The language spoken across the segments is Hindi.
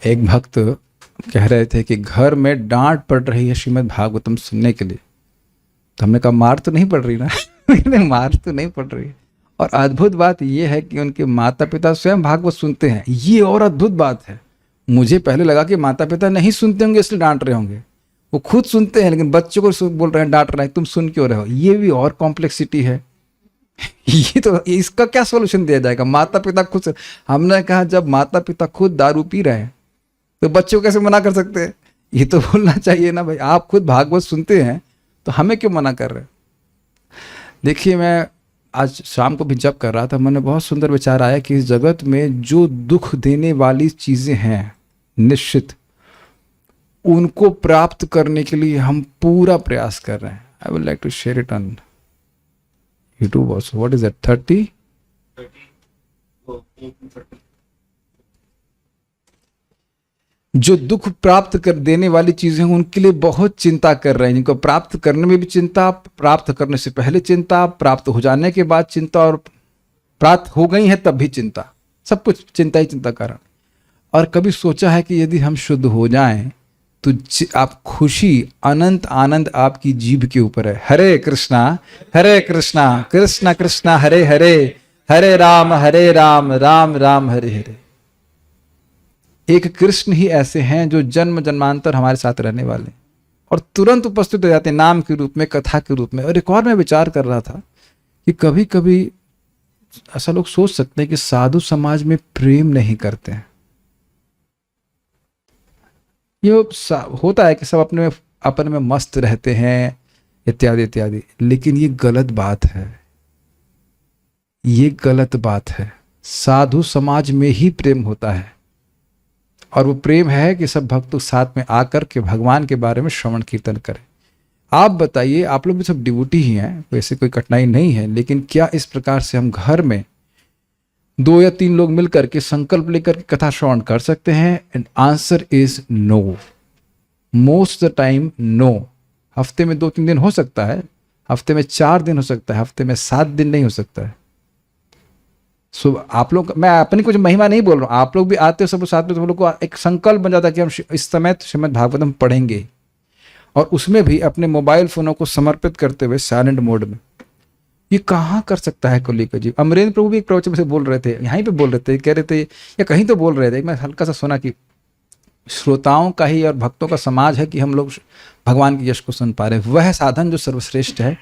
एक भक्त कह रहे थे कि घर में डांट पड़ रही है श्रीमद् भागवतम सुनने के लिए। तो हमने कहा मार तो नहीं पड़ रही ना नहीं, मार तो नहीं पड़ रही। और अद्भुत बात यह है कि उनके माता पिता स्वयं भागवत सुनते हैं। ये और अद्भुत बात है। मुझे पहले लगा कि माता पिता नहीं सुनते होंगे इसलिए डांट रहे होंगे, वो खुद सुनते हैं लेकिन बच्चों को बोल रहे हैं, डांट रहे हैं, तुम सुन क्यों रहे हो। ये भी और कॉम्प्लेक्सिटी है। ये तो इसका क्या सॉल्यूशन दिया जाएगा। माता पिता खुद, हमने कहा जब माता पिता खुद दारू पी रहे हैं तो बच्चों को कैसे मना कर सकते हैं। ये तो बोलना चाहिए ना भाई, आप खुद भागवत सुनते हैं तो हमें क्यों मना कर रहे हैं। देखिए, मैं आज शाम को भी जप कर रहा था, मैंने बहुत सुंदर विचार आया कि इस जगत में जो दुख देने वाली चीज़ें हैं निश्चित उनको प्राप्त करने के लिए हम पूरा प्रयास कर रहे हैं। I would like to share it on YouTube also. What is that 30 जो दुख प्राप्त कर देने वाली चीजें हैं उनके लिए बहुत चिंता कर रहे हैं, जिनको प्राप्त करने में भी चिंता, प्राप्त करने से पहले चिंता, प्राप्त हो जाने के बाद चिंता, और प्राप्त हो गई है तब भी चिंता। सब कुछ चिंता ही चिंता कारण। और कभी सोचा है कि यदि हम शुद्ध हो जाएं तो आप खुशी, अनंत आनंद आपकी जीभ के ऊपर है। हरे कृष्णा कृष्णा कृष्णा हरे हरे, हरे राम राम राम हरे हरे। एक कृष्ण ही ऐसे हैं जो जन्म जन्मांतर हमारे साथ रहने वाले हैं और तुरंत उपस्थित हो जाते हैं नाम के रूप में, कथा के रूप में। और एक और मैं विचार कर रहा था कि कभी कभी ऐसा लोग सोच सकते हैं कि साधु समाज में प्रेम नहीं करते हैं। ये होता है कि सब अपने में मस्त रहते हैं इत्यादि इत्यादि, लेकिन ये गलत बात है। ये गलत बात है। साधु समाज में ही प्रेम होता है और वो प्रेम है कि सब भक्त साथ में आकर के भगवान के बारे में श्रवण कीर्तन करें। आप बताइए, आप लोग भी सब डिवोटी ही हैं, वैसे कोई कठिनाई नहीं है, लेकिन क्या इस प्रकार से हम घर में 2 या 3 लोग मिलकर के संकल्प लेकर के कथा श्रवण कर सकते हैं? And answer is no. Most the time no. हफ्ते में 2-3 दिन हो सकता है, हफ्ते में 4 दिन हो सकता है, हफ्ते में 7 दिन नहीं हो सकता है। आप लोग, मैं अपनी कुछ महिमा नहीं बोल रहा हूँ, आप लोग भी आते हो सब साथ में, तो हम लोग को एक संकल्प बन जाता है कि हम इस समय श्रीमद् भागवतम पढ़ेंगे, और उसमें भी अपने मोबाइल फोनों को समर्पित करते हुए साइलेंट मोड में। ये कहाँ कर सकता है कलियुग जी। अमरेंद्र प्रभु भी एक प्रवचन से बोल रहे थे, यहीं पे बोल रहे थे, कह रहे थे या कहीं तो बोल रहे थे, मैं हल्का सा सुना कि श्रोताओं का ही और भक्तों का समाज है कि हम लोग भगवान की यश को सुन पा रहे हैं। वह साधन जो सर्वश्रेष्ठ है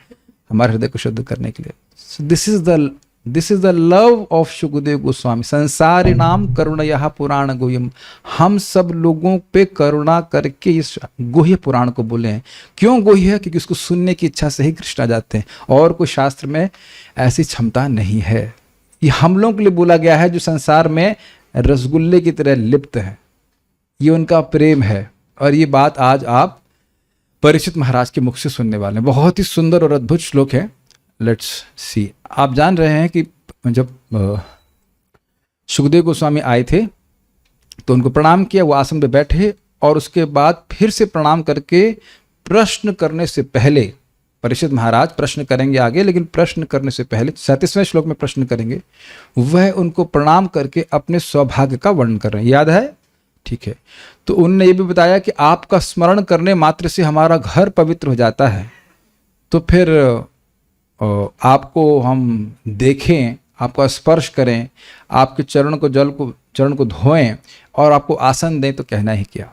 हमारे हृदय को शुद्ध करने के लिए। So this is the love of Shukdev Goswami. संसारी नाम करुणया पुराण गुह्यम। हम सब लोगों पे करुणा करके इस गुह्य पुराण को बोले हैं। क्यों गुह्य है? क्योंकि उसको सुनने की इच्छा से ही कृष्ण आ जाते हैं, और कोई शास्त्र में ऐसी क्षमता नहीं है। ये हम लोगों के लिए बोला गया है जो संसार में रसगुल्ले की तरह लिप्त है। ये उनका प्रेम है, और ये बात आज आप परीक्षित महाराज के मुख से सुनने वाले हैं। बहुत ही सुंदर और अद्भुत श्लोक है। Let's see. आप जान रहे हैं कि जब सुखदेव गोस्वामी आए थे तो उनको प्रणाम किया, वो आसन पे बैठे, और उसके बाद फिर से प्रणाम करके प्रश्न करने से पहले, परीक्षित महाराज प्रश्न करेंगे आगे, लेकिन प्रश्न करने से पहले 37वें श्लोक में प्रश्न करेंगे, वह उनको प्रणाम करके अपने सौभाग्य का वर्णन कर रहे हैं। याद है? ठीक है। तो उनने ये भी बताया कि आपका स्मरण करने मात्र से हमारा घर पवित्र हो जाता है। तो फिर आपको हम देखें, आपका स्पर्श करें, आपके चरण को धोएं और आपको आसन दें तो कहना ही क्या।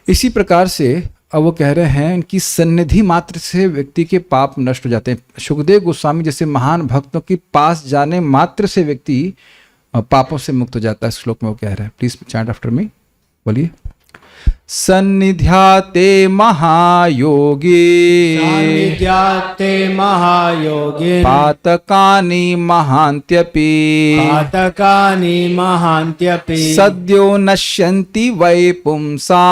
इसी प्रकार से अब वो कह रहे हैं कि सन्निधि मात्र से व्यक्ति के पाप नष्ट हो जाते हैं। सुखदेव गोस्वामी जैसे महान भक्तों के पास जाने मात्र से व्यक्ति पापों से मुक्त हो जाता है। श्लोक में वो कह रहे हैं, प्लीज चैंट आफ्टर मी, बोलिए। सन्निध्याते महायोगी, सन्निध्याते महायोगी, पातकानि महान्त्यपि, पातकानि महान्त्यपि, सद्यो नश्यन्ति वै पुंसा,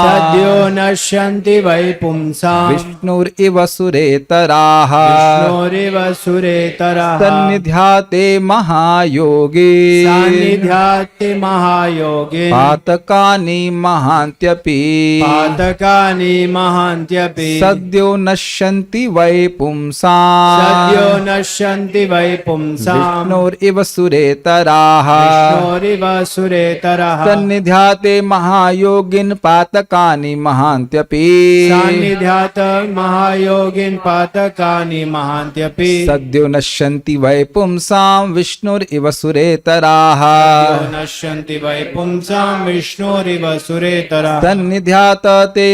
सद्यो नश्यन्ति वै पुंसा, विष्णुरिव सुरेतराः, विष्णुरिव सुरेतराः। सन्निध्याते महायोगी, सन्निध्याते महायोगी, पातकानि महान्त्यपि, पातकानि महान्त्यपि सद्यो नश्यन्ति वै पुंसाम् सद्यो नश्यन्ति वै पुंसाम् विष्णोरिव सुरेतराः विष्णोरिव सुरेतरः सन्निध्याते महायोगिन पातकानि महान्त्यपि सान्निध्यात महायोगिन् पातकानि महान्त्यपि सद्यो नश्यन्ति वै पुंसाम् विष्णुरिव सुरेतराः यो नश्यन्ति वै पुंसाम् विष्णोरिव सुरेतरः सन्निध्यात ते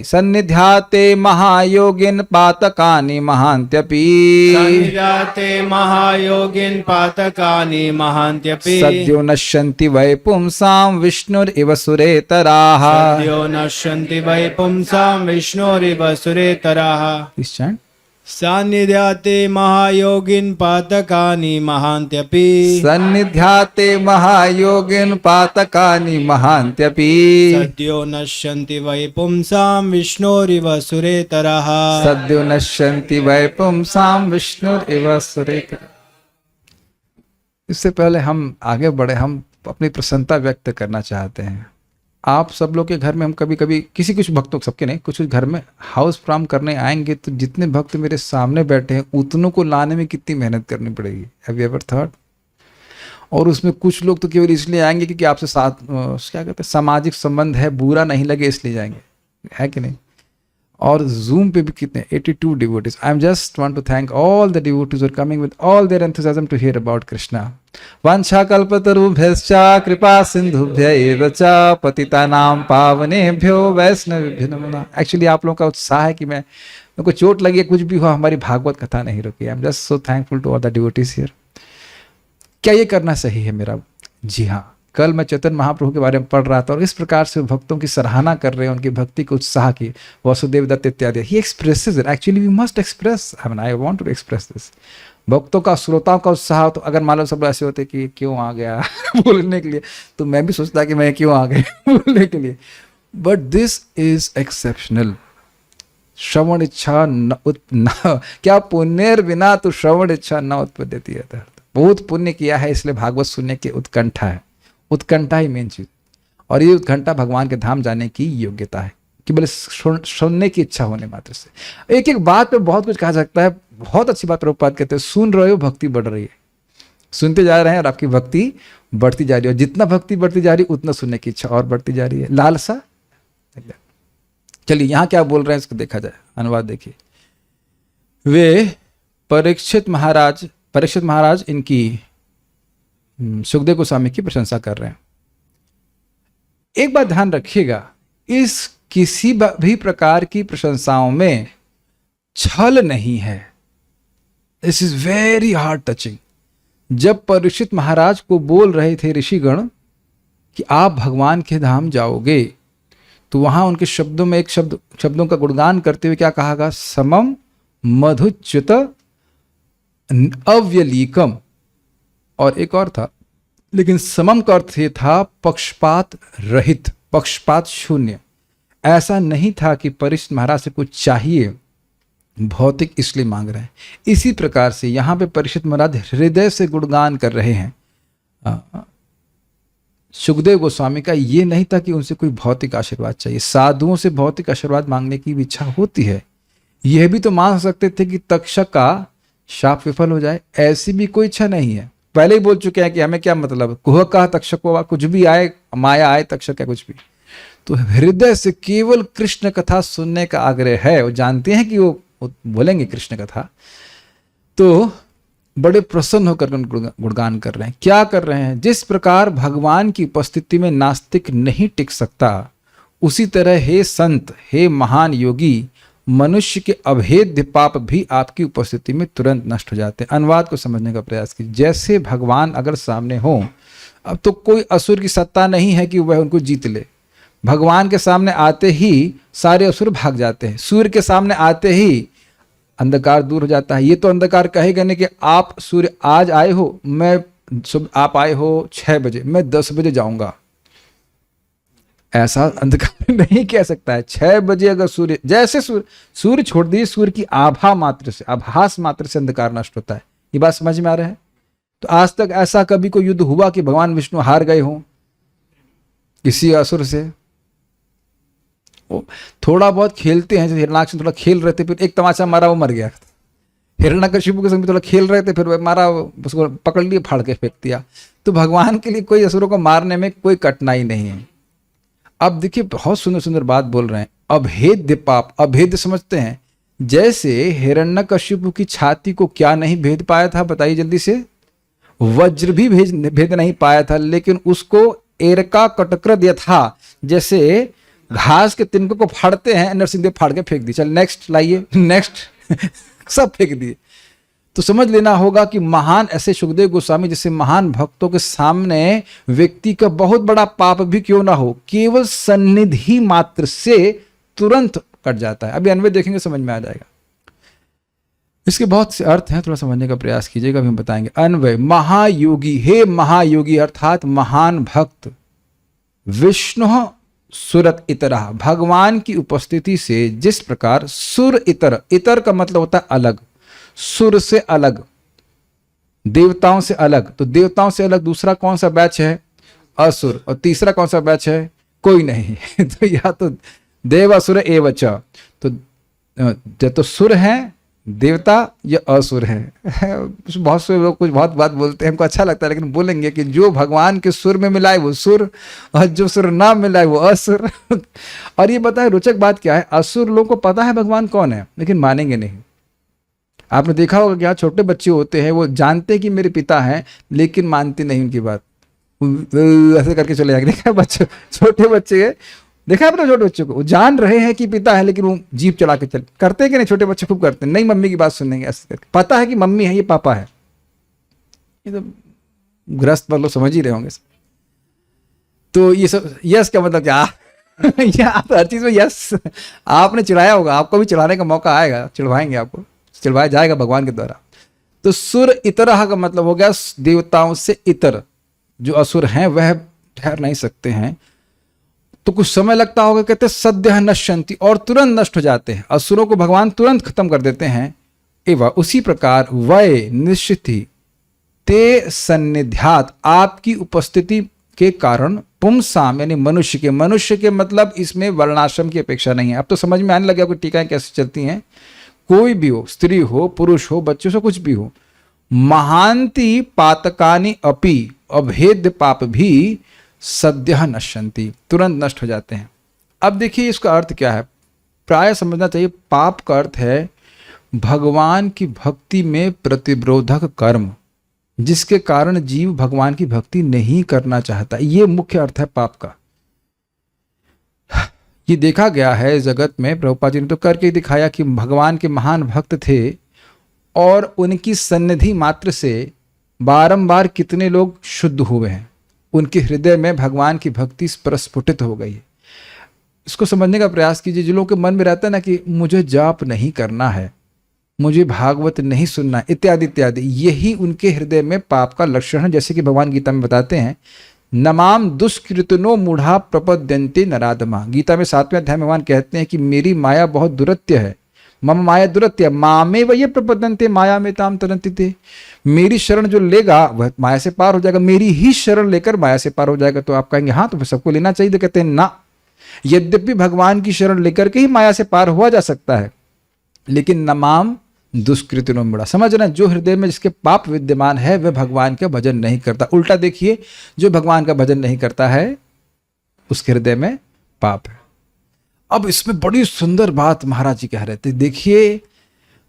सन्निध्याते महायोगिन पातकानि महान्त्यपि सन्निध्याते महायोगिन् पातकानि महान्त्यपि सद्यो नश्यन्ति वै पुंसाम् विष्णुरिव सुरेतराः सद्यो नश्यन्ति वै पुंसाम् विष्णोरिव सुरेतरः Please chant. सान्निध्याते महायोगिन् पातकानि महान्त्यपि सन्निध्याते महायोगिन पातकानि महान्त्यपि सद्यो नश्यन्ति वै पुंसाम् विष्णोरिव सुरेतरः सद्यो नश्यन्ति वै पुंसाम् विष्णुरिव सुरेतराः। इससे पहले हम आगे बढ़े, हम अपनी प्रसन्नता व्यक्त करना चाहते हैं। आप सब लोग के घर में हम कभी कभी किसी कुछ भक्तों, सबके नहीं, कुछ घर में हाउस प्रारंभ करने आएंगे तो जितने भक्त मेरे सामने बैठे हैं उतनों को लाने में कितनी मेहनत करनी पड़ेगी। Have you ever thought? और उसमें कुछ लोग तो केवल इसलिए आएंगे क्योंकि आपसे साथ क्या कहते हैं, सामाजिक संबंध है, बुरा नहीं लगे इसलिए जाएंगे, है कि नहीं? और जूम पे भी कितने 82 devotees. I am just want to thank all the devotees are coming with all their enthusiasm to hear about Krishna. वांछा कल्पतरुभ्यश्च कृपा सिंधुभ्य एव च पतितानां पावनेभ्यो वैष्णवेभ्यो नमो नमः। एक्चुअली आप लोगों का उत्साह है कि मेरे को चोट लगी, कुछ भी हुआ, हमारी भागवत कथा नहीं रुकी। I am just so thankful to all the devotees here. क्या ये करना सही है मेरा? जी हाँ। कल मैं चैतन्य महाप्रभु के बारे में पढ़ रहा था और इस प्रकार से भक्तों की सराहना कर रहे हैं, उनकी भक्ति के उत्साह की, वासुदेव दत्त इत्यादि। He expresses it. Actually we must express, I want to express this. भक्तों का, श्रोताओं का उत्साह। तो अगर मान लो सब ऐसे होते कि क्यों आ गया बोलने के लिए, तो मैं भी सोचता कि मैं क्यों आ गया बोलने के लिए। But this is exceptional. श्रवण इच्छा क्या पुण्यर बिना तो श्रवण इच्छा न उत्पद्यति है। बहुत पुण्य किया है इसलिए भागवत सुनने की उत्कंठा है। उत्कंठा ही मेन चीज, और ये उत्कंठा भगवान के धाम जाने की योग्यता है कि बोले सुनने की इच्छा होने मात्र से। एक एक बात पे बहुत कुछ कहा सकता है। बहुत अच्छी बात प्रभुपाद कहते हैं, सुन रहे हो भक्ति बढ़ रही है। सुनते जा रहे हैं और आपकी भक्ति बढ़ती जा रही है। और जितना भक्ति बढ़ती जा रही है उतना सुनने की इच्छा और बढ़ती जा रही है, लालसा। चलिए यहाँ क्या बोल रहे हैं इसको देखा जाए, अनुवाद देखिए। वे परीक्षित महाराज इनकी सुखदेव गोस्वामी की प्रशंसा कर रहे हैं। एक बात ध्यान रखिएगा, इस किसी भी प्रकार की प्रशंसाओं में छल नहीं है। This is very heart touching. जब परीक्षित महाराज को बोल रहे थे ऋषिगण कि आप भगवान के धाम जाओगे, तो वहां उनके शब्दों में एक शब्दों का गुणगान करते हुए क्या कहा गया? समम मधुच्युत अव्यलीकम। और एक और था, लेकिन समम का अर्थ ये था पक्षपात रहित, पक्षपात शून्य। ऐसा नहीं था कि परीक्षित महाराज से कुछ चाहिए, भौतिक इसलिए मांग रहे हैं। इसी प्रकार से यहाँ पे परीक्षित महाराज हृदय से गुणगान कर रहे हैं। सुखदेव गोस्वामी का ये नहीं था कि उनसे कोई भौतिक आशीर्वाद चाहिए। साधुओं से भौतिक आशीर्वाद मांगने की भी इच्छा होती है। यह भी तो मांग सकते थे कि तक्षक का शाप विफल हो जाए, ऐसी भी कोई इच्छा नहीं है। पहले ही बोल चुके हैं कि हमें क्या मतलब, कुह का तक्षक होगा, कुछ भी आए, माया आए, तक्षक है, कुछ भी। तो हृदय से केवल कृष्ण कथा सुनने का आग्रह है। वो जानते हैं कि वो बोलेंगे कृष्ण कथा, तो बड़े प्रसन्न होकर गुणगान कर रहे हैं। क्या कर रहे हैं? जिस प्रकार भगवान की उपस्थिति में नास्तिक नहीं टिक सकता, उसी तरह हे संत, हे महान योगी, मनुष्य के अभेद्य पाप भी आपकी उपस्थिति में तुरंत नष्ट हो जाते हैं। अनुवाद को समझने का प्रयास कीजिए। जैसे भगवान अगर सामने हो, अब तो कोई असुर की सत्ता नहीं है कि वह उनको जीत ले। भगवान के सामने आते ही सारे असुर भाग जाते हैं। सूर्य के सामने आते ही अंधकार दूर हो जाता है। ये तो अंधकार कहेगा नहीं कि आप सूर्य आज आए हो, आप आए हो 6 बजे, मैं 10 बजे जाऊंगा। ऐसा अंधकार नहीं कह सकता है। 6 बजे अगर सूर्य, जैसे सूर्य छोड़ दीजिए, सूर्य की आभास मात्र से अंधकार नष्ट होता है। ये बात समझ में आ रहा है? तो आज तक ऐसा कभी कोई युद्ध हुआ कि भगवान विष्णु हार गए हों किसी असुर से? वो थोड़ा बहुत खेलते हैं, जैसे हिरण्याक्ष थोड़ा खेल रहे थे, फिर एक तमाचा मारा, वो मर गया। हिरण्यकशिपु के संग भी थोड़ा खेल रहे थे, फिर वो मारा, उसको पकड़ लिए, फाड़ के फेंक दिया। तो भगवान के लिए कोई असुरों को मारने में कोई कठिनाई नहीं है। अब देखिए बहुत सुंदर सुंदर बात बोल रहे हैं। अभेद्य पाप, अभेद्य समझते हैं, जैसे हिरण्यकशिपु की छाती को क्या नहीं भेद पाया था, बताइए जल्दी से। वज्र भी भेद नहीं पाया था, लेकिन उसको एरका कटकृत यथा, जैसे घास के तिनकों को फाड़ते हैं, नरसिंहदेव फाड़ के फेंक दी। चल नेक्स्ट लाइए, नेक्स्ट सब फेंक दिए। तो समझ लेना होगा कि महान ऐसे सुखदेव गोस्वामी जैसे महान भक्तों के सामने व्यक्ति का बहुत बड़ा पाप भी क्यों ना हो, केवल सन्निधि मात्र से तुरंत कट जाता है। अभी अन्वय देखेंगे, समझ में आ जाएगा। इसके बहुत से अर्थ हैं, थोड़ा समझने का प्रयास कीजिएगा, अभी हम बताएंगे। अन्वय, महायोगी, हे महायोगी अर्थात महान भक्त, विष्णु सुरत इतरः, भगवान की उपस्थिति से जिस प्रकार सुर इतर, इतर का मतलब होता है अलग, सुर से अलग, देवताओं से अलग। तो देवताओं से अलग दूसरा कौन सा बैच है? असुर। और तीसरा कौन सा बैच है? कोई नहीं। तो या तो देव असुर एवच, तो सुर है देवता या असुर है। बहुत से लोग कुछ बहुत बात बोलते हैं, हमको अच्छा लगता है, लेकिन बोलेंगे कि जो भगवान के सुर में मिलाए वो सुर, और जो सुर ना मिलाए वो असुर। और ये बताए रोचक बात क्या है, असुर लोगों को पता है भगवान कौन है, लेकिन मानेंगे नहीं। आपने देखा होगा क्या, छोटे बच्चे होते हैं, वो जानते हैं कि मेरे पिता हैं, लेकिन मानते नहीं उनकी बात, ऐसे करके चले जाएंगे। देखा बच्चे, छोटे बच्चे देखा आपने छोटे बच्चों को, वो जान रहे हैं कि पिता है, लेकिन वो जीप चला के चल, करते हैं कि नहीं? छोटे बच्चे खूब करते हैं, नहीं मम्मी की बात सुनेंगे, ऐसे करके। पता है कि मम्मी है, ये पापा है। ये तो ग्रस्त लोग समझ ही रहे होंगे। तो ये सब यस का मतलब क्या? आप हर चीज में यस, आपने चिढ़ाया होगा, आपको भी चिढ़ाने का मौका आएगा, चिढ़वाएंगे आपको, चिढ़वाया जाएगा भगवान के द्वारा। तो सुर इतरह का मतलब हो गया देवताओं से इतर, जो असुर हैं वह ठहर नहीं सकते हैं। तो कुछ समय लगता होगा, कहते सद्य नश्यंति, और तुरंत नष्ट हो जाते हैं। असुरों को भगवान तुरंत खत्म कर देते हैं। एवं उसी प्रकार वय निश्चिति ते सन्निध्यात, आपकी उपस्थिति के कारण पुंसाम यानी मनुष्य के, मनुष्य के मतलब इसमें वर्णाश्रम की अपेक्षा नहीं है। अब तो समझ में आने लगा कि टीकाएं कैसे चलती हैं। कोई भी हो, स्त्री हो, पुरुष हो, बच्चों से कुछ भी हो, महांति पातकानि अपि, अभेद्य पाप भी सद्यः नश्यन्ति, तुरंत नष्ट हो जाते हैं। अब देखिए इसका अर्थ क्या है, प्राय समझना चाहिए। पाप का अर्थ है भगवान की भक्ति में प्रतिरोधक कर्म, जिसके कारण जीव भगवान की भक्ति नहीं करना चाहता। ये मुख्य अर्थ है पाप का। ये देखा गया है जगत में, प्रभुपाद जी ने तो करके दिखाया कि भगवान के महान भक्त थे और उनकी सन्निधि मात्र से बारंबार कितने लोग शुद्ध हुए हैं, उनके हृदय में भगवान की भक्ति प्रस्फुटित हो गई है। इसको समझने का प्रयास कीजिए। जो लोगों के मन में रहता है ना कि मुझे जाप नहीं करना है, मुझे भागवत नहीं सुनना, इत्यादि इत्यादि, यही उनके हृदय में पाप का लक्षण है। जैसे कि भगवान गीता में बताते हैं, नमाम दुष्कृतनो मूढ़ा प्रपद्यन्ते नराधमा। गीता में 7वें अध्याय में भगवान कहते हैं कि मेरी माया बहुत दुरत्य है, मम माया दुरत्य मामे वही प्रपद्यन्ते माया में ताम तरन्ति ते। मेरी शरण जो लेगा वह माया से पार हो जाएगा, मेरी ही शरण लेकर माया से पार हो जाएगा। तो आप कहेंगे हाँ तो सबको लेना चाहिए, तो कहते हैं ना, यद्यपि भगवान की शरण लेकर के ही माया से पार हुआ जा सकता है, लेकिन नमाम दुष्कृतिनो मूढ़ा, समझ रहे हैं, जो हृदय में जिसके पाप विद्यमान है वह भगवान का भजन नहीं करता। उल्टा देखिए, जो भगवान का भजन नहीं करता है उसके हृदय में पाप है। अब इसमें बड़ी सुंदर बात महाराज जी कह रहे थे, देखिए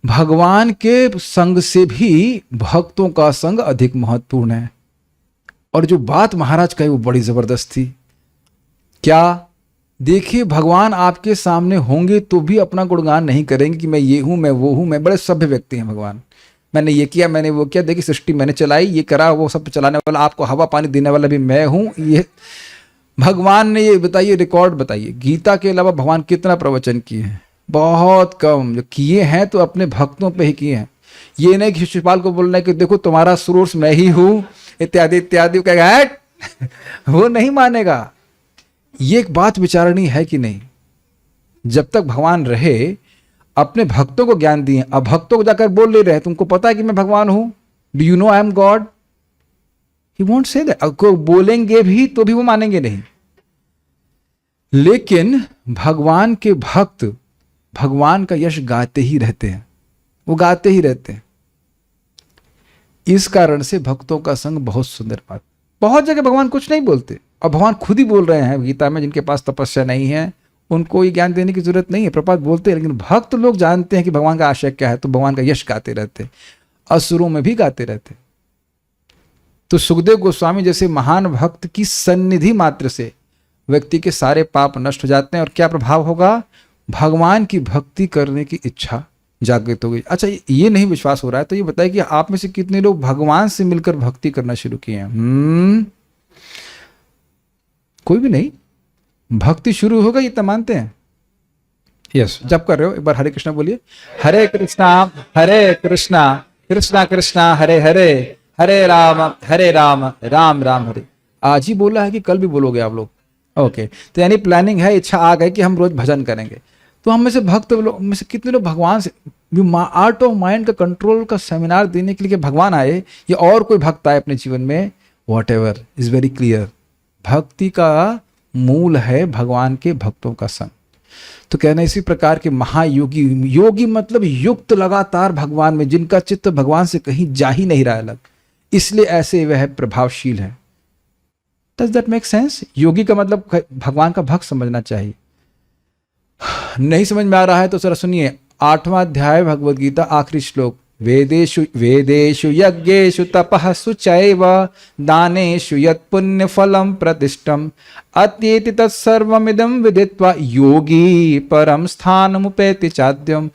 भगवान के संग से भी भक्तों का संग अधिक महत्वपूर्ण है। और जो बात महाराज कही वो बड़ी जबरदस्त थी। क्या? देखिए भगवान आपके सामने होंगे तो भी अपना गुणगान नहीं करेंगे कि मैं ये हूं, मैं वो हूं, मैं बड़े सभ्य व्यक्ति हैं भगवान, मैंने ये किया, मैंने वो किया, देखिए सृष्टि मैंने चलाई, ये करा, वो सब चलाने वाला, आपको हवा पानी देने वाला भी मैं हूं। ये भगवान ने, ये बताइए रिकॉर्ड बताइए, गीता के अलावा भगवान कितना प्रवचन किए हैं? बहुत कम। जो किए हैं तो अपने भक्तों पे ही किए हैं। ये नहीं कि शिशुपाल को बोलना है कि देखो तुम्हारा सोर्स मैं ही हूं, इत्यादि इत्यादि, कहेगा वो नहीं मानेगा। ये एक बात विचारणी है कि नहीं? जब तक भगवान रहे अपने भक्तों को ज्ञान दिए, अब भक्तों को जाकर बोल ले रहे तुमको पता है कि मैं भगवान हूं, do you know I am God, he won't say that. बोलेंगे भी तो भी वो मानेंगे नहीं। लेकिन भगवान के भक्त भगवान का यश गाते ही रहते हैं, वो गाते ही रहते हैं। इस कारण से भक्तों का संग बहुत सुंदर बात। बहुत जगह भगवान कुछ नहीं बोलते और भगवान खुद ही बोल रहे हैं गीता में, जिनके पास तपस्या नहीं है उनको ये ज्ञान देने की जरूरत नहीं है, प्रपात बोलते हैं। लेकिन भक्त लोग जानते हैं कि भगवान का आशय क्या है, तो भगवान का यश गाते रहते, असुरों में भी गाते रहते। तो सुखदेव गोस्वामी जैसे महान भक्त की सन्निधि मात्र से व्यक्ति के सारे पाप नष्ट हो जाते हैं। और क्या प्रभाव होगा? भगवान की भक्ति करने की इच्छा जागृत हो गई। अच्छा, ये नहीं विश्वास हो रहा है तो ये बताइए कि आप में से कितने लोग भगवान से मिलकर भक्ति करना शुरू किए हैं? कोई भी नहीं। भक्ति शुरू होगा, ये तो मानते हैं। यस, जब कर रहे हो एक बार हरे कृष्णा बोलिए। हरे कृष्णा कृष्णा कृष्णा हरे हरे, हरे राम राम राम हरे। आज ही बोला है कि कल भी बोलोगे आप लोग? ओके, तो यानी प्लानिंग है, इच्छा आ गई कि हम रोज भजन करेंगे। तो हम में से भक्त लोग में से कितने लोग भगवान से आर्ट ऑफ माइंड का कंट्रोल का सेमिनार देने के लिए भगवान आए या और कोई भक्त आए अपने जीवन में, what ever is very clear, भक्ति का मूल है भगवान के भक्तों का संग। तो कहना इसी प्रकार के महायोगी, योगी मतलब युक्त लगातार भगवान में, जिनका चित्त भगवान से कहीं जा ही नहीं रहा है अलग, इसलिए ऐसे वह प्रभावशील है। Does that make sense? योगी का मतलब भगवान का भक्त समझना चाहिए। नहीं समझ में आ रहा है तो जरा सुनिए 8वां अध्याय भगवद गीता, आखिरी श्लोक। वेदेषु यज्ञेषु तपः शुचैव दानेषु यत् पुण्य फलम प्रतिष्ठम अत्येति तत्सर्वमिदं विदित्वा योगी परम स्थानमुपैति चाद्यम।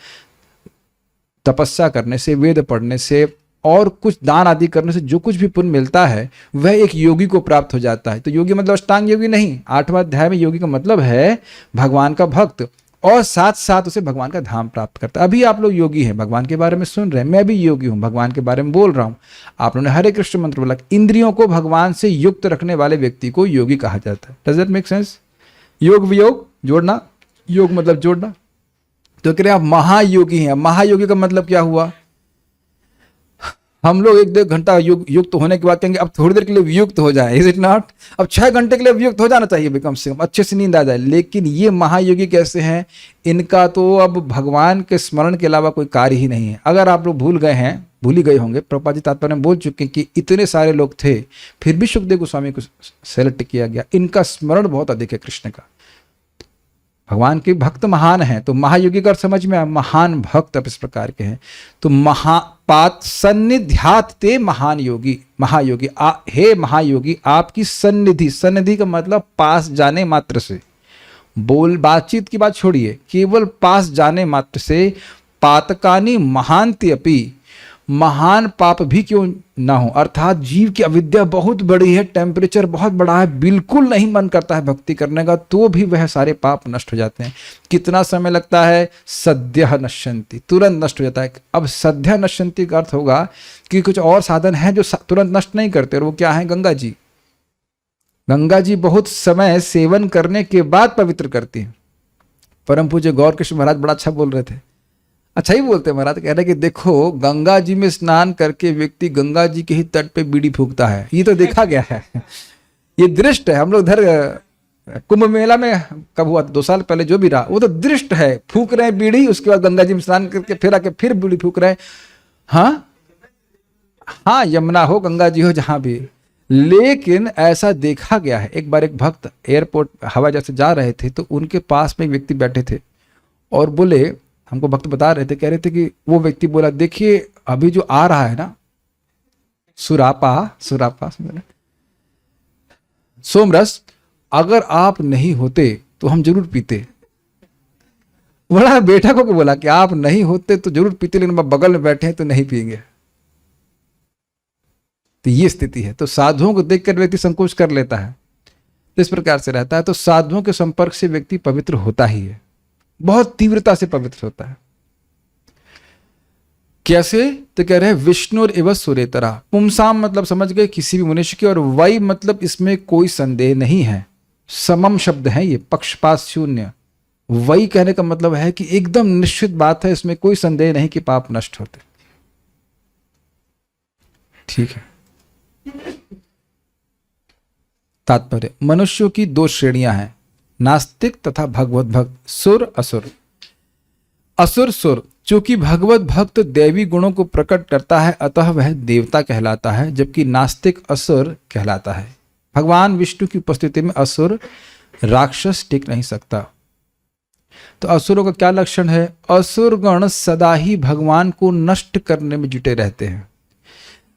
तपस्या करने से, वेद पढ़ने से और कुछ दान आदि करने से जो कुछ भी पुण्य मिलता है वह एक योगी को प्राप्त हो जाता है। तो योगी मतलब अष्टांग योगी नहीं। 8वां अध्याय में योगी का मतलब है भगवान का भक्त, और साथ साथ उसे भगवान का धाम प्राप्त करता है। अभी आप लोग योगी हैं, भगवान के बारे में सुन रहे हैं, मैं भी योगी हूं, भगवान के बारे में बोल रहा हूं। आप लोगों ने हरे कृष्ण मंत्र बोला। इंद्रियों को भगवान से युक्त रखने वाले व्यक्ति को योगी कहा जाता है। Does that make sense? योग वियोग जोड़ना, योग मतलब जोड़ना। तो कह रहे हैं आप महायोगी हैं। महायोगी का मतलब क्या हुआ? हम लोग 1-2 घंटा युक्त होने के बाद कहेंगे अब थोड़ी देर के लिए वियुक्त हो जाए, इज इट नॉट? अब 6 घंटे के लिए वियुक्त हो जाना चाहिए कम से कम, अच्छे से नींद आ जाए। लेकिन ये महायोगी कैसे हैं? इनका तो अब भगवान के स्मरण के अलावा कोई कार्य ही नहीं है। अगर आप लोग भूल गए हैं, भूल ही गए होंगे, प्रभुपाद जी तात्पर्य में बोल चुके हैं कि इतने सारे लोग थे फिर भी सुखदेव गोस्वामी को सेलेक्ट किया गया। इनका स्मरण बहुत अधिक है कृष्ण का। भगवान के भक्त महान हैं, तो महायोगी का समझ में महान भक्त अब इस प्रकार के हैं। तो महापात सन्निध्यात ते महान योगी, महायोगी हे महायोगी, आपकी सन्निधि, सन्निधि का मतलब पास जाने मात्र से, बातचीत की बात छोड़िए, केवल पास जाने मात्र से पातकानी महांति अपि, महान पाप भी क्यों ना हो, अर्थात जीव की अविद्या बहुत बड़ी है, टेम्परेचर बहुत बड़ा है, बिल्कुल नहीं मन करता है भक्ति करने का, तो भी वह सारे पाप नष्ट हो जाते हैं। कितना समय लगता है? सद्यः नश्यन्ति, तुरंत नष्ट हो जाता है। अब सद्यः नश्यन्ति का अर्थ होगा कि कुछ और साधन हैं जो तुरंत नष्ट नहीं करते, और वो क्या है? गंगा जी। गंगा जी बहुत समय सेवन करने के बाद पवित्र करती हैं। परम पूज्य गौर कृष्ण महाराज बड़ा अच्छा बोल रहे थे, अच्छा ही बोलते हैं महाराज, कह रहे कि देखो गंगा जी में स्नान करके व्यक्ति गंगा जी के ही तट पे बीड़ी फूकता है, ये तो देखा गया है, ये दृष्ट है। हम लोग इधर कुंभ मेला में कब हुआ, 2 साल पहले जो भी रहा, वो तो दृष्ट है, फूक रहे हैं बीड़ी, उसके बाद गंगा जी में स्नान करके फिर आके फिर बीड़ी फूक रहे हैं। हाँ, यमुना हो, गंगा जी हो, जहां भी। लेकिन ऐसा देखा गया है, एक बार एक भक्त एयरपोर्ट हवाई जहाज से जा रहे थे, तो उनके पास में एक व्यक्ति बैठे थे और बोले, हमको भक्त बता रहे थे, कह रहे थे कि वो व्यक्ति बोला, देखिए अभी जो आ रहा है ना सुरापा सोमरस, अगर आप नहीं होते तो हम जरूर पीते। बड़ा बेटा को बोला कि आप नहीं होते तो जरूर पीते, लेकिन आप बगल में बैठे हैं तो नहीं पिएंगे। तो ये स्थिति है। तो साधुओं को देखकर व्यक्ति संकोच कर लेता है, इस प्रकार से रहता है। तो साधुओं के संपर्क से व्यक्ति पवित्र होता ही है, बहुत तीव्रता से पवित्र होता है। कैसे? तो कह रहे हैं विष्णु एवं सुरेतरा। पुंसाम मतलब समझ गए, किसी भी मनुष्य की, और वही मतलब इसमें कोई संदेह नहीं है, समम शब्द है ये, पक्षपात शून्य। वही कहने का मतलब है कि एकदम निश्चित बात है, इसमें कोई संदेह नहीं कि पाप नष्ट होते। ठीक है। तात्पर्य, मनुष्यों की 2 श्रेणियां हैं, नास्तिक तथा भगवत भक्त, सुर असुर। असुर सुर, चूंकि भगवत भक्त दैवी गुणों को प्रकट करता है अतः वह देवता कहलाता है, जबकि नास्तिक असुर कहलाता है। भगवान विष्णु की उपस्थिति में असुर राक्षस टिक नहीं सकता। तो असुरों का क्या लक्षण है? असुर गण सदा ही भगवान को नष्ट करने में जुटे रहते हैं।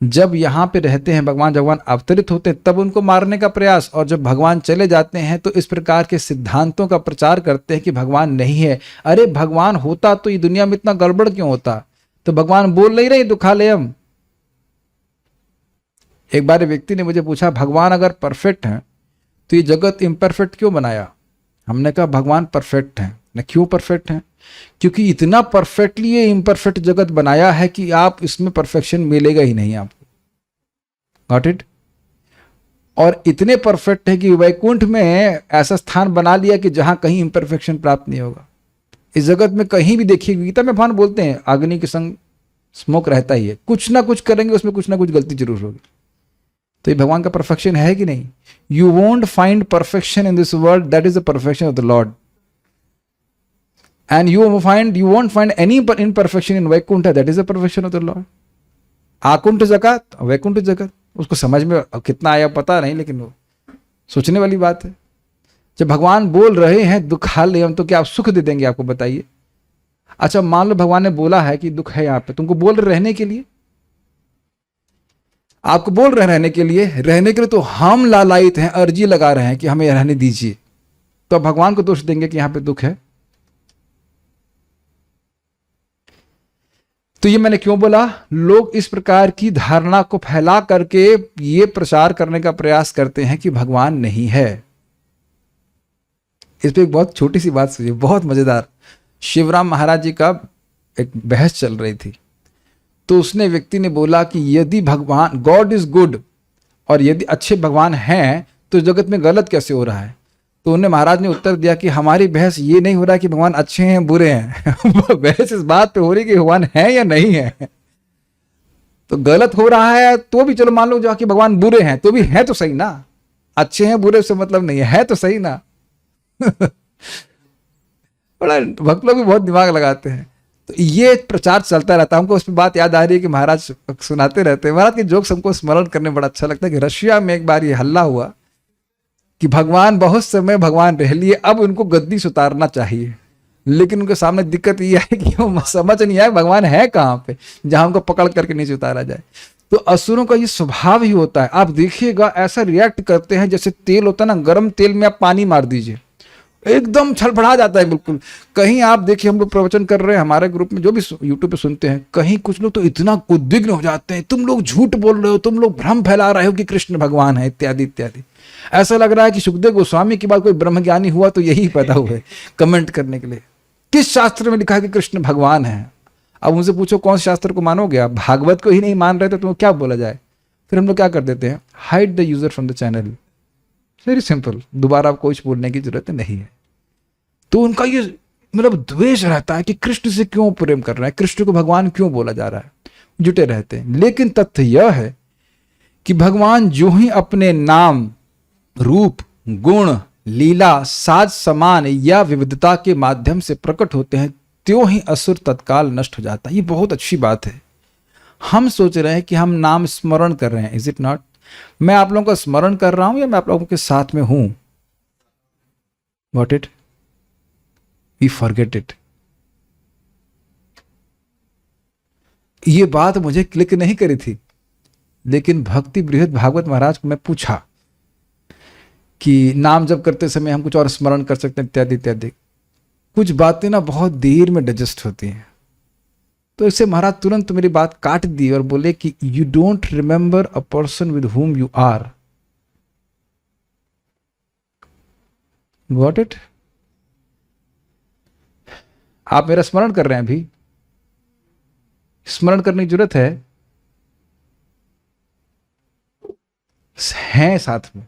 जब यहाँ पे रहते हैं भगवान अवतरित होते हैं तब उनको मारने का प्रयास, और जब भगवान चले जाते हैं तो इस प्रकार के सिद्धांतों का प्रचार करते हैं कि भगवान नहीं है। अरे भगवान होता तो ये दुनिया में इतना गड़बड़ क्यों होता? तो भगवान बोल नहीं रहे दुखालयम। एक बार व्यक्ति ने मुझे पूछा, भगवान अगर परफेक्ट हैं तो ये जगत इम्परफेक्ट क्यों बनाया? हमने कहा भगवान परफेक्ट हैं। न क्यों परफेक्ट हैं? क्योंकि इतना परफेक्टली ये इम्परफेक्ट जगत बनाया है कि आप इसमें परफेक्शन मिलेगा ही नहीं आपको। Got it? और इतने परफेक्ट है कि वैकुंठ में ऐसा स्थान बना लिया कि जहां कहीं इम्परफेक्शन प्राप्त नहीं होगा। इस जगत में कहीं भी देखिए, गीता में भगवान बोलते हैं अग्नि के संग स्मोक रहता ही है, कुछ ना कुछ करेंगे उसमें कुछ ना कुछ गलती जरूर होगी। तो ये भगवान का परफेक्शन है कि नहीं? You won't find perfection in this world, that is the perfection of the Lord. And you won't find any imperfection in Vaikuntha, that is the perfection of the Lord. आकुंठ जगत, वैकुंठ जगत, उसको समझ में कितना आया पता नहीं, लेकिन वो सोचने वाली बात है। जब भगवान बोल रहे हैं दुखालयम, तो क्या आप सुख दे देंगे? आपको बताइए। अच्छा मान लो भगवान ने बोला है कि दुख है यहाँ पे, तुमको बोल रहे रहने के लिए, आपको बोल रहे रहने के लिए तो हम लालायित हैं, अर्जी लगा रहे हैं कि हमें रहने दीजिए, तो अब भगवान को दोष देंगे कि यहाँ पे दुख है? तो ये मैंने क्यों बोला? लोग इस प्रकार की धारणा को फैला करके ये प्रचार करने का प्रयास करते हैं कि भगवान नहीं है। इस पे एक बहुत छोटी सी बात सुनिए, बहुत मजेदार। शिवराम महाराज जी का एक बहस चल रही थी, तो उसने व्यक्ति ने बोला कि यदि भगवान गॉड इज गुड और यदि अच्छे भगवान हैं तो जगत में गलत कैसे हो रहा है? तो उन्हें महाराज ने उत्तर दिया कि हमारी बहस ये नहीं हो रहा कि भगवान अच्छे हैं बुरे हैं बहस इस बात पे हो रही कि भगवान है या नहीं है। तो गलत हो रहा है तो भी चलो मान लो जो कि भगवान बुरे हैं, तो भी है तो सही ना, अच्छे हैं बुरे से मतलब नहीं है तो सही ना बड़ा भक्त लोग भी बहुत दिमाग लगाते हैं। तो ये प्रचार चलता रहता है। हमको उस पर बात याद आ रही है कि महाराज सुनाते रहते हैं, महाराज के जोक्स हमको स्मरण करने बड़ा अच्छा लगता है कि रशिया में एक बार ये हल्ला हुआ कि भगवान बहुत समय भगवान रह लिए, अब उनको गद्दी से उतारना चाहिए, लेकिन उनके सामने दिक्कत ये है कि वो समझ नहीं आए भगवान है कहाँ पे जहां उनको पकड़ करके नीचे उतारा जाए। तो असुरों का ये स्वभाव ही होता है। आप देखिएगा ऐसा रिएक्ट करते हैं जैसे तेल होता है ना, गर्म तेल में आप पानी मार दीजिए, एकदम छड़फड़ा जाता है बिल्कुल। कहीं आप देखिए, हम लोग प्रवचन कर रहे हैं हमारे ग्रुप में, जो भी यूट्यूब पे सुनते हैं, कहीं कुछ लोग तो इतना उद्विग्न हो जाते हैं, तुम लोग झूठ बोल रहे हो, तुम लोग भ्रम फैला रहे हो कि कृष्ण भगवान है, इत्यादि इत्यादि। ऐसा लग रहा है कि सुखदेव गोस्वामी के बाद कोई ब्रह्मज्ञानी हुआ तो यही पैदा हुए कमेंट करने के लिए। किस शास्त्र में लिखा है कि कृष्ण भगवान है? अब उनसे पूछो कौन से शास्त्र को मानोगे आप? भागवत को ही नहीं मान रहे तो क्या बोला जाए? फिर हम लोग क्या कर देते हैं, hide the user from the channel. Very simple, दोबारा आपको कुछ बोलने की जरूरत नहीं है। तो उनका ये मतलब द्वेष रहता है कि कृष्ण से क्यों प्रेम कर रहा है, कृष्ण को भगवान क्यों बोला जा रहा है, जुटे रहते हैं। लेकिन तथ्य यह है कि भगवान जो ही अपने नाम, रूप, गुण, लीला, साज समान या विविधता के माध्यम से प्रकट होते हैं, त्यों ही असुर तत्काल नष्ट हो जाता है। ये बहुत अच्छी बात है। हम सोच रहे हैं कि हम नाम स्मरण कर रहे हैं, इज इट नॉट? मैं आप लोगों का स्मरण कर रहा हूं या मैं आप लोगों के साथ में हूं? What it? We forget it. ये बात मुझे क्लिक नहीं करी थी, लेकिन भक्ति बृहद भागवत महाराज को मैं पूछा कि नाम जप करते समय हम कुछ और स्मरण कर सकते हैं, इत्यादि इत्यादि। कुछ बातें ना बहुत देर में डाइजेस्ट होती हैं। तो इससे महाराज तुरंत मेरी बात काट दी और बोले कि you don't remember a person with whom you are. Got it? आप मेरा स्मरण कर रहे हैं, अभी स्मरण करने की जरूरत है साथ में।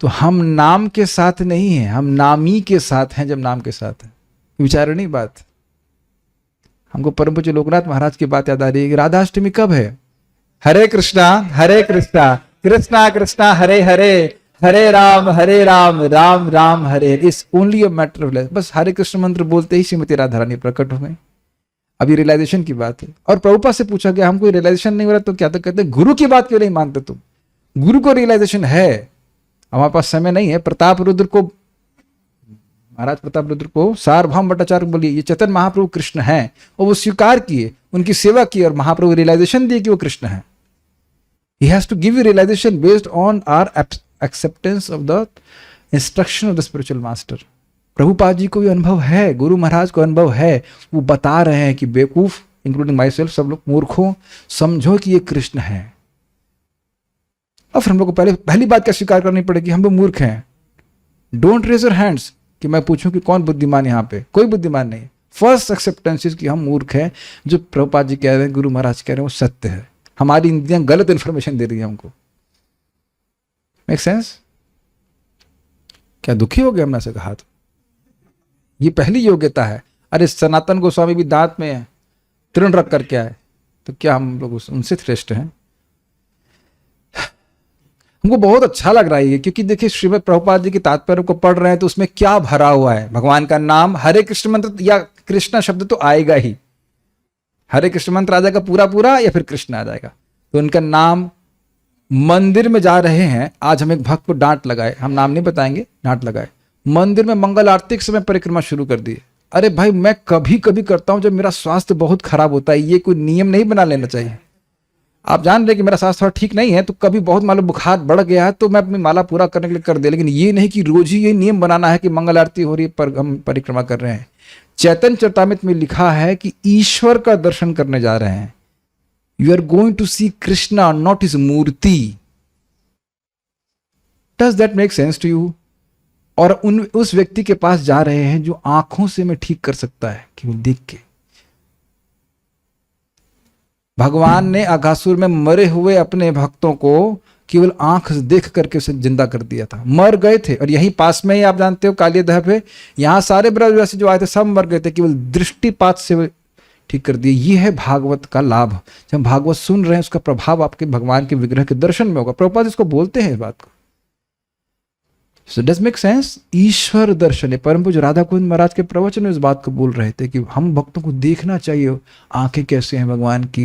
तो हम नाम के साथ नहीं हैं, हम नामी के साथ हैं। जब नाम के साथ हैं, विचारणी बात। हमको परम पूज्य लोकनाथ महाराज की बात याद आ रही है कि राधाष्टमी कब है? Hare Krishna Krishna Krishna Krishna Hare Hare, Hare Ram Ram Ram Hare Hare. It's only a matter of life. बस हरे कृष्ण मंत्र बोलते ही श्रीमती राधा रानी प्रकट हो गई। अभी रियलाइजेशन की बात है। और प्रभुपाद से पूछा गया हमको रियलाइजेशन नहीं हो रहा तो क्या? तो कहते गुरु की बात क्यों नहीं मानते तुम? गुरु को रियलाइजेशन है, हमारे पास समय नहीं है। प्रताप रुद्र को, महाराज प्रताप रुद्र को सार्वभौम भट्टाचार्य बोलिए ये चैतन्य महाप्रभु कृष्ण हैं, और वो स्वीकार किए, उनकी सेवा की, और महाप्रभु रियलाइजेशन दिए कि वो कृष्ण है। He has to give you realization based on our acceptance of the instruction of the spiritual master. Prabhupada ji को भी अनुभव है, गुरु महाराज को अनुभव है, वो बता रहे हैं कि बेवकूफ, इंक्लूडिंग माई सेल्फ, सब लोग मूर्खों, समझो कि ये कृष्ण है। और फिर हम लोग को पहली बात क्या स्वीकार करनी पड़ेगी? हम लोग मूर्ख हैं। डोंट रेज योर हैंड्स कि मैं पूछूं कि कौन बुद्धिमान यहाँ पे, कोई बुद्धिमान नहीं। फर्स्ट एक्सेप्टेंस इज कि हम मूर्ख हैं। जो प्रभुपाद जी कह रहे हैं, गुरु महाराज कह रहे हैं, वो सत्य है। हमारी इंद्रियां गलत इंफॉर्मेशन दे रही है हमको। Make sense? क्या दुखी हो गया हमने ऐसे कहा? तो ये पहली योग्यता है। अरे सनातन गोस्वामी भी दांत में तृण रख करके आए, तो क्या हम लोग उनसे श्रेष्ठ हैं? हमको बहुत अच्छा लग रहा है ये, क्योंकि देखिए श्रीमद् प्रभुपाद जी के तात्पर्य को पढ़ रहे हैं तो उसमें क्या भरा हुआ है। भगवान का नाम, हरे कृष्ण मंत्र या कृष्णा शब्द तो आएगा ही। हरे कृष्ण मंत्र आ जाएगा पूरा पूरा, या फिर कृष्ण आ जाएगा। तो उनका नाम, मंदिर में जा रहे हैं। आज हम एक भक्त को डांट लगाए, हम नाम नहीं बताएंगे, डांट लगाए। मंदिर में मंगल आरती के समय परिक्रमा शुरू कर दी। अरे भाई, मैं कभी कभी करता हूं जब मेरा स्वास्थ्य बहुत खराब होता है। ये कोई नियम नहीं बना लेना चाहिए। आप जान रहे कि मेरा स्वास्थ्य थोड़ा ठीक नहीं है, तो कभी बहुत मालूम बुखार बढ़ गया है तो मैं अपनी माला पूरा करने के लिए कर दे, लेकिन ये नहीं कि रोज ही ये नियम बनाना है कि मंगल आरती हो रही है पर हम परिक्रमा कर रहे हैं। चैतन्य चरितामृत में लिखा है कि ईश्वर का दर्शन करने जा रहे हैं। You are going to see Krishna, not his murti. Does that make sense to you? और उस व्यक्ति के पास जा रहे हैं जो आंखों से मैं ठीक कर सकता है, केवल देख के। भगवान ने अघासुर में मरे हुए अपने भक्तों को केवल आंख से देख करके उसे जिंदा कर दिया था। मर गए थे, और यही पास में ही आप जानते हो कालियादह पे, यहां सारे ब्रजवासी जो आए थे सब मर गए थे, केवल दृष्टिपात से ठीक कर दिए। ये है भागवत का लाभ। जब हम भागवत सुन रहे हैं उसका प्रभाव आपके भगवान के विग्रह के दर्शन में होगा। प्रभुपाद इसको बोलते हैं इस बात को। So does make sense? ईश्वर दर्शन है। परम पूज्य राधा गोविंद महाराज के प्रवचन में इस बात को बोल रहे थे कि हम भक्तों को देखना चाहिए, आंखें कैसे हैं भगवान की,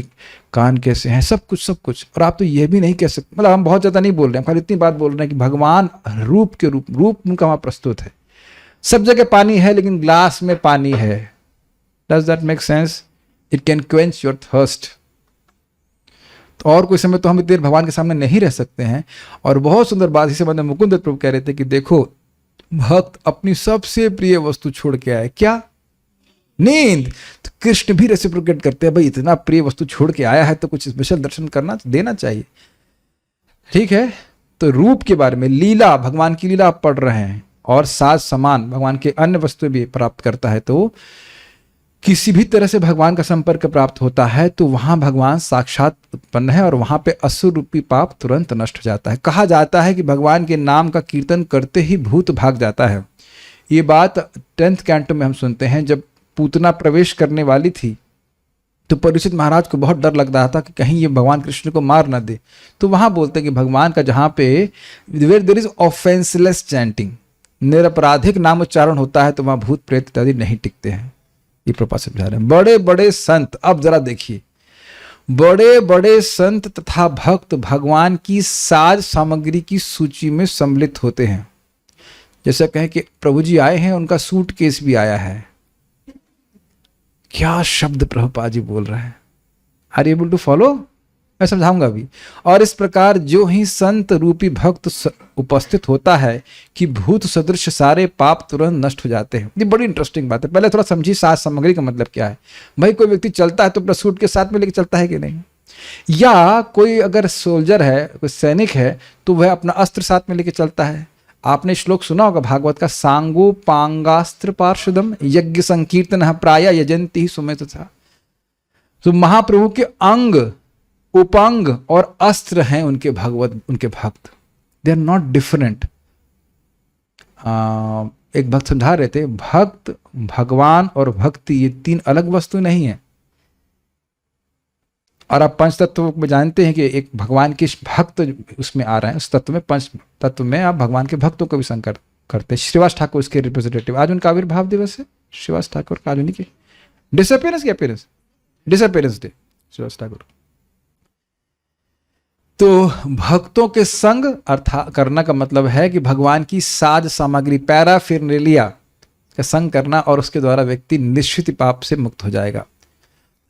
कान कैसे हैं, सब कुछ। और आप तो ये भी नहीं कह सकते, मतलब हम बहुत ज्यादा नहीं बोल रहे हैं, खाली इतनी बात बोल रहे हैं कि भगवान रूप के रूप उनका वहां प्रस्तुत है। सब जगह पानी है लेकिन ग्लास में पानी है। Does that make sense? It can quench your thirst. तो और कोई समय तो हम इतनी देर भगवान के सामने नहीं रह सकते हैं। और बहुत सुंदर बात इसे मतलब मुकुंद दत्त प्रभु कह रहे थे कि देखो, भक्त अपनी सबसे प्रिय वस्तु छोड़ के आए। क्या? नींद। तो कृष्ण भी रेसिप्रोकेट करते हैं, भाई इतना प्रिय वस्तु छोड़ के आया है तो कुछ स्पेशल दर्शन करना देना चाहिए। ठीक है, तो रूप के बारे में, लीला, भगवान की लीला आप पढ़ रहे हैं, और साज समान भगवान के अन्य वस्तु भी प्राप्त करता है, तो किसी भी तरह से भगवान का संपर्क प्राप्त होता है तो वहां भगवान साक्षात उत्पन्न है, और वहां पे असुर रूपी पाप तुरंत नष्ट हो जाता है। कहा जाता है कि भगवान के नाम का कीर्तन करते ही भूत भाग जाता है। ये बात 10th कैंटो में हम सुनते हैं। जब पूतना प्रवेश करने वाली थी तो परीक्षित महाराज को बहुत डर लग रहा था कि कहीं ये भगवान कृष्ण को मार ना दे। तो वहां बोलते हैं कि भगवान का जहां पे वेयर देयर इज ऑफेंसलेस चैंटिंग, निरपराधिक नाम उच्चारण होता है, तो वहां भूत प्रेत इत्यादि नहीं टिकते हैं। ये प्रभुपाद समझा रहे हैं। बड़े बड़े संत, अब जरा देखिए, बड़े बड़े संत तथा भक्त भगवान की साज सामग्री की सूची में सम्मिलित होते हैं। जैसा कहें कि प्रभु जी आए हैं, उनका सूटकेस भी आया है। क्या शब्द प्रभुपाद जी बोल रहे हैं। Are you able to follow? मैं समझाऊंगा भी। और इस प्रकार जो ही संत रूपी भक्त उपस्थित होता है कि भूत सदृश सारे पाप तुरंत नष्ट हो जाते हैं। ये बड़ी इंटरेस्टिंग बात है। पहले थोड़ा समझिए साज सामग्री का मतलब क्या है। भाई कोई व्यक्ति चलता है तो अपना सूट के साथ में लेके चलता है कि नहीं? या कोई अगर सोल्जर है, कोई सैनिक है, तो वह अपना अस्त्र साथ में लेके चलता है। आपने श्लोक सुना होगा भागवत का, सांगो पांगास्त्र पार्षदम यज्ञ संकीर्तन प्राय यजंती सुमेत था। तो महाप्रभु के अंग, उपांग और अस्त्र हैं उनके उनके भक्त। They are not different. एक भक्त समझा रहे थे, भक्त, भगवान और भक्ति ये तीन अलग वस्तु नहीं है। और आप पंच तत्व में जानते हैं कि एक भगवान के भक्त उसमें आ रहे हैं, उस तत्व में, पंच तत्व में आप भगवान के भक्तों को भी संकर करते हैं। श्रीवास ठाकुर इसके रिप्रेजेंटेटिव। आज उनका आविर्भाव दिवस है, श्रीवास ठाकुर कालोनी के डिसअपियरेंस की appearance, disappearance day Shrivas Thakur. तो भक्तों के संग अर्थात करना का मतलब है कि भगवान की साज सामग्री पैराफिरनेलिया का संग करना, और उसके द्वारा व्यक्ति निश्चित पाप से मुक्त हो जाएगा।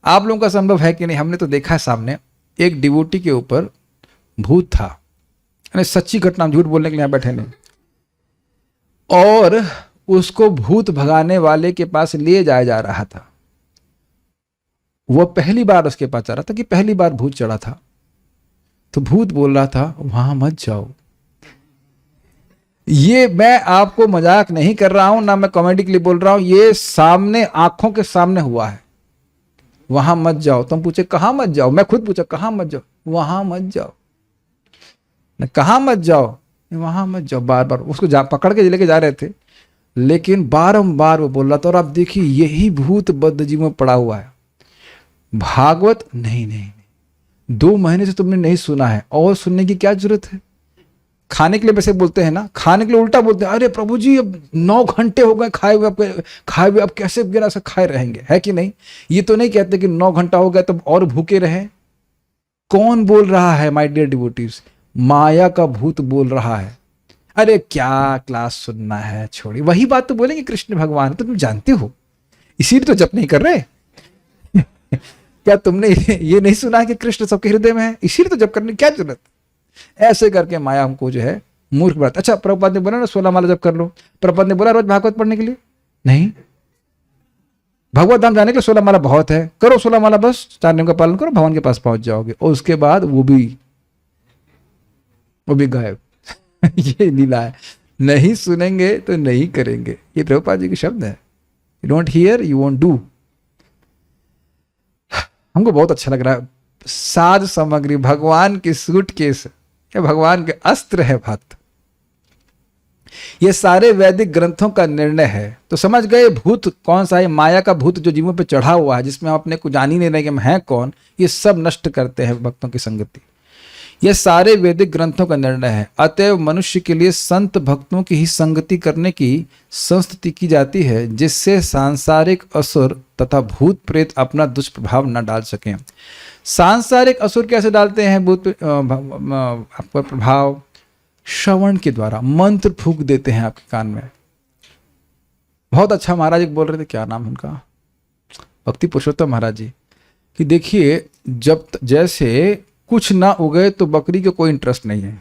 आप लोगों का संभव है कि नहीं, हमने तो देखा सामने एक डिवोटी के ऊपर भूत था, यानी सच्ची घटना, झूठ बोलने के लिए यहाँ बैठे नहीं, और उसको भूत भगाने वाले के पास ले जाया जा रहा था। वो पहली बार उसके पास जा रहा था कि पहली बार भूत चढ़ा था, तो भूत बोल रहा था वहां मत जाओ। ये मैं आपको मजाक नहीं कर रहा हूं, ना मैं कॉमेडी के लिए बोल रहा हूं, ये सामने आंखों के सामने हुआ है। वहां मत जाओ। तुम पूछे कहां मत जाओ, मैं खुद पूछा कहां मत जाओ, वहां मत जाओ, कहां मत जाओ, वहां मत जाओ। बार बार उसको पकड़ के लेके जा रहे थे, लेकिन बारंबार वो बोल रहा था। और आप देखिए यही भूत बद्धजीव में पड़ा हुआ है। भागवत नहीं नहीं, 2 महीने से तुमने नहीं सुना है, और सुनने की क्या जरूरत है। खाने के लिए वैसे बोलते हैं ना, खाने के लिए उल्टा बोलते हैं, अरे प्रभु जी अब 9 घंटे हो गए खाए हुए, अब कैसे बिना से खाए रहेंगे, है कि नहीं। ये तो नहीं कहते कि 9 घंटा हो गया तब और भूखे रहे। कौन बोल रहा है माय डियर डिवोटीज, माया का भूत बोल रहा है। अरे क्या क्लास सुनना है, छोड़िए, वही बात तो बोलेंगे कृष्ण भगवान, तो तुम जानते हो, इसीलिए तो जप नहीं कर रहे। क्या तुमने ये नहीं सुना कि कृष्ण सबके हृदय में है, इसीलिए तो जप करने की क्या जरूरत। ऐसे करके माया हमको जो है मूर्ख बनाता। अच्छा, प्रभुपाद ने बोला ना 16 माला जप कर लो, प्रभुपाद ने बोला रोज भागवत पढ़ने के लिए नहीं, भगवत धाम जाने के लिए 16 माला बहुत है, करो 16 माला, बस 4 नियम का पालन करो, भगवान के पास पहुंच जाओगे। और उसके बाद वो भी गायब। ये लीला है, नहीं सुनेंगे तो नहीं करेंगे, ये प्रभुपाद जी के शब्द है। You don't hear you won't do. हमको बहुत अच्छा लग रहा है। साज सामग्री भगवान की सूटकेस, या भगवान के अस्त्र है भक्त। ये सारे वैदिक ग्रंथों का निर्णय है। तो समझ गए भूत कौन सा है, माया का भूत जो जीवों पे चढ़ा हुआ है, जिसमें हम अपने को जान ही नहीं रहे कि हम हैं कौन। ये सब नष्ट करते हैं भक्तों की संगति। ये सारे वैदिक ग्रंथों का निर्णय है। अतएव मनुष्य के लिए संत भक्तों की ही संगति करने की संस्तुति की जाती है, जिससे सांसारिक असुर तथा भूत प्रेत अपना दुष्प्रभाव न डाल सकें। सांसारिक असुर कैसे डालते हैं भूत आपका प्रभाव? श्रवण के द्वारा, मंत्र फूंक देते हैं आपके कान में। बहुत अच्छा महाराज जी बोल रहे थे, क्या नाम उनका, भक्ति पुरुषोत्तम महाराज जी, कि देखिए जब जैसे कुछ ना उगे तो बकरी को कोई इंटरेस्ट नहीं है,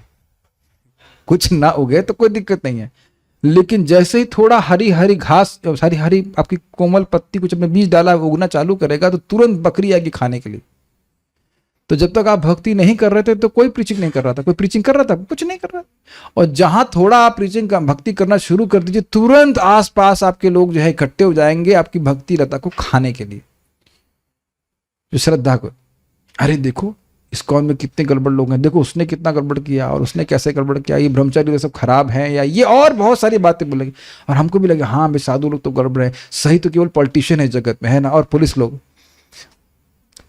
कुछ ना उगे तो कोई दिक्कत नहीं है, लेकिन जैसे ही थोड़ा हरी हरी घास, हरी हरी आपकी कोमल पत्ती कुछ अपने बीज डाला उगना चालू करेगा तो तुरंत बकरी आएगी खाने के लिए। तो जब तक आप भक्ति नहीं कर रहे थे तो कोई प्रीचिंग नहीं कर रहा था, कोई प्रीचिंग कर रहा था, कुछ नहीं कर रहा। और जहां थोड़ा आप प्रीचिंग का भक्ति करना शुरू कर दीजिए, तुरंत आसपास आपके लोग जो है इकट्ठे हो जाएंगे आपकी भक्ति लता को खाने के लिए, जो श्रद्धा को। अरे देखो इस्कॉन में कितने गड़बड़ लोग हैं, देखो उसने कितना गड़बड़ किया और उसने कैसे गड़बड़ किया, ये ब्रह्मचारी सब खराब हैं, या ये और बहुत सारी बातें बोलेंगे। और हमको भी लगे हाँ भाई साधु लोग तो गड़बड़ है, सही तो केवल पॉलिटिशियन है जगत में, है ना, और पुलिस लोग।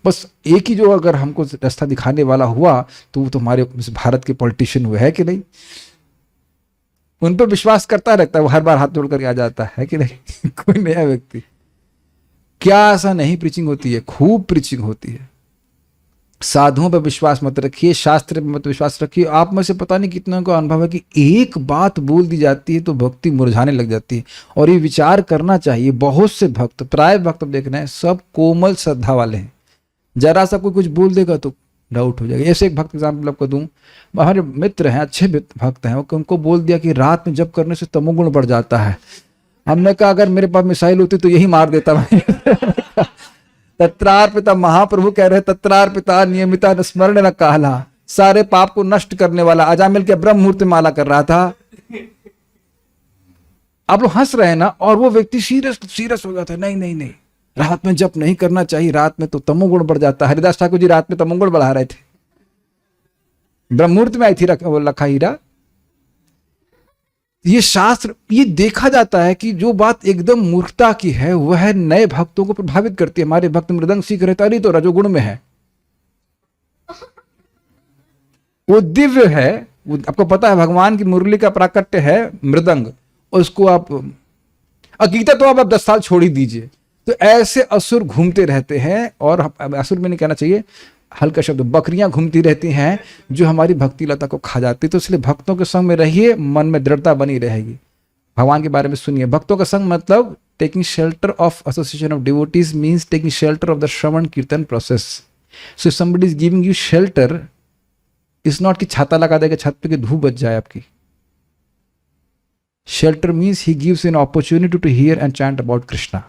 बस एक ही जो अगर हमको रास्ता दिखाने वाला हुआ तो वो तो हमारे भारत के पॉलिटिशियन हुए, है कि नहीं। उन पर विश्वास करता रहता है, वो हर बार हाथ जोड़ करके आ जाता है कि नहीं कोई नया व्यक्ति। क्या ऐसा नहीं प्रीचिंग होती है, खूब प्रीचिंग होती है। साधुओं पर विश्वास मत रखिए, शास्त्र पर मत विश्वास रखिए। आप में से पता नहीं कितनों को अनुभव है कि एक बात बोल दी जाती है तो भक्ति मुरझाने लग जाती है। और ये विचार करना चाहिए, बहुत से भक्त, प्राय भक्त देख रहे हैं, सब कोमल श्रद्धा वाले हैं, जरा सा कोई कुछ बोल देगा तो डाउट हो जाएगा। ऐसे एक भक्त एग्जाम्पल आपको दूं, हमारे मित्र हैं, अच्छे भक्त हैं, उनको बोल दिया कि रात में जप करने से तमोगुण बढ़ जाता है। हमने कहा अगर मेरे पास मिसाइल होती तो यही मार देता मैं। तत्रार्पिता, महाप्रभु कह रहे तत्रार्पिता नियमिता स्मरण न कहला, सारे पाप को नष्ट करने वाला। अजामिल के ब्रह्म मुहूर्त माला कर रहा था। आप लोग हंस रहे हैं ना, और वो व्यक्ति सीरियस हो जाता है, नहीं नहीं नहीं, रात में जप नहीं करना चाहिए, रात में तो तमोगुण बढ़ जाता है। हरिदास ठाकुर जी रात में तमोगुण बढ़ा रहे थे, ब्रह्ममुहूर्त में आई थी लखा हीरा। ये शास्त्र, ये देखा जाता है कि जो बात एकदम मूर्खता की है वह नए भक्तों को प्रभावित करती है। हमारे भक्त मृदंग सीख रहे थे, अरे तो रजोगुण में है, वो दिव्य है। वो आपको पता है भगवान की मुरली का प्राकट्य है मृदंग, उसको आप अकीकत तो आप 10 साल छोड़ ही दीजिए। तो ऐसे असुर घूमते रहते हैं, और असुर में नहीं कहना चाहिए, हल्का शब्द, बकरियां घूमती रहती हैं जो हमारी भक्ति लता को खा जाती। तो इसलिए भक्तों के संग में रहिए, मन में दृढ़ता बनी रहेगी। भगवान के बारे में सुनिए। भक्तों का संग मतलब taking shelter of association of devotees means taking shelter of the श्रवण कीर्तन process. So somebody is giving you shelter, is not कि छाता लगा देगा छत पे कि धूप बच जाए आपकी। Shelter means he gives an opportunity to hear and chant about Krishna.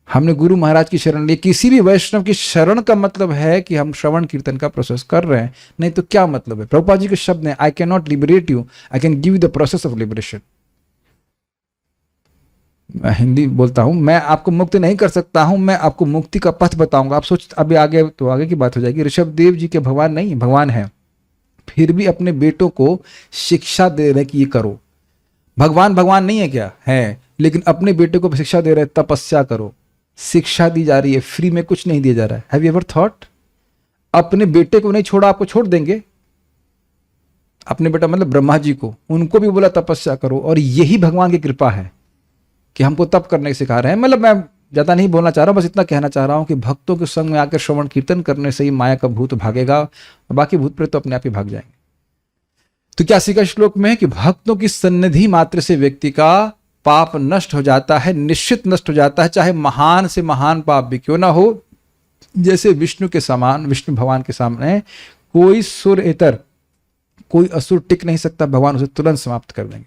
हमने गुरु महाराज की शरण ली। किसी भी वैष्णव की शरण का मतलब है कि हम श्रवण कीर्तन का प्रोसेस कर रहे हैं, नहीं तो क्या मतलब है। प्रभुपाद जी के शब्द हैं, I can not liberate you, I can give you the process of liberation. मैं हिंदी बोलता हूं, मैं आपको मुक्त नहीं कर सकता हूं, मैं आपको मुक्ति का पथ बताऊंगा। आप सोच, अभी आगे तो आगे की बात हो जाएगी। ऋषभ देव जी के भगवान नहीं, भगवान है, फिर भी अपने बेटों को शिक्षा दे रहे कि ये करो। भगवान भगवान नहीं है क्या? है, लेकिन अपने बेटे को शिक्षा दे रहे, तपस्या करो। शिक्षा दी जा रही है, फ्री में कुछ नहीं दिया जा रहा है। Have you ever thought? अपने बेटे को नहीं छोड़ा, आपको छोड़ देंगे? अपने बेटा मतलब ब्रह्मा जी को, उनको भी बोला तपस्या करो। और यही भगवान की कृपा है कि हमको तप करने के सिखा रहे हैं। मतलब मैं ज्यादा नहीं बोलना चाह रहा हूं, बस इतना कहना चाह रहा हूं कि भक्तों के संग में आकर श्रवण कीर्तन करने से ही माया का भूत भागेगा, और बाकी भूत प्रेत तो अपने आप ही भाग जाएंगे। तो क्या सीखा श्लोक में है कि भक्तों की सन्निधि मात्र से व्यक्ति का पाप नष्ट हो जाता है, निश्चित नष्ट हो जाता है, चाहे महान से महान पाप भी क्यों ना हो। जैसे विष्णु के समान, विष्णु भगवान के सामने कोई सुर इतर, कोई असुर टिक नहीं सकता, भगवान उसे तुरंत समाप्त कर देंगे।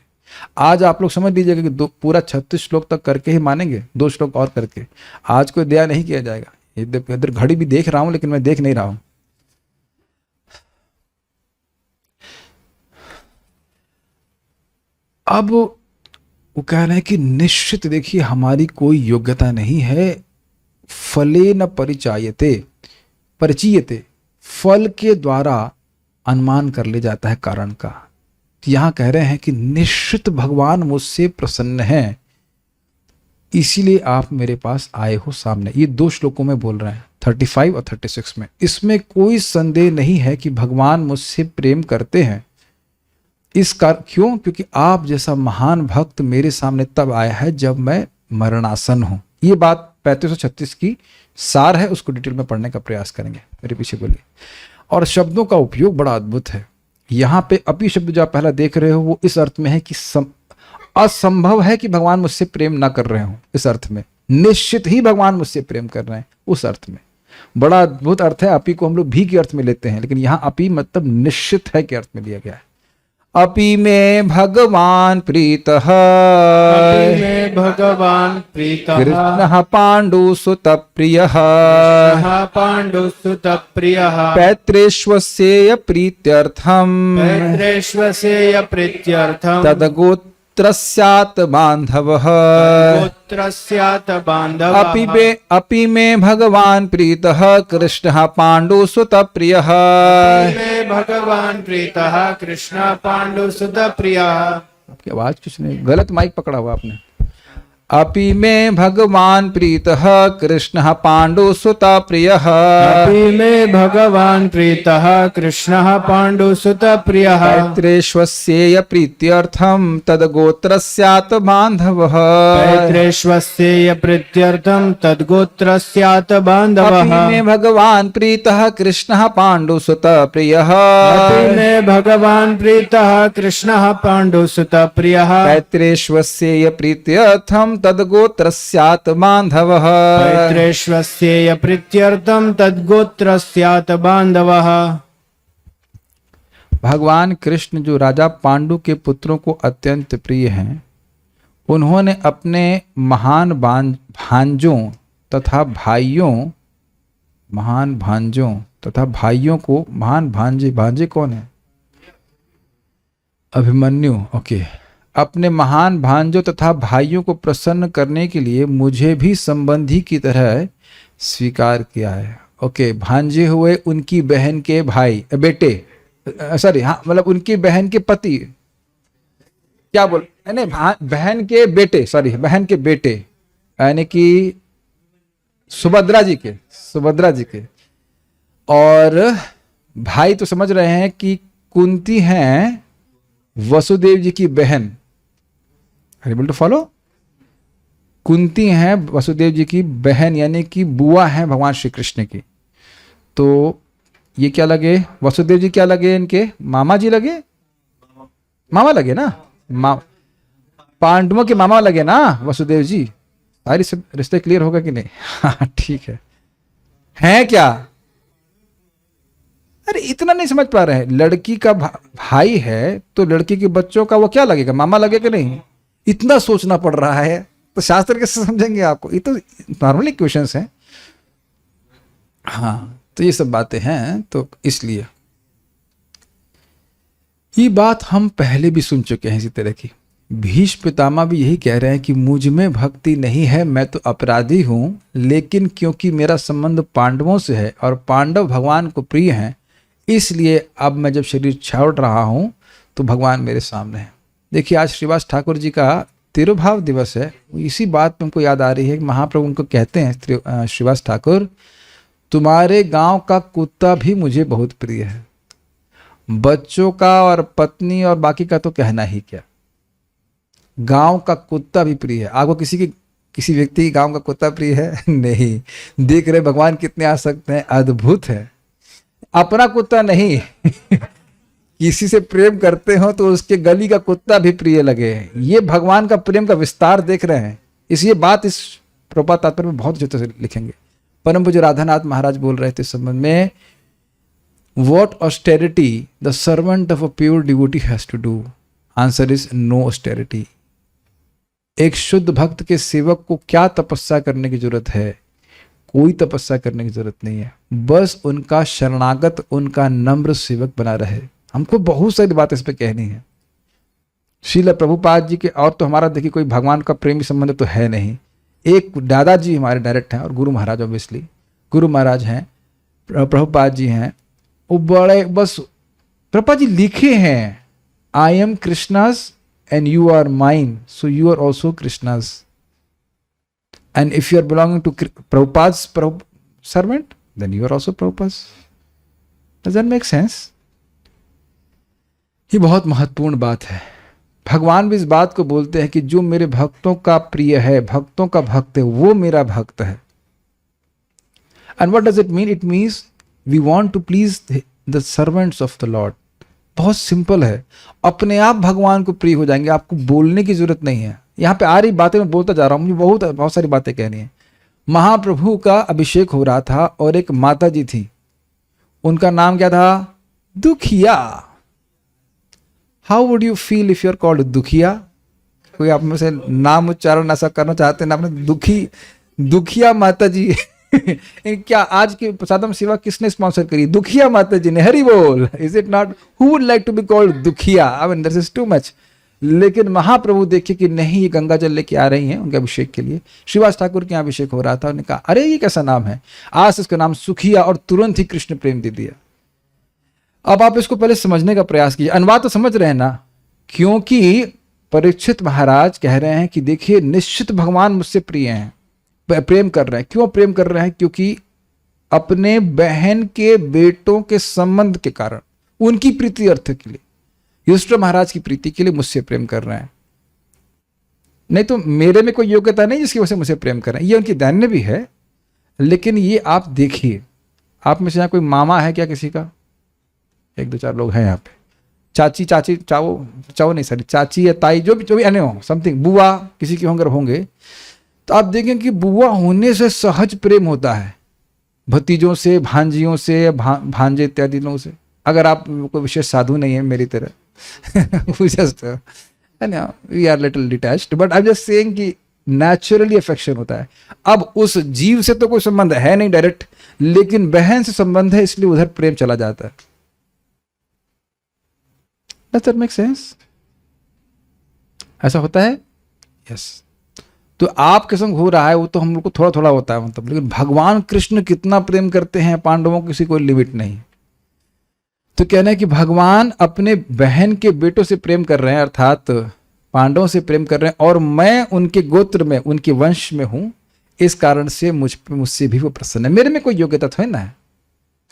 आज आप लोग समझ लीजिएगा कि पूरा 36 श्लोक तक करके ही मानेंगे, 2 श्लोक और करके। आज कोई दया नहीं किया जाएगा। इधर घड़ी भी देख रहा हूं, लेकिन मैं देख नहीं रहा हूं। अब वो कह रहे हैं कि निश्चित, देखिए हमारी कोई योग्यता नहीं है। फले न परिचायते, परिचीयते, फल के द्वारा अनुमान कर ले जाता है कारण का। तो यहां कह रहे हैं कि निश्चित भगवान मुझसे प्रसन्न है, इसीलिए आप मेरे पास आए हो सामने। ये 2 श्लोकों में बोल रहे हैं, 35 और 36 में। इसमें कोई संदेह नहीं है कि भगवान मुझसे प्रेम करते हैं। इस क्यों? क्योंकि आप जैसा महान भक्त मेरे सामने तब आया है जब मैं मरणासन हूं। ये बात 35 और 36 की सार है, उसको डिटेल में पढ़ने का प्रयास करेंगे। मेरे पीछे बोलिए। और शब्दों का उपयोग बड़ा अद्भुत है। यहां पे अपी शब्द जो आप पहला देख रहे हो, वो इस अर्थ में है कि असंभव है कि भगवान मुझसे प्रेम ना कर रहे हो, इस अर्थ में। निश्चित ही भगवान मुझसे प्रेम कर रहे हैं, उस अर्थ में। बड़ा अद्भुत अर्थ है। अपी को हम लोग भी के अर्थ में लेते हैं, लेकिन यहां अपी मतलब निश्चित है के अर्थ में लिया गया है। अपि में भगवान प्रीतः, अपि में भगवान प्रीतः, कृष्णः पाण्डुसुत प्रियः, पाण्डुसुत प्रियः, पैत्रेष्वस्येय प्रीत्यर्थम्, पैत्रेष्वस्येय प्रीत्यर्थम्, तद्गोत्रस्यात् बान्धवः, गोत्रस्यात् बान्धवः। अपि में भगवान प्रीतः, कृष्णः पाण्डुसुत प्रियः, में भगवान प्रीतः, कृष्ण पाण्डुसुत प्रियः। आपकी आवाज कुछ नहीं, गलत माइक पकड़ा हुआ आपने। अपि में भगवान प्रीतः, कृष्णः पाण्डुसुत प्रियः, अपि में भगवान प्रीतः, कृष्णः पाण्डुसुत प्रियः, पैत्रेष्वस्येय प्रीत्यर्थं तद्गोत्रस्यात् बान्धवः, पैत्रेष्वस्येय प्रीत्यर्थं तद्गोत्रस्यात् बान्धवः। अपि में भगवान प्रीतः, कृष्णः पाण्डुसुत प्रियः, अपि में भगवान प्रीतः, कृष्णः पाण्डुसुत प्रियः, पैत्रेष्वस्येय प्रीत्यर्थं तद्गोत्रस्यात् बान्धवः, पैत्रेष्वस्येय प्रीत्यर्थं तद्गोत्रस्यात् बान्धवः। भगवान कृष्ण जो राजा पांडु के पुत्रों को अत्यंत प्रिय हैं, उन्होंने अपने महान भांजों तथा भाइयों, महान भांजों तथा भाइयों को, महान भांजे, भांजे कौन है? अभिमन्यु। ओके। अपने महान भांजों तथा भाइयों को प्रसन्न करने के लिए मुझे भी संबंधी की तरह स्वीकार किया है। ओके। भांजे हुए उनकी बहन के भाई, बेटे, सॉरी, हाँ, मतलब उनकी बहन के पति, क्या बोल, नहीं, बहन के बेटे, सॉरी, बहन के बेटे, यानी कि सुभद्रा जी के, सुभद्रा जी के। और भाई तो समझ रहे हैं कि कुंती हैं वसुदेव जी की बहन, एबल टू फॉलो। कुंती हैं वसुदेव जी की बहन यानी कि बुआ हैं भगवान श्री कृष्ण की। तो ये क्या लगे, वसुदेव जी क्या लगे, इनके मामा जी लगे, मामा लगे ना, पांडवों के मामा लगे ना वसुदेव जी। सारी सब रिश्ते क्लियर होगा कि नहीं? हाँ ठीक है क्या? अरे इतना नहीं समझ पा रहे हैं। लड़की का भाई है तो लड़की के बच्चों का वो क्या लगेगा, मामा लगेगा नहीं? इतना सोचना पड़ रहा है तो शास्त्र कैसे समझेंगे आपको? ये तो नॉर्मली क्वेश्चंस हैं। हाँ तो ये सब बातें हैं, तो इसलिए ये बात हम पहले भी सुन चुके हैं इसी तरह की। भीष्म पितामह भी यही कह रहे हैं कि मुझ में भक्ति नहीं है, मैं तो अपराधी हूं, लेकिन क्योंकि मेरा संबंध पांडवों से है और पांडव भगवान को प्रिय हैं, इसलिए अब मैं जब शरीर छोड़ रहा हूं तो भगवान मेरे सामने है। देखिए आज श्रीवास ठाकुर जी का तिरुभाव दिवस है। इसी बात में हमको याद आ रही है कि महाप्रभु उनको कहते हैं, श्रीवास ठाकुर तुम्हारे गांव का कुत्ता भी मुझे बहुत प्रिय है, बच्चों का और पत्नी और बाकी का तो कहना ही क्या, गांव का कुत्ता भी प्रिय है। आपको किसी व्यक्ति की गांव का कुत्ता प्रिय है? नहीं। देख रहे भगवान कितने आसक्त हैं, अद्भुत है। अपना कुत्ता नहीं किसी से प्रेम करते हो तो उसके गली का कुत्ता भी प्रिय लगे। ये भगवान का प्रेम का विस्तार देख रहे हैं। इस बात इस प्रभुपाद तात्पर्य में बहुत अच्छे से लिखेंगे। परम पूज्य राधानाथ महाराज बोल रहे थे इस संबंध में, What austerity the servant of a pure devotee has to do? Answer is no austerity. एक शुद्ध भक्त के सेवक को क्या तपस्या करने की जरूरत है? कोई तपस्या करने की जरूरत नहीं है, बस उनका शरणागत, उनका नम्र सेवक बना रहे। हमको बहुत सारी बातें इस पे कहनी है। श्रील प्रभुपाद जी के और तो हमारा देखिए कोई भगवान का प्रेमी संबंध तो है नहीं। एक दादाजी हमारे डायरेक्ट हैं और गुरु महाराज, ऑब्वियसली गुरु महाराज हैं, प्रभुपाद जी हैं, वो बड़े बस प्रभुपाद जी लिखे हैं, I am Krishna's and you are mine, so you are also Krishna's, and if you are belonging to Prabhupada's servant then you are also Prabhupada's. Does that make sense? ये बहुत महत्वपूर्ण बात है। भगवान भी इस बात को बोलते हैं कि जो मेरे भक्तों का प्रिय है, भक्तों का भक्त है, वो मेरा भक्त है। And what does it mean? It means we want to please the servants of the lord. बहुत सिंपल है, अपने आप भगवान को प्रिय हो जाएंगे, आपको बोलने की जरूरत नहीं है। यहाँ पे आ रही बातें मैं बोलता जा रहा हूँ, मुझे बहुत सारी बातें कहनी है। महाप्रभु का अभिषेक हो रहा था और एक माता जी थी, उनका नाम क्या था? Dukhiya. How would you feel if you are called Dukhiya? कोई आप में से नाम उच्चारण ऐसा करना चाहते हैं ना अपने, दुखिया माता जी क्या आज की प्रसादम सेवा किसने स्पॉन्सर करी? दुखिया माता जी ने। हरि बोल। Is it not? Who would like to be called दुखिया? I mean this is too much. लेकिन महाप्रभु देखिए कि नहीं, ये गंगा जल लेके आ रही हैं उनके अभिषेक के लिए। श्रीवास ठाकुर के यहाँ अभिषेक हो रहा था, उन्होंने कहा अरे ये कैसा नाम है, आज से इसका नाम सुखिया, और तुरंत ही कृष्ण प्रेम दे दिया। अब आप इसको पहले समझने का प्रयास कीजिए। अनुवाद तो समझ रहे हैं ना? क्योंकि परीक्षित महाराज कह रहे हैं कि देखिए निश्चित भगवान मुझसे प्रिय हैं, प्रेम कर रहे हैं। क्यों प्रेम कर रहे हैं? क्योंकि अपने बहन के बेटों के संबंध के कारण, उनकी प्रीति अर्थ के लिए, युधिष्ठिर महाराज की प्रीति के लिए मुझसे प्रेम कर रहे हैं। नहीं तो मेरे में कोई योग्यता नहीं जिसकी वजह से मुझे प्रेम कर रहे हैं। ये उनकी दैन्य भी है, लेकिन ये आप देखिए, आप में से यहाँ कोई मामा है क्या किसी का? एक दो चार लोग हैं यहाँ पे। चाची, चावो नहीं सॉरी, चाची या ताई, जो भी अन्य हो, समथिंग, बुआ किसी के होंगे, तो आप देखें कि बुआ होने से सहज प्रेम होता है भतीजों से, भांजियों से, भांजे इत्यादि लोगों से। अगर आप कोई विशेष साधु नहीं है मेरी तरह just we are little detached, but I am just saying कि नेचुरली अफेक्शन होता है। अब उस जीव से तो कोई संबंध है नहीं डायरेक्ट, लेकिन बहन से संबंध है, इसलिए उधर प्रेम चला जाता है। Does that make sense? ऐसा होता है? यस। तो आपके संग हो रहा है वो तो हम लोग को थोड़ा थोड़ा होता है, मतलब, लेकिन भगवान कृष्ण कितना प्रेम करते हैं पांडवों को, किसी कोई लिमिट नहीं। तो कहना है कि भगवान अपने बहन के बेटों से प्रेम कर रहे हैं, अर्थात पांडवों से प्रेम कर रहे हैं, और मैं उनके गोत्र में, उनके वंश में हूं, इस कारण से मुझसे भी वो प्रसन्न है। मेरे में कोई योग्यता तो है ना है,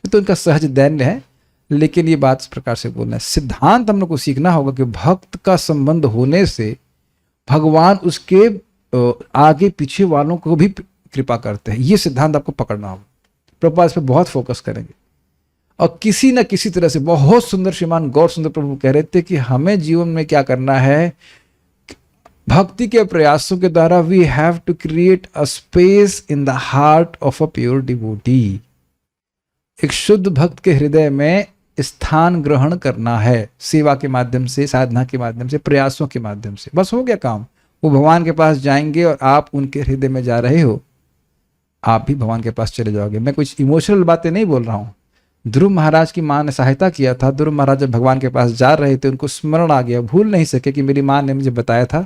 तो उनका सहज दैन्य है। लेकिन ये बात इस प्रकार से बोलना है, सिद्धांत हम लोग को सीखना होगा कि भक्त का संबंध होने से भगवान उसके आगे पीछे वालों को भी कृपा करते हैं। ये सिद्धांत आपको पकड़ना होगा। प्रभुपाद इस पर बहुत फोकस करेंगे और किसी न किसी तरह से बहुत सुंदर श्रीमान गौर सुंदर प्रभु कह रहे थे कि हमें जीवन में क्या करना है, भक्ति के प्रयासों के द्वारा we have to create a space in the heart of a pure devotee. एक शुद्ध भक्त के हृदय में स्थान ग्रहण करना है, सेवा के माध्यम से, साधना के माध्यम से, प्रयासों के माध्यम से। बस हो गया काम। वो भगवान के पास जाएंगे और आप उनके हृदय में जा रहे हो, आप भी भगवान के पास चले जाओगे। मैं कुछ इमोशनल बातें नहीं बोल रहा हूँ। ध्रुव महाराज की माँ ने सहायता किया था। ध्रुव महाराज जब भगवान के पास जा रहे थे, उनको स्मरण आ गया, भूल नहीं सके कि मेरी माँ ने मुझे बताया था,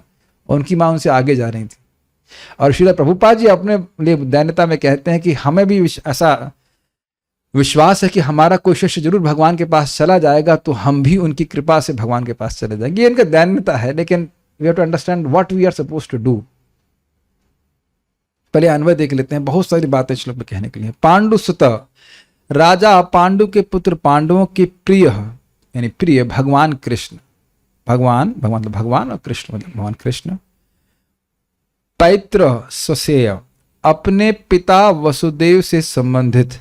और उनकी माँ उनसे आगे जा रही थी। और श्रील प्रभुपाद जी अपने लिए दैन्यता में कहते हैं कि हमें भी ऐसा विश्वास है कि हमारा कोई शिष्य जरूर भगवान के पास चला जाएगा, तो हम भी उनकी कृपा से भगवान के पास चले जाएंगे। ये इनका दैन्यता है, लेकिन we have to understand what we are supposed to do. पहले अन्वय देख लेते हैं, बहुत सारी बातें श्लोक में कहने के लिए। पांडु सुत, राजा पांडु के पुत्र पांडवों के प्रिय, यानी प्रिय भगवान कृष्ण। भगवान मतलब भगवान, और कृष्ण मतलब भगवान कृष्ण। पैत्र स्वसेय, अपने पिता वसुदेव से संबंधित।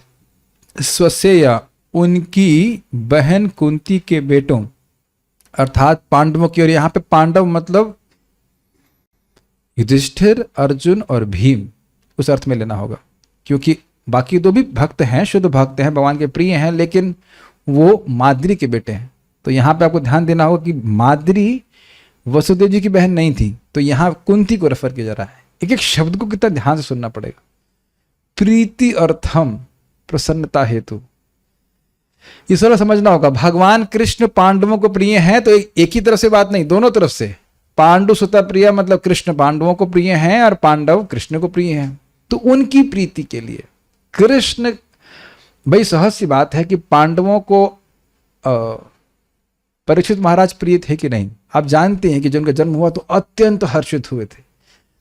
स्वसेय, उनकी बहन कुंती के बेटों, अर्थात पांडवों की। और यहां पे पांडव मतलब युधिष्ठिर, अर्जुन और भीम, उस अर्थ में लेना होगा, क्योंकि बाकी दो भी भक्त हैं, शुद्ध भक्त हैं, भगवान के प्रिय हैं, लेकिन वो माद्री के बेटे हैं। तो यहाँ पे आपको ध्यान देना होगा कि माद्री वसुदेव जी की बहन नहीं थी, तो यहाँ कुंती को रेफर किया जा रहा है। एक एक शब्द को कितना ध्यान से सुनना पड़ेगा। प्रीति अर्थम, प्रसन्नता हेतु, ये सारा समझना होगा। भगवान कृष्ण पांडवों को प्रिय हैं, तो एक ही तरफ से बात नहीं, दोनों तरफ से। पांडु सुता प्रिय मतलब कृष्ण पांडवों को प्रिय हैं और पांडव कृष्ण को प्रिय हैं, तो उनकी प्रीति के लिए कृष्ण, भाई सहज सी बात है कि पांडवों को परीक्षित महाराज प्रिय थे कि नहीं। आप जानते हैं कि जब उनका जन्म हुआ तो अत्यंत हर्षित हुए थे।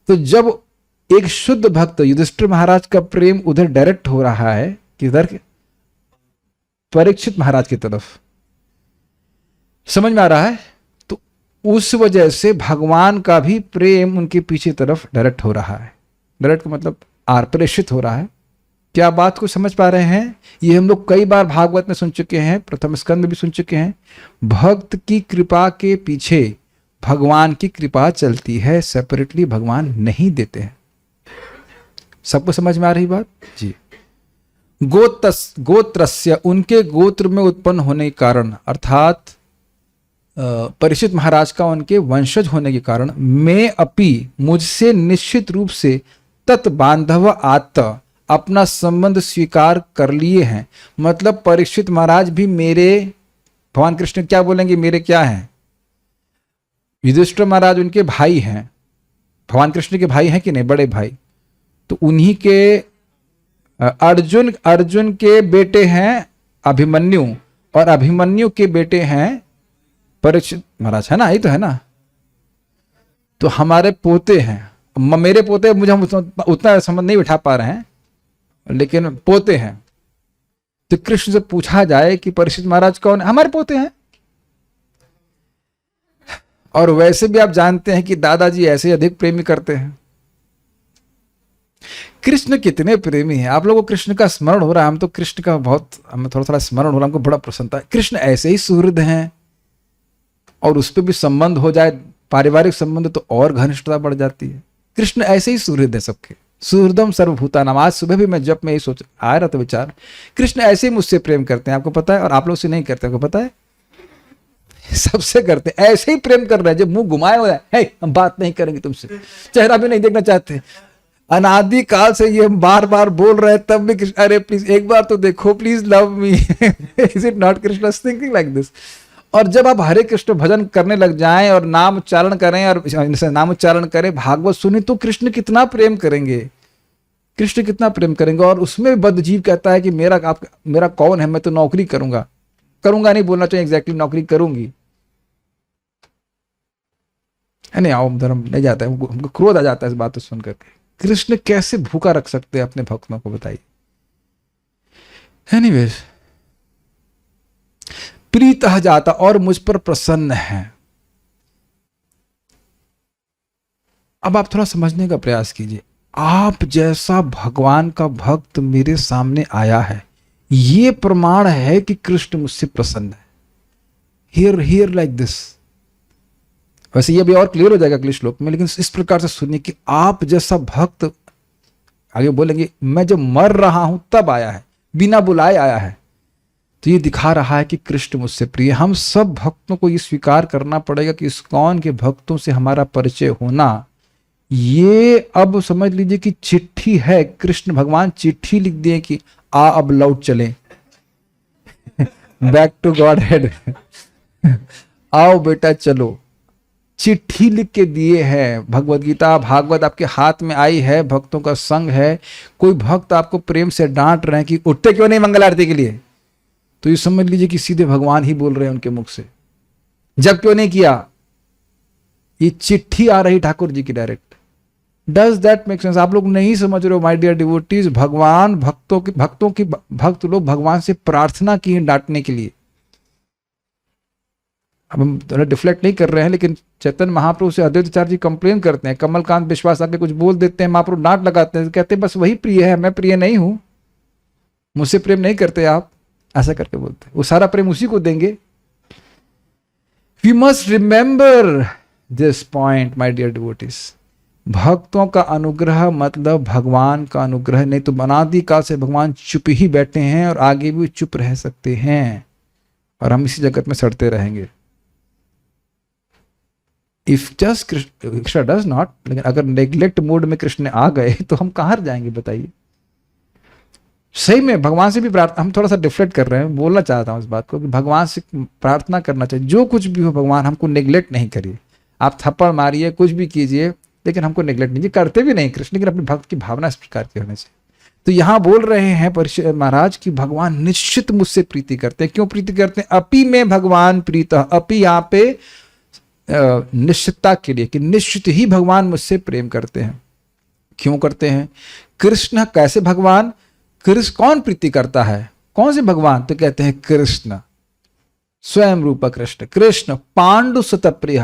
तो जब एक शुद्ध भक्त युधिष्ठिर महाराज का प्रेम उधर डायरेक्ट हो रहा है, किधर, परीक्षित महाराज की तरफ, समझ में आ रहा है, तो उस वजह से भगवान का भी प्रेम उनके पीछे तरफ डायरेक्ट हो रहा है। डायरेक्ट मतलब प्रेषित हो रहा है। क्या बात को समझ पा रहे हैं? ये हम लोग कई बार भागवत में सुन चुके हैं, प्रथम स्कंद में भी सुन चुके हैं। भक्त की कृपा के पीछे भगवान की कृपा चलती है, सेपरेटली भगवान नहीं देते हैं। सबको समझ में आ रही बात जी? गोत्रस्य, उनके गोत्र में उत्पन्न होने के कारण, अर्थात परीक्षित महाराज का उनके वंशज होने के कारण, मैं अपि, मुझसे निश्चित रूप से तत् बांधव आत, अपना संबंध स्वीकार कर लिए हैं। मतलब परीक्षित महाराज भी मेरे, भगवान कृष्ण क्या बोलेंगे, मेरे क्या हैं? युधिष्ठिर महाराज उनके भाई हैं, भगवान कृष्ण के भाई हैं कि नहीं, बड़े भाई। तो उन्हीं के अर्जुन के बेटे हैं अभिमन्यु, और अभिमन्यु के बेटे हैं परीक्षित महाराज, है ना? यही तो है ना? तो हमारे पोते हैं, मेरे पोते, मुझे हम उतना संबंध नहीं बिठा पा रहे हैं, लेकिन पोते हैं। तो कृष्ण से पूछा जाए कि परीक्षित महाराज कौन है? हमारे पोते हैं। और वैसे भी आप जानते हैं कि दादाजी ऐसे अधिक प्रेमी करते हैं। कृष्ण कितने प्रेमी हैं। आप लोगों को कृष्ण का स्मरण हो रहा है, हम तो कृष्ण का बहुत, हमें थोड़ा थोड़ा स्मरण हो रहा है, हमको बड़ा प्रसन्नता है। कृष्ण ऐसे ही सुहृद हैं, और उस पर भी संबंध हो जाए, पारिवारिक संबंध, तो और घनिष्ठता बढ़ जाती है। कृष्ण ऐसे ही सुहृद है सबके, सुहृदम सर्वभूतानाम। आज सुबह भी मैं जब मैं ये सोच आ रहा था विचार, कृष्ण ऐसे ही मुझसे प्रेम करते हैं, आपको पता है, और आप लोग से नहीं करते, आपको पता है, सबसे करते हैं, ऐसे ही प्रेम कर रहे हैं। जब मुंह घुमाए हुआ है, हम बात नहीं करेंगे तुमसे, चेहरा भी नहीं देखना चाहते। अनादि काल से ये हम बार बार बोल रहे हैं, तब भी कृष्ण, अरे प्लीज एक बार तो देखो, please love me. Is it not Krishna thinking like this? और जब आप हरे कृष्ण भजन करने लग जाएं और नाम उच्चारण करें, और नाम उच्चारण करें, भागवत सुनी, तो कृष्ण कितना प्रेम करेंगे, कृष्ण कितना प्रेम करेंगे। और उसमें बद्धजीव कहता है कि मेरा कौन है, मैं तो नौकरी करूंगा नहीं बोलना चाहिए, एग्जैक्टली नौकरी करूंगी, है नहीं? आओ धर्म नहीं जाता है, हमको क्रोध आ जाता है इस बात को सुन करके। कृष्ण कैसे भूखा रख सकते हैं अपने भक्तों को, बताइए। एनीवेज, प्रीतः जाता, और मुझ पर प्रसन्न है। अब आप थोड़ा समझने का प्रयास कीजिए। आप जैसा भगवान का भक्त मेरे सामने आया है, ये प्रमाण है कि कृष्ण मुझसे प्रसन्न है। Here like this. वैसे ये अभी और क्लियर हो जाएगा अगले श्लोक में, लेकिन इस प्रकार से सुनिए कि आप जैसा भक्त, आगे बोलेंगे, मैं जब मर रहा हूं तब आया है, बिना बुलाए आया है। तो ये दिखा रहा है कि कृष्ण मुझसे प्रिय। हम सब भक्तों को ये स्वीकार करना पड़ेगा कि इस्कॉन के भक्तों से हमारा परिचय होना, ये अब समझ लीजिए कि चिट्ठी है। कृष्ण भगवान चिट्ठी लिख दिए कि आ अब लौट चलें, बैक टू गॉड हेड, आओ बेटा चलो। चिट्ठी लिख के दिए हैं। भगवद गीता भागवत आपके हाथ में आई है, भक्तों का संग है। कोई भक्त आपको प्रेम से डांट रहे हैं कि उठते क्यों नहीं मंगल आरती के लिए, तो ये समझ लीजिए कि सीधे भगवान ही बोल रहे हैं उनके मुख से। जब क्यों नहीं किया, ये चिट्ठी आ रही ठाकुर जी की direct. Does that make sense? आप लोग नहीं समझ रहे हो माय डियर डिवोटीज। भगवान भक्त लोग भगवान से प्रार्थना की है डांटने के लिए। अब हम थोड़ा डिफ्लेक्ट नहीं कर रहे हैं, लेकिन चैतन्य महाप्रभु से अद्वैताचार्य जी कंप्लेन करते हैं। कमलकांत विश्वास आके कुछ बोल देते हैं, महाप्रभु डांट लगाते हैं, कहते हैं बस वही प्रिय है, मैं प्रिय नहीं हूं, मुझसे प्रेम नहीं करते आप, ऐसा करके बोलते हैं। वो सारा प्रेम उसी को देंगे। We must remember this point my dear devotees. भक्तों का अनुग्रह मतलब भगवान का अनुग्रह। नहीं तो अनादिकाल से भगवान चुप ही बैठे हैं और आगे भी चुप रह सकते हैं, और हम इसी जगत में सड़ते रहेंगे। If just Krishna does not, लेकिन अगर नेग्लेक्ट मोड में कृष्ण आ गए तो हम कहाँ जाएंगे बताइए। सही में भगवान से भी प्रार्थना, हम थोड़ा सा डिफ्लेक्ट कर रहे हैं, बोलना चाहता हूं इस बात को कि भगवान से प्रार्थना करना चाहिए। जो कुछ भी हो भगवान हमको नेग्लेक्ट नहीं करिए। आप थप्पड़ मारिए, कुछ भी कीजिए, लेकिन हमको नेग्लेक्ट नहीं, करते भी नहीं कृष्ण, लेकिन अपने भक्त की भावना इस प्रकार की होनी चाहिए। तो यहां बोल रहे हैं परीक्षित महाराज कि भगवान निश्चित मुझसे प्रीति करते हैं। क्यों प्रीति करते हैं? अपि में भगवान प्रीतः। अपि यहाँ पे निश्चितता के लिए कि निश्चित ही भगवान मुझसे प्रेम करते हैं। क्यों करते हैं? कृष्ण कैसे भगवान? कृष्ण कौन प्रीति करता है? कौन से भगवान? तो कहते हैं कृष्ण स्वयं रूप कृष्ण। कृष्ण पांडु सुत प्रिय,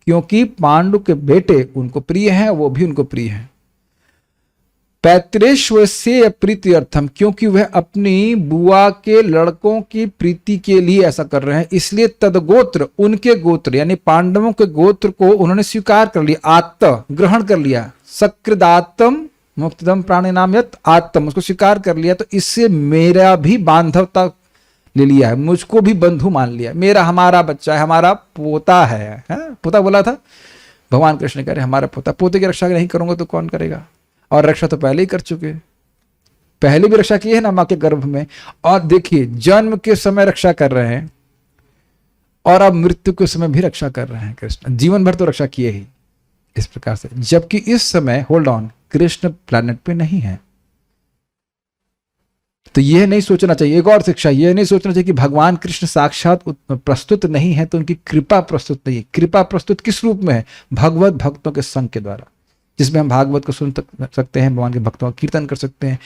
क्योंकि पांडु के बेटे उनको प्रिय हैं, वो भी उनको प्रिय हैं। पैतृश्व से प्रीति अर्थम, क्योंकि वह अपनी बुआ के लड़कों की प्रीति के लिए ऐसा कर रहे हैं, इसलिए तदगोत्र, उनके गोत्र यानी पांडवों के गोत्र को उन्होंने स्वीकार कर लिया, आत्म ग्रहण कर लिया। सकृदात्म मुक्तदम प्राणी नाम यत आत्म, उसको स्वीकार कर लिया। तो इससे मेरा भी बांधवता ले लिया है, मुझको भी बंधु मान लिया। मेरा हमारा बच्चा है, हमारा पोता है। पोता बोला था भगवान कृष्ण कह रहे हमारा पोता। पोते की रक्षा नहीं करूंगा तो कौन करेगा? और रक्षा तो पहले ही कर चुके, पहले भी रक्षा की है ना मां के गर्भ में। और देखिए जन्म के समय रक्षा कर रहे हैं और अब मृत्यु के समय भी रक्षा कर रहे हैं कृष्ण। जीवन भर तो रक्षा किए ही इस प्रकार से। जबकि इस समय होल्ड ऑन, कृष्ण प्लैनेट पे नहीं है। तो यह नहीं सोचना चाहिए, एक और शिक्षा, यह नहीं सोचना चाहिए कि भगवान कृष्ण साक्षात प्रस्तुत नहीं है तो उनकी कृपा प्रस्तुत नहीं है। कृपा प्रस्तुत किस रूप में है? भगवत भक्तों के संग के द्वारा, जिसमें हम भागवत को सुन सकते हैं, भगवान के भक्तों का कीर्तन कर सकते हैं।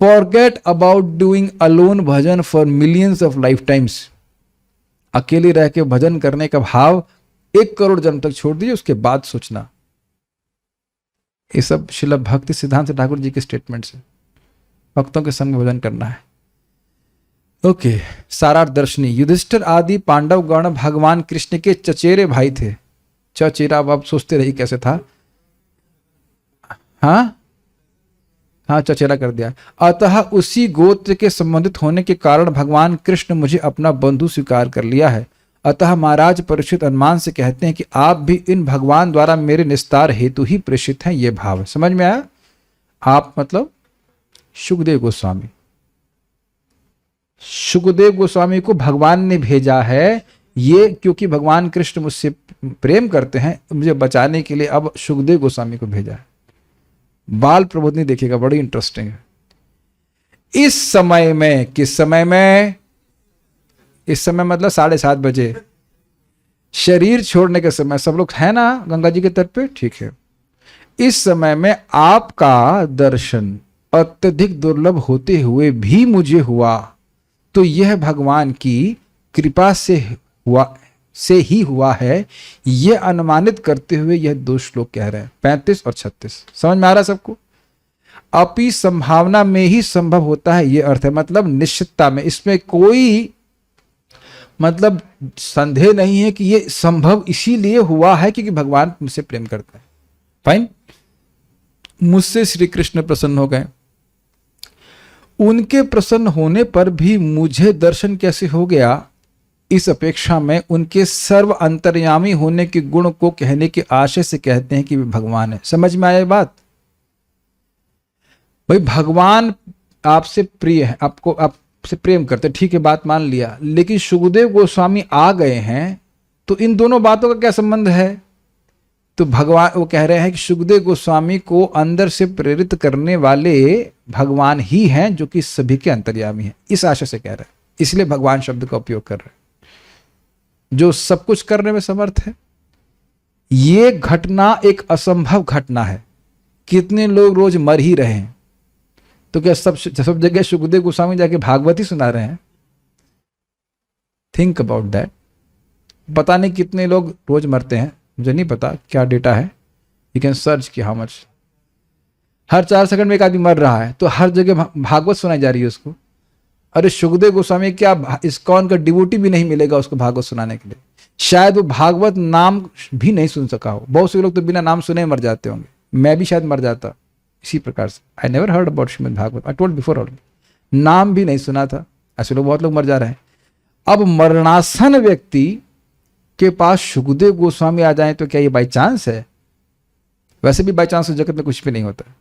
Forget about doing alone bhajan for millions of life times. अकेले रह के भजन करने का भाव 1 करोड़ जन्म तक छोड़ दीजिए, उसके बाद सोचना। ये सब श्रील भक्ति सिद्धांत ठाकुर जी के स्टेटमेंट से भक्तों के संग भजन करना है। ओके, सारार्थ दर्शनी। युधिष्ठिर आदि पांडव गण भगवान कृष्ण के चचेरे भाई थे। चचेरा, अब आप सोचते रहिए कैसे था। हाँ चचेरा कर दिया। अतः उसी गोत्र के संबंधित होने के कारण भगवान कृष्ण मुझे अपना बंधु स्वीकार कर लिया है। अतः महाराज परीक्षित अनुमान से कहते हैं कि आप भी इन भगवान द्वारा मेरे निस्तार हेतु ही प्रेषित हैं। ये भाव समझ में आया? आप मतलब सुखदेव गोस्वामी। सुखदेव गोस्वामी को भगवान ने भेजा है, ये क्योंकि भगवान कृष्ण मुझसे प्रेम करते हैं, मुझे बचाने के लिए अब सुखदेव गोस्वामी को भेजा है। बाल प्रबोधनी देखिएगा, बड़ी इंटरेस्टिंग है। इस समय में, किस समय में? इस समय मतलब 7:30 बजे, शरीर छोड़ने के समय। सब लोग है ना गंगा जी के तट पे? ठीक है। इस समय में आपका दर्शन अत्यधिक दुर्लभ होते हुए भी मुझे हुआ, तो यह भगवान की कृपा से ही हुआ है, यह अनुमानित करते हुए यह 2 श्लोक कह रहे हैं, 35 और 36। समझ में आ रहा है सबको? अपि संभावना में ही संभव होता है, यह अर्थ है। मतलब निश्चितता में, इसमें कोई मतलब संदेह नहीं है कि यह संभव इसीलिए हुआ है क्योंकि भगवान मुझसे प्रेम करता है। फाइन। मुझसे श्री कृष्ण प्रसन्न हो गए। उनके प्रसन्न होने पर भी मुझे दर्शन कैसे हो गया, इस अपेक्षा में उनके सर्व अंतर्यामी होने के गुण को कहने के आशय से कहते हैं कि वे भगवान है। समझ में आया बात? भाई भगवान आपसे प्रिय है, आपसे प्रेम करते, ठीक है, बात मान लिया। लेकिन सुखदेव गोस्वामी आ गए हैं तो इन दोनों बातों का क्या संबंध है? तो भगवान वो कह रहे हैं कि सुखदेव गोस्वामी को अंदर से प्रेरित करने वाले भगवान ही हैं जो कि सभी के अंतर्यामी हैं, इस आशय से कह रहे हैं। इसलिए भगवान शब्द का उपयोग कर रहे हैं, जो सब कुछ करने में समर्थ है। ये घटना एक असंभव घटना है। कितने लोग रोज मर ही रहे हैं, तो क्या सब जगह सुखदेव गोस्वामी जाके भागवत ही सुना रहे हैं? Think about that. पता नहीं कितने लोग रोज मरते हैं, मुझे नहीं पता क्या डेटा है, यू कैन सर्च कि हाउ मच। हर 4 सेकंड में एक आदमी मर रहा है, तो हर जगह भागवत सुनाई जा रही है उसको। अरे सुखदेव गोस्वामी क्या इस्कॉन का डिवोटी भी नहीं मिलेगा उसको भागवत सुनाने के लिए? शायद वो भागवत नाम भी नहीं सुन सका हो। बहुत से लोग तो बिना नाम सुने मर जाते होंगे, मैं भी शायद मर जाता इसी प्रकार से। I never heard about Shrimad Bhagwat, I told before already, नाम भी नहीं सुना था। ऐसे लोग बहुत लोग मर जा रहे हैं। अब मरणासन व्यक्ति के पास सुखदेव गोस्वामी आ जाए तो क्या ये बाई चांस है? वैसे भी बाई चांस जगत में कुछ भी नहीं होता।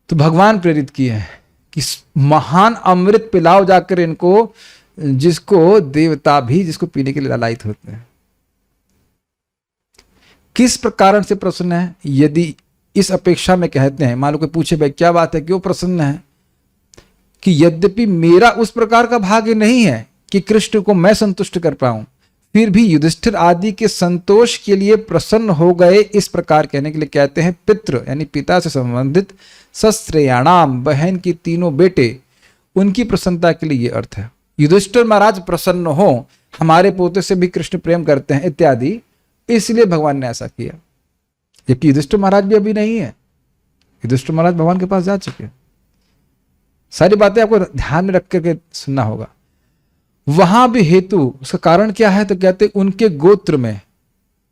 तो भगवान प्रेरित किए हैं कि महान अमृत पिलाओ जाकर इनको, जिसको देवता भी जिसको पीने के लिए लालायित होते हैं। किस प्रकार से प्रसन्न है? यदि इस अपेक्षा में कहते हैं, मान लो कोई पूछे भाई क्या बात है, क्यों प्रसन्न है? कि यद्यपि मेरा उस प्रकार का भाग्य नहीं है कि कृष्ण को मैं संतुष्ट कर पाऊं, फिर भी युधिष्ठिर आदि के संतोष के लिए प्रसन्न हो गए, इस प्रकार कहने के लिए कहते हैं। पितृ यानी पिता से संबंधित, सस्त्रेयाणाम बहन की तीनों बेटे, उनकी प्रसन्नता के लिए ये अर्थ है। युधिष्ठिर महाराज प्रसन्न हो, हमारे पोते से भी कृष्ण प्रेम करते हैं इत्यादि, इसलिए भगवान ने ऐसा किया। जबकि युधिष्ठिर महाराज भी अभी नहीं है, युधिष्ठिर महाराज भगवान के पास जा चुके हैं। सारी बातें आपको ध्यान में रख करके सुनना होगा। वहां भी हेतु, उसका कारण क्या है? तो कहते उनके गोत्र में,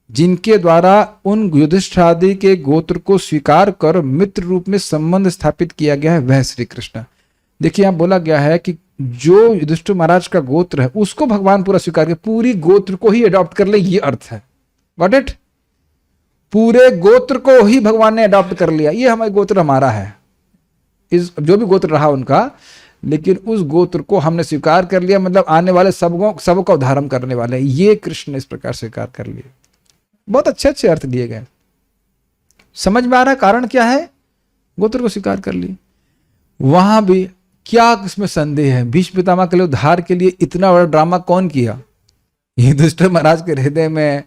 जिनके द्वारा उन युधिष्ठिर आदि के गोत्र को स्वीकार कर मित्र रूप में संबंध स्थापित किया गया है, वह श्री कृष्ण। देखिए यहां बोला गया है कि जो युधिष्ठिर महाराज का गोत्र है उसको भगवान पूरा स्वीकार कर, पूरी गोत्र को ही अडॉप्ट कर ले, ये अर्थ है। Got it? पूरे गोत्र को ही भगवान ने अडॉप्ट कर लिया। ये हमारे गोत्र हमारा है, इस जो भी गोत्र रहा उनका, लेकिन उस गोत्र को हमने स्वीकार कर लिया, मतलब आने वाले सबका उद्धारण करने वाले, ये कृष्ण ने इस प्रकार स्वीकार कर लिए। बहुत अच्छे अच्छे अर्थ दिए गए, समझ में आ रहा है कारण क्या है? गोत्र को स्वीकार कर लिए। वहां भी क्या इसमें संदेह है? भीष्म पितामह के लिए उद्धार के लिए इतना बड़ा ड्रामा कौन किया? युधिष्ठिर महाराज के हृदय में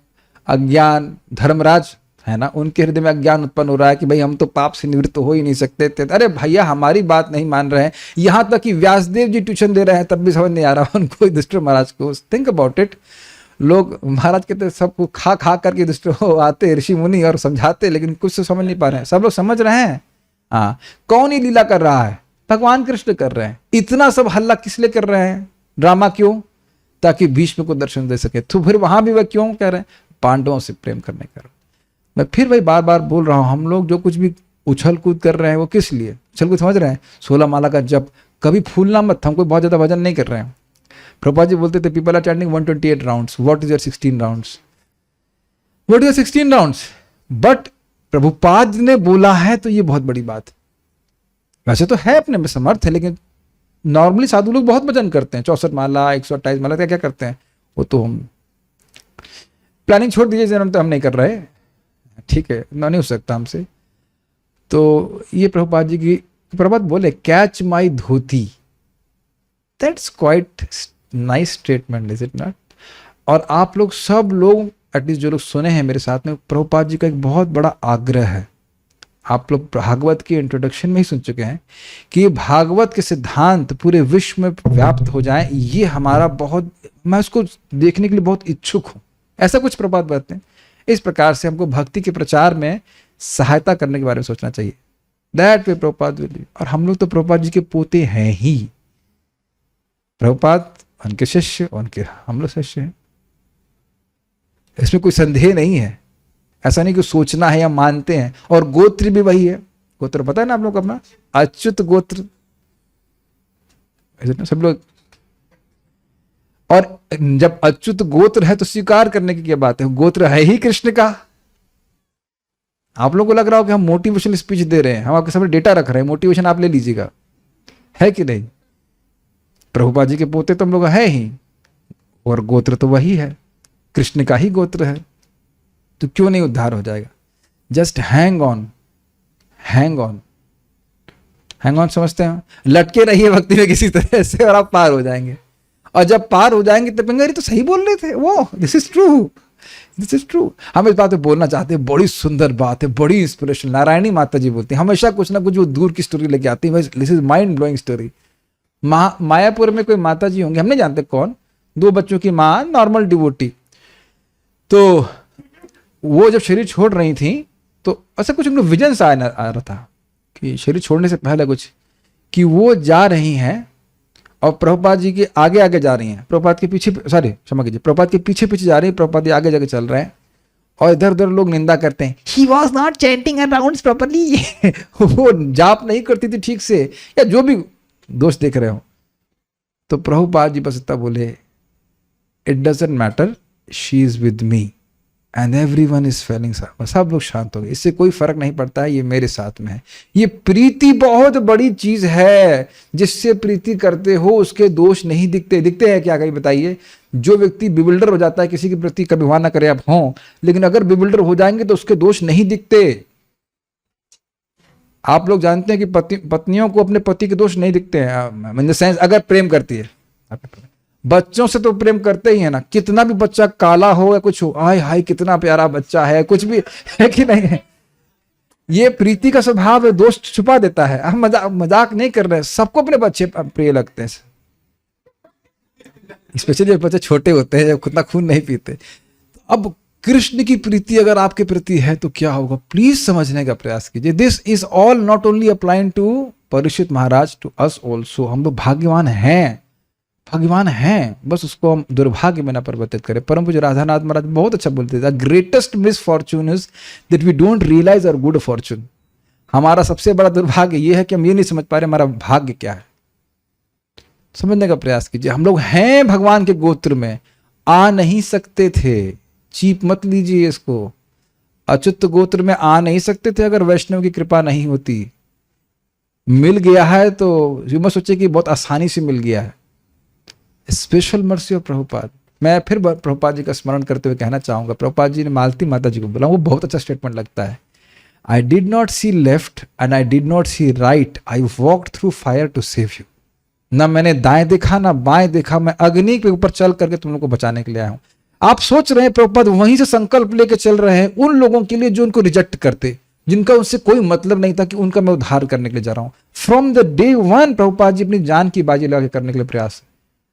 अज्ञान, धर्मराज है ना, उनके हृदय में अज्ञान उत्पन्न हो रहा है कि भाई हम तो पाप से निवृत्त हो ही नहीं सकते थे। अरे भैया हमारी बात नहीं मान रहे हैं, यहां तक कि व्यासदेव जी ट्यूशन दे रहे हैं तब भी समझ नहीं आ रहा उनको युधिष्ठिर महाराज को। Think about it. लोग महाराज कहते सबको खा खा करके युधिष्ठिर आते ऋषि मुनि और समझाते, लेकिन कुछ तो समझ नहीं पा रहे हैं। सब लोग समझ रहे हैं, हाँ, कौन ही लीला कर रहा है? भगवान कृष्ण कर रहे हैं। इतना सब हल्ला किस लिए कर रहे हैं, ड्रामा क्यों? ताकि भीष्म को दर्शन दे सके। तो फिर वहां भी वह क्यों कह रहे हैं? पांडवों से प्रेम करने का। मैं फिर वही बार बार बोल रहा हूं, हम लोग जो कुछ भी उछल कूद कर रहे हैं वो किस लिए उछल कूद? समझ रहे हैं? 16 माला का जप, कभी फूलना मत। हम कोई बहुत ज्यादा भजन नहीं कर रहे हैं। प्रभुपाद जी बोलते थे people are chanting 128 rounds, what is your 16 rounds? What is your 16 rounds? But Prabhupada ने बोला है तो ये बहुत बड़ी बात है। वैसे तो है अपने में समर्थ है, लेकिन नॉर्मली साधु लोग बहुत भजन करते हैं, 64 माला 128 माला क्या क्या करते हैं। वो तो हम प्लानिंग छोड़ दीजिए, जन्म तो हम नहीं कर रहे, ठीक है, ना नहीं हो सकता हमसे। तो ये प्रभुपाद जी की, प्रभुपाद बोले catch my dhoti, that's quite nice statement, is it not? और आप लोग सब लोग, एटलीस्ट जो लोग सुने हैं मेरे साथ में, प्रभुपाद जी का एक बहुत बड़ा आग्रह है, आप लोग भागवत के इंट्रोडक्शन में ही सुन चुके हैं कि ये भागवत के सिद्धांत पूरे विश्व में व्याप्त हो जाएं, ये हमारा बहुत, मैं उसको देखने के लिए बहुत इच्छुक हूं। ऐसा कुछ प्रभात बताते हैं। इस प्रकार से हमको भक्ति के प्रचार में सहायता करने के बारे में सोचना चाहिए। That way Prabhupada will. और हम लोग तो प्रभुपाद जी के पोते हैं ही। प्रभुपाद उनके शिष्य, उनके हम लोग शिष्य हैं, इसमें कोई संदेह नहीं है। ऐसा नहीं कि सोचना है या मानते हैं। और गोत्र भी वही है। गोत्र पता है ना आप लोग अपना, अच्युत गोत्र सब लोग। और जब अच्युत गोत्र है तो स्वीकार करने की क्या बात है, गोत्र है ही कृष्ण का। आप लोगों को लग रहा हो कि हम मोटिवेशनल स्पीच दे रहे हैं, हम आपके सामने डेटा रख रहे हैं, मोटिवेशन आप ले लीजिएगा, है कि नहीं। प्रभुपाद जी के पोते तो हम लोग है ही, और गोत्र तो वही है, कृष्ण का ही गोत्र है, तो क्यों नहीं उद्धार हो जाएगा। Just hang on, hang on, hang on समझते हैं, लटके रहिए भक्ति में किसी तरह से और आप पार हो जाएंगे। और जब पार हो जाएंगे तब कहेंगे तो सही बोल रहे थे वो, this is true, this is true. हम इस बात पे बोलना चाहते हैं, बड़ी सुंदर बात है, बड़ी इंस्पिरेशन। नारायणी माता जी बोलती हैं हमेशा कुछ ना कुछ वो दूर की स्टोरी लेके आती है। This is mind blowing story. Mayapur में कोई माता जी होंगे, हम नहीं जानते कौन, 2 बच्चों की माँ, नॉर्मल डिवोटी। तो वो जब शरीर छोड़ रही थी तो ऐसा कुछ उनको विजन सा आ रहा था कि शरीर छोड़ने से पहले कुछ, कि वो जा रही हैं और प्रभुपाद जी के आगे आगे जा रही हैं, प्रभुपाद के पीछे, सॉरी क्षमा कीजिए, प्रभुपाद के पीछे पीछे जा रही है, प्रभुपाद जी आगे जाके चल रहे हैं और इधर उधर लोग निंदा करते हैं, he was not chanting and rounds properly. वो जाप नहीं करती थी ठीक से, या जो भी दोष देख रहे हो। तो प्रभुपाद जी बस इतना बोले, it doesn't matter, she is with me and everyone is feeling. सब लोग शांत हो गए, इससे कोई फर्क नहीं पड़ता है, ये मेरे साथ में है। ये प्रीति बहुत बड़ी चीज है, जिससे प्रीति करते हो उसके दोष नहीं दिखते। दिखते हैं क्या, कहीं बताइए। जो व्यक्ति बिबिल्डर हो जाता है किसी के प्रति, कभी भगवान ना करे आप हों, लेकिन अगर बिबिल्डर हो जाएंगे तो उसके दोष नहीं दिखते। आप लोग जानते हैं कि पत्नियों को अपने पति के दोष नहीं दिखते हैं, इन द सेंस अगर प्रेम करती है। बच्चों से तो प्रेम करते ही है ना, कितना भी बच्चा काला हो या कुछ हो, हाय हाय कितना प्यारा बच्चा है, कुछ भी है कि नहीं है। ये प्रीति का स्वभाव है, दोष छुपा देता है। हम मजाक नहीं कर रहे, सबको अपने बच्चे प्रिय लगते हैं, स्पेशली जब बच्चे छोटे होते हैं, जब उतना खून नहीं पीते। अब कृष्ण की प्रीति अगर आपके प्रति है तो क्या होगा, प्लीज समझने का प्रयास कीजिए। This is all not only applying to Parikshit Maharaj, to us also. हम लोग भाग्यवान हैं, भगवान हैं, बस उसको हम दुर्भाग्य में न परिवर्तित करें। परम पूज्य राधानाथ महाराज बहुत अच्छा बोलते थे, greatest misfortune is that we don't realize our good fortune. हमारा सबसे बड़ा दुर्भाग्य ये है कि हम ये नहीं समझ पा रहे हमारा भाग्य क्या है। समझने का प्रयास कीजिए। हम लोग हैं भगवान के गोत्र में, आ नहीं सकते थे, चीप मत लीजिए इसको। अच्युत गोत्र में आ नहीं सकते थे अगर वैष्णव की कृपा नहीं होती। मिल गया है तो यू मत सोचिए कि बहुत आसानी से मिल गया है। Special mercy of Prabhupada. मैं फिर प्रभुपाद जी का स्मरण करते हुए कहना चाहूंगा, प्रभुपाद जी ने मालती माता जी को बोला, वो बहुत अच्छा स्टेटमेंट लगता है। I did not see left and I did not see right, I walked through fire to save you. ना मैंने दाएं देखा ना बाएं देखा, मैं अग्नि के ऊपर चल करके तुम लोग को बचाने के लिए आया हूं। आप सोच रहे हैं प्रभुपाद वहीं से संकल्प लेके चल रहे हैं उन लोगों के लिए जो उनको रिजेक्ट करते, जिनका उससे कोई मतलब नहीं था कि उनका मैं उद्धार करने के लिए जा रहा हूं। From the day one Prabhupada ji अपनी जान की बाजी लगा के करने के लिए प्रयास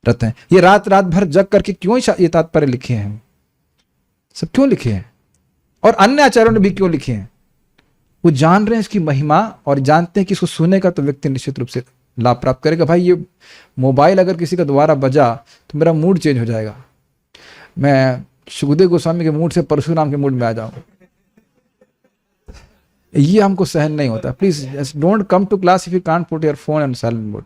रहते हैं। ये रात रात भर जग करके क्यों ये तात्पर्य लिखे हैं, सब क्यों लिखे हैं, और अन्य आचार्यों ने भी क्यों लिखे हैं। वो जान रहे हैं इसकी महिमा और जानते हैं कि इसको सुनेगा तो व्यक्ति निश्चित रूप से लाभ प्राप्त करेगा। भाई ये मोबाइल अगर किसी का दोबारा बजा तो मेरा मूड चेंज हो जाएगा, मैं सुखदेव गोस्वामी के मूड से परशुराम के मूड में आ जाऊं। ये हमको सहन नहीं होता। Please don't come to class if you can't put your phone on silent mode.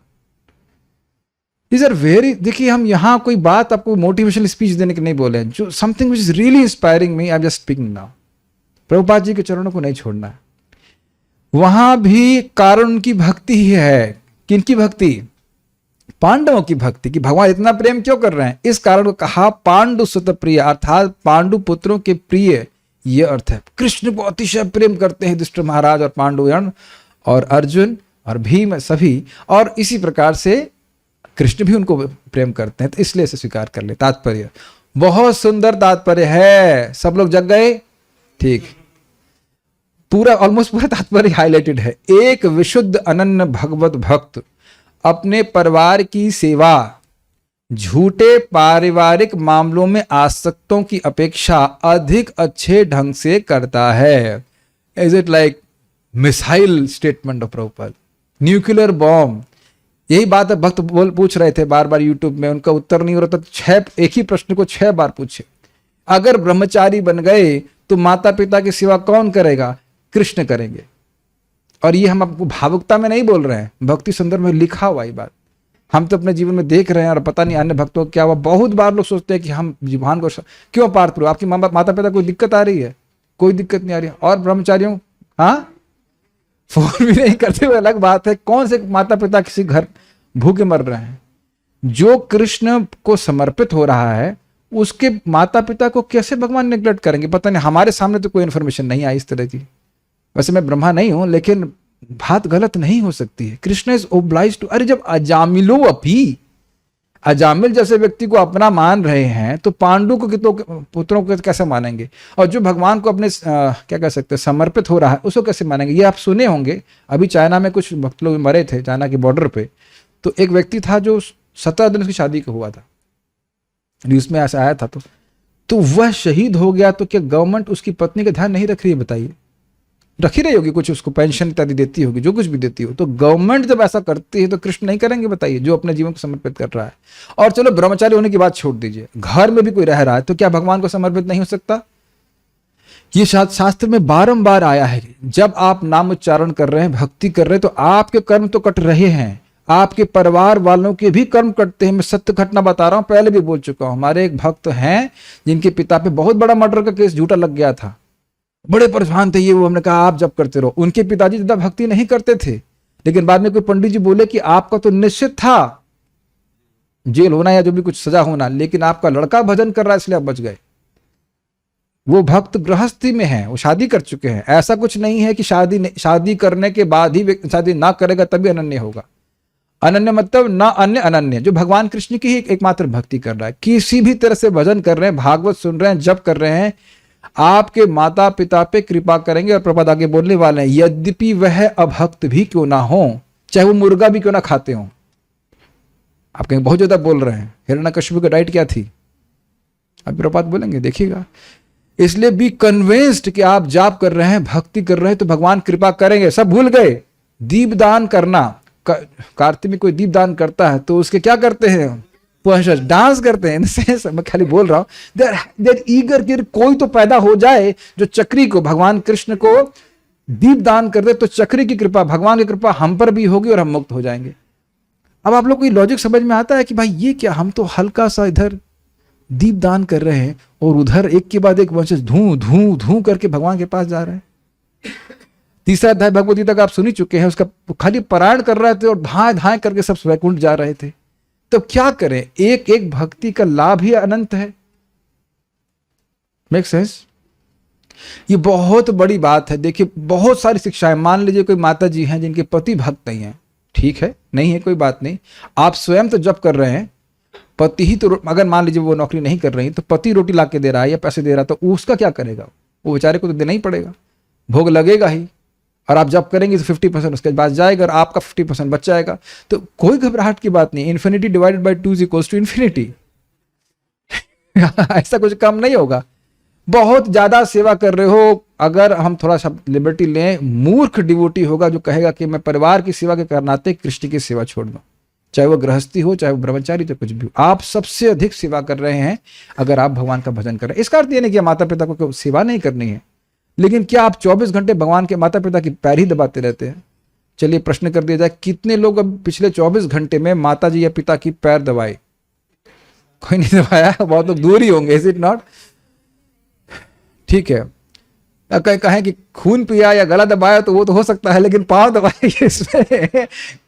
These are very, देखिए हम यहाँ कोई बात आपको मोटिवेशनल स्पीच देने के नहीं बोले हैं, जो something which is really inspiring me, I am just speaking now. Prabhupada ji के चरणों को नहीं छोड़ना है। वहां भी कारण उनकी भक्ति ही है। किनकी भक्ति? पांडवों की भक्ति, कि भगवान इतना प्रेम क्यों कर रहे हैं, इस कारण को कहा पांडु सुत प्रिय, अर्थात पांडु पुत्रों के प्रिय। ये अर्थ है, कृष्ण को अतिशय प्रेम करते हैं युधिष्ठिर महाराज और पांडुगण और अर्जुन और भीम सभी, और इसी प्रकार से कृष्ण भी उनको प्रेम करते हैं, तो इसलिए इसे स्वीकार कर ले। तात्पर्य बहुत सुंदर तात्पर्य है। सब लोग जग गए? ठीक। पूरा ऑलमोस्ट पूरा तात्पर्य हाईलाइटेड है। एक विशुद्ध अनन्य भगवत भक्त अपने परिवार की सेवा झूठे पारिवारिक मामलों में आसक्तों की अपेक्षा अधिक अच्छे ढंग से करता है। Is it like missile statement of Prabhupada, nuclear bomb? यही बात है, भक्त पूछ रहे थे बार बार यूट्यूब में, उनका उत्तर नहीं हो रहा था। एक ही प्रश्न को 6 बार पूछे। अगर ब्रह्मचारी बन गए तो माता पिता की सेवा कौन करेगा? कृष्ण करेंगे। और ये हम आपको भावुकता में नहीं बोल रहे हैं, भक्ति संदर्भ में लिखा हुआ ये बात हम तो अपने जीवन में देख रहे हैं। और पता नहीं अन्य भक्तों को क्या हुआ, बहुत बार लोग सोचते हैं कि हम भगवान को क्यों पार्थ करो, आपकी माता पिता कोई दिक्कत आ रही है? कोई दिक्कत नहीं आ रही। और ब्रह्मचारियों, हाँ, फोन भी नहीं करते हुए अलग बात है। कौन से माता पिता किसी घर भूखे मर रहे हैं? जो कृष्ण को समर्पित हो रहा है उसके माता पिता को कैसे भगवान नेग्लेक्ट करेंगे? पता नहीं, हमारे सामने तो कोई इन्फॉर्मेशन नहीं आई इस तरह की। वैसे मैं ब्रह्मा नहीं हूं, लेकिन बात गलत नहीं हो सकती है। कृष्ण इज ओब्लाइज्ड टू, अरे जब अजामिलो अपी, अजामिल जैसे व्यक्ति को अपना मान रहे हैं तो पांडु को पुत्रों को कैसे मानेंगे? और जो भगवान को अपने क्या कह सकते हैं समर्पित हो रहा है उसको कैसे मानेंगे? ये आप सुने होंगे, अभी चाइना में कुछ भक्त लोग मरे थे, चाइना के बॉर्डर पे। तो एक व्यक्ति था जो 17 दिन उसकी शादी का हुआ था, न्यूज में ऐसा आया था। तो वह शहीद हो गया। तो क्या गवर्नमेंट उसकी पत्नी का ध्यान नहीं रख रही है? बताइए, रख ही रही होगी, कुछ उसको पेंशन इत्यादि देती होगी, जो कुछ भी देती हो। तो गवर्नमेंट जब ऐसा करती है तो कृष्ण नहीं करेंगे? बताइए, जो अपने जीवन को समर्पित कर रहा है। और चलो ब्रह्मचारी होने की बात छोड़ दीजिए, घर में भी कोई रह रहा है तो क्या भगवान को समर्पित नहीं हो सकता? ये शास्त्र में बारंबार आया है। जब आप नाम उच्चारण कर रहे हैं, भक्ति कर रहे हैं, तो आपके कर्म तो कट रहे हैं, आपके परिवार वालों के भी कर्म कटते हैं। मैं सत्य घटना बता रहा हूं, पहले भी बोल चुका हूं। हमारे एक भक्त हैं जिनके पिता पे बहुत बड़ा मर्डर का केस झूठा लग गया था, बड़े परेशान थे ये वो। हमने कहा आप जब करते रहो। उनके पिताजी ज्यादा भक्ति नहीं करते थे, लेकिन बाद में कोई पंडित जी बोले कि आपका तो निश्चित था जेल होना या जो भी कुछ सजा होना, लेकिन आपका लड़का भजन कर रहा है इसलिए आप बच गए। वो भक्त गृहस्थी में है, वो शादी कर चुके हैं। ऐसा कुछ नहीं है कि शादी करने के बाद ही शादी ना करेगा तभी अनन्य होगा। अनन्य मतलब ना अन्य, अनन्य जो भगवान कृष्ण की ही एकमात्र भक्ति कर रहा है, किसी भी तरह से भजन कर रहे हैं, भागवत सुन रहे हैं, जप कर रहे हैं, आपके माता पिता पे कृपा करेंगे। और प्रभुपाद आगे बोलने वाले हैं, यद्यपि वह अभक्त भी क्यों ना हो, चाहे वो मुर्गा भी क्यों ना खाते हो। आप कहीं बहुत ज्यादा बोल रहे हैं, हिरण्यकशिपु की डाइट क्या थी? अब प्रभुपाद बोलेंगे, देखिएगा। इसलिए बी कन्विंस्ड कि आप जाप कर रहे हैं, भक्ति कर रहे हैं तो भगवान कृपा करेंगे। सब भूल गए दीपदान करना। कार्तिक में कोई दीपदान करता है तो उसके क्या करते हैं? डांस करते हैं। मैं खाली बोल रहा हूं, देर ईगर कि कोई तो पैदा हो जाए जो चक्री को, भगवान कृष्ण को दीप दान कर दे, तो चक्री की कृपा, भगवान की कृपा हम पर भी होगी और हम मुक्त हो जाएंगे। अब आप लोग को लॉजिक समझ में आता है कि भाई ये क्या, हम तो हल्का सा इधर दीप दान कर रहे हैं और उधर एक के बाद एक वंशज धू धू धू करके भगवान के पास जा रहे हैं। तीसरा अध्याय भगवद गीता का आप सुन ही चुके हैं, उसका खाली पारायण कर रहे थे और धाए धाए करके सब वैकुंठ जा रहे थे। तो क्या करें? एक एक भक्ति का लाभ ही अनंत है। Make sense? ये बहुत बड़ी बात है। देखिए, बहुत सारी शिक्षाएं, मान लीजिए कोई माता जी हैं जिनके पति भक्त नहीं है, ठीक है, नहीं है, कोई बात नहीं। आप स्वयं तो जप कर रहे हैं, पति ही तो, अगर मान लीजिए वो नौकरी नहीं कर रही तो पति रोटी ला के दे रहा है या पैसे दे रहा है, तो उसका क्या करेगा? वो बेचारे को तो देना ही पड़ेगा, भोग लगेगा ही। और आप जब करेंगे तो 50% उसके पास जाएगा और आपका 50% बच जाएगा। तो कोई घबराहट की बात नहीं। Infinity divided by 2 equals to infinity. ऐसा कुछ कम नहीं होगा। बहुत ज्यादा सेवा कर रहे हो, अगर हम थोड़ा सा लिबर्टी लें, मूर्ख डिवोटी होगा जो कहेगा कि मैं परिवार की सेवा के नाते कृष्ण की सेवा छोड़ दूं, चाहे वो गृहस्थी हो, चाहे वो ब्रह्मचारी, चाहे कुछ भी हो। आप सबसे अधिक सेवा कर रहे हैं अगर आप भगवान का भजन कर रहे हैं। इसका अर्थ ये नहीं कि माता पिता को सेवा नहीं करनी है, लेकिन क्या आप 24 घंटे भगवान के, माता पिता की पैर ही दबाते रहते हैं? चलिए प्रश्न कर दिया जाए, कितने लोग अब पिछले 24 घंटे में माता जी या पिता की पैर दबाए? कोई नहीं दबाया, बहुत लोग दूर ही होंगे, इज इट नॉट? ठीक है, कहें कि खून पिया या गला दबाया तो वो तो हो सकता है, लेकिन पांव दबाए इसमें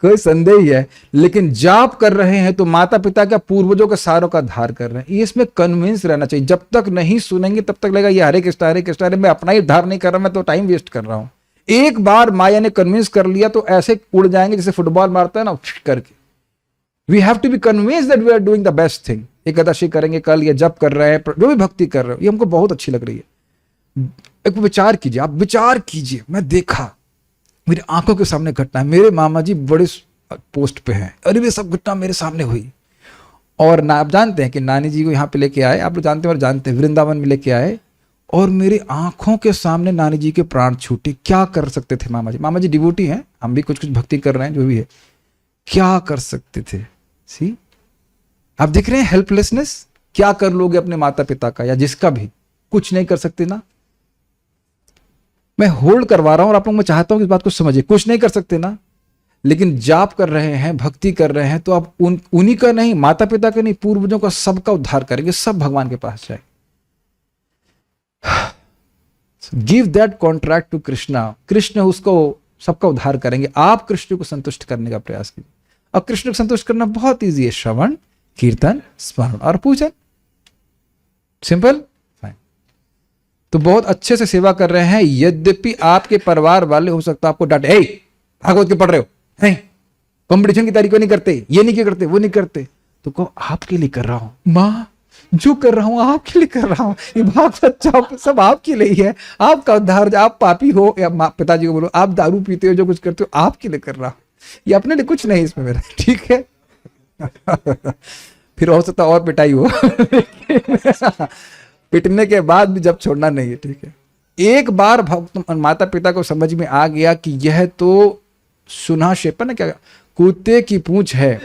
कोई संदेह ही है। लेकिन जाप कर रहे हैं तो माता पिता का, पूर्वजों के सारों का धार कर रहे हैं, ये इसमें कन्विंस रहना चाहिए। जब तक नहीं सुनेंगे तब तक लगेगा ये हरे कृष्ण, मैं अपना ही धार नहीं कर रहा, मैं तो टाइम वेस्ट कर रहा हूं। एक बार माया ने कन्विंस कर लिया तो ऐसे उड़ जाएंगे जैसे फुटबॉल मारता है ना करके। We have to be convince that we are doing the best thing. Ekadashi करेंगे कल, या जप कर रहे हैं, जो भी भक्ति कर रहे हो, ये हमको बहुत अच्छी लग रही है। एक विचार कीजिए, आप विचार कीजिए, मैं देखा मेरी आंखों के सामने घटना है, मेरे मामा जी बड़े पोस्ट पे हैं, अरे ये सब घटना मेरे सामने हुई। और ना आप जानते हैं कि नानी जी को यहाँ पे लेके आए, आप लोग जानते हैं और जानते हैं, वृंदावन में लेके आए और मेरी आंखों के सामने नानी जी के प्राण छूटे। क्या कर सकते थे मामा जी? मामा जी डिवोटी हैं, हम भी कुछ कुछ भक्ति कर रहे हैं, जो भी है, क्या कर सकते थे? सी, आप देख रहे हैं हेल्पलेसनेस। क्या कर लोगे अपने माता पिता का या जिसका भी? कुछ नहीं कर सकते ना। मैं होल्ड करवा रहा हूं और आप लोग, मैं चाहता हूं कि इस बात को समझिए, कुछ नहीं कर सकते ना। लेकिन जाप कर रहे हैं, भक्ति कर रहे हैं, तो आप उन्हीं का नहीं, माता पिता का नहीं, पूर्वजों का सबका उद्धार करेंगे, सब भगवान के पास जाए। Give that contract to Krishna, Krishna उसको सबका उद्धार करेंगे। आप कृष्ण को संतुष्ट करने का प्रयास कीजिए। और कृष्ण को संतुष्ट करना बहुत ईजी है, श्रवण, कीर्तन, स्मरण और पूजन, सिंपल। तो बहुत अच्छे से सेवा कर रहे हैं। यद्यपि आपके परिवार वाले हो सकता है आपको डांटे, हे भागवत के पढ़ रहे हो, हैं कंपटीशन की तैयारी क्यों नहीं करते, ये नहीं क्यों करते, वो नहीं करते। तो कहो आपके लिए कर रहा हूं माँ, जो कर रहा हूं आपके लिए कर रहा हूं, ये भागवत सब आपके लिए ही है, आपका उद्धार। आप पापी हो या पिताजी को बोलो, आप दारू पीते हो, जो कुछ करते हो, आपके लिए कर रहा हूं, ये अपने लिए कुछ नहीं इसमें मेरा, ठीक है। फिर हो सकता और पिटाई हो पिटने के बाद भी जब छोड़ना नहीं है, ठीक है। एक बार भक्त माता पिता को समझ में आ गया कि यह तो सुना शेपन है, क्या कुत्ते की पूंछ है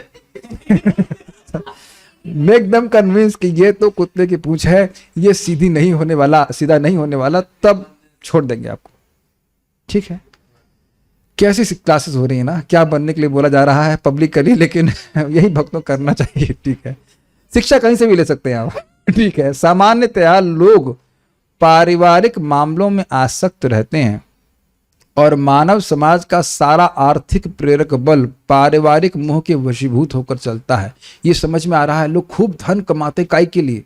मेक दम कन्विंस कि ये तो कुत्ते की पूंछ है, ये सीधी नहीं होने वाला, सीधा नहीं होने वाला, तब छोड़ देंगे आपको, ठीक है। कैसी क्लासेस हो रही है ना, क्या बनने के लिए बोला जा रहा है पब्लिकली, लेकिन यही भक्तों करना चाहिए, ठीक है। शिक्षा कहीं से भी ले सकते हैं आप, ठीक है। सामान्यतया लोग पारिवारिक मामलों में आसक्त रहते हैं और मानव समाज का सारा आर्थिक प्रेरक बल पारिवारिक मोह के वशीभूत होकर चलता है। ये समझ में आ रहा है, लोग खूब धन कमाते काई के लिए,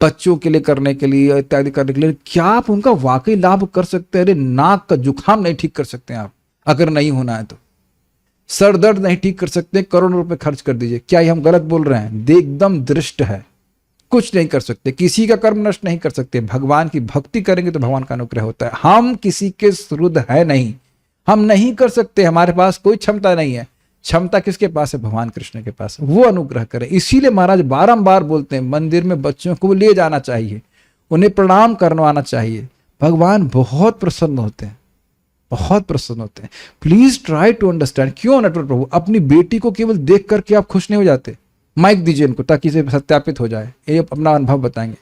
बच्चों के लिए करने के लिए, इत्यादि करने के लिए। क्या आप उनका वाकई लाभ कर सकते हैं? अरे नाक का जुकाम नहीं ठीक कर सकते आप, अगर नहीं होना है तो। सर दर्द नहीं ठीक कर सकते, करोड़ों रुपए खर्च कर दीजिए। क्या ये हम गलत बोल रहे हैं? एकदम दृष्ट है, कुछ नहीं कर सकते, किसी का कर्म नष्ट नहीं कर सकते। भगवान की भक्ति करेंगे तो भगवान का अनुग्रह होता है। हम किसी के सुहृद है नहीं, हम नहीं कर सकते, हमारे पास कोई क्षमता नहीं है। क्षमता किसके पास है? भगवान कृष्ण के पास, वो अनुग्रह करे। इसीलिए महाराज बारंबार बोलते हैं, मंदिर में बच्चों को ले जाना चाहिए, उन्हें प्रणाम करवाना चाहिए। भगवान बहुत प्रसन्न होते हैं, बहुत प्रसन्न होते हैं। Please try to understand. क्यों नटवर प्रभु अपनी बेटी को केवल देख करके आप खुश नहीं हो जाते? माइक दीजिए इनको ताकि इसे सत्यापित हो जाए, ये अपना अनुभव बताएंगे।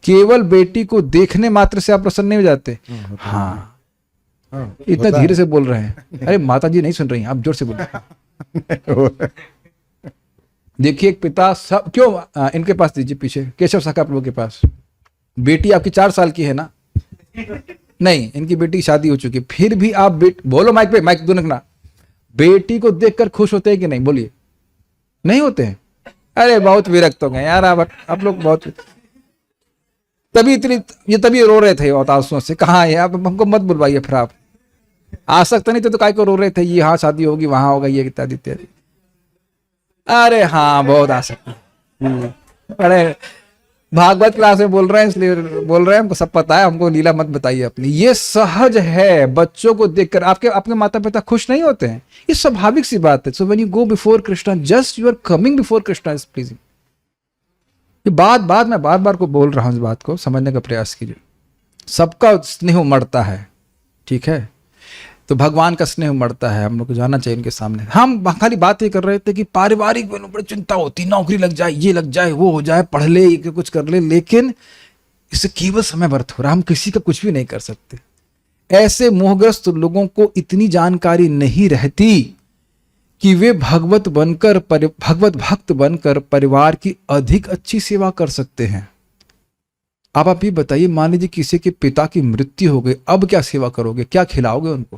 केवल बेटी को देखने मात्र से आप प्रसन्न नहीं हो जाते? हाँ, इतना धीरे से बोल रहे हैं, अरे माता जी नहीं सुन रही हैं, आप जोर से बोलिए। देखिए एक पिता सब, क्यों इनके पास दीजिए, पीछे केशव सखा प्रभु के पास। बेटी आपकी 4 साल की है ना? नहीं, इनकी बेटी की शादी हो चुकी है, फिर भी आप बोलो माइक पे, माइक दो ना। बेटी को देखकर खुश होते हैं कि नहीं? बोलिए। नहीं होते हैं? अरे बहुत विरक्त हो गए यार आप लोग, बहुत। तभी रो रहे थे आंसुओं से। कहाँ है आप? हमको मत बुलवाइए फिर, आप आ सकते नहीं तो काय को रो रहे थे? ये यहाँ शादी होगी, वहां होगा, ये इत्यादि इत्यादि। अरे हाँ, बहुत आ सकते। अरे भागवत क्लास में बोल रहे हैं, इसलिए बोल रहे हैं, हमको सब पता है, हमको लीला मत बताइए अपनी। ये सहज है, बच्चों को देखकर आपके माता पिता खुश नहीं होते हैं, ये स्वाभाविक सी बात है। So when you go before Krishna, just you are coming before Krishna is pleasing. ये बात मैं बार बार को बोल रहा हूं, इस बात को समझने का प्रयास कीजिए। सबका स्नेह उमड़ता है, ठीक है, तो भगवान का स्नेह उमड़ता है, हम लोग को जाना चाहिए इनके सामने। हम खाली बात ये कर रहे थे कि पारिवारिक बड़ी चिंता होती, नौकरी लग जाए, ये लग जाए, वो हो जाए, पढ़ ले, ये कुछ कर ले, लेकिन इससे केवल समय व्यर्थ हो रहा है, हम किसी का कुछ भी नहीं कर सकते। ऐसे मोहग्रस्त लोगों को इतनी जानकारी नहीं रहती कि वे भगवत भक्त बनकर परिवार की अधिक अच्छी सेवा कर सकते हैं। आप ये बताइए, मान लीजिए किसी के पिता की मृत्यु हो गई, अब क्या सेवा करोगे, क्या खिलाओगे उनको?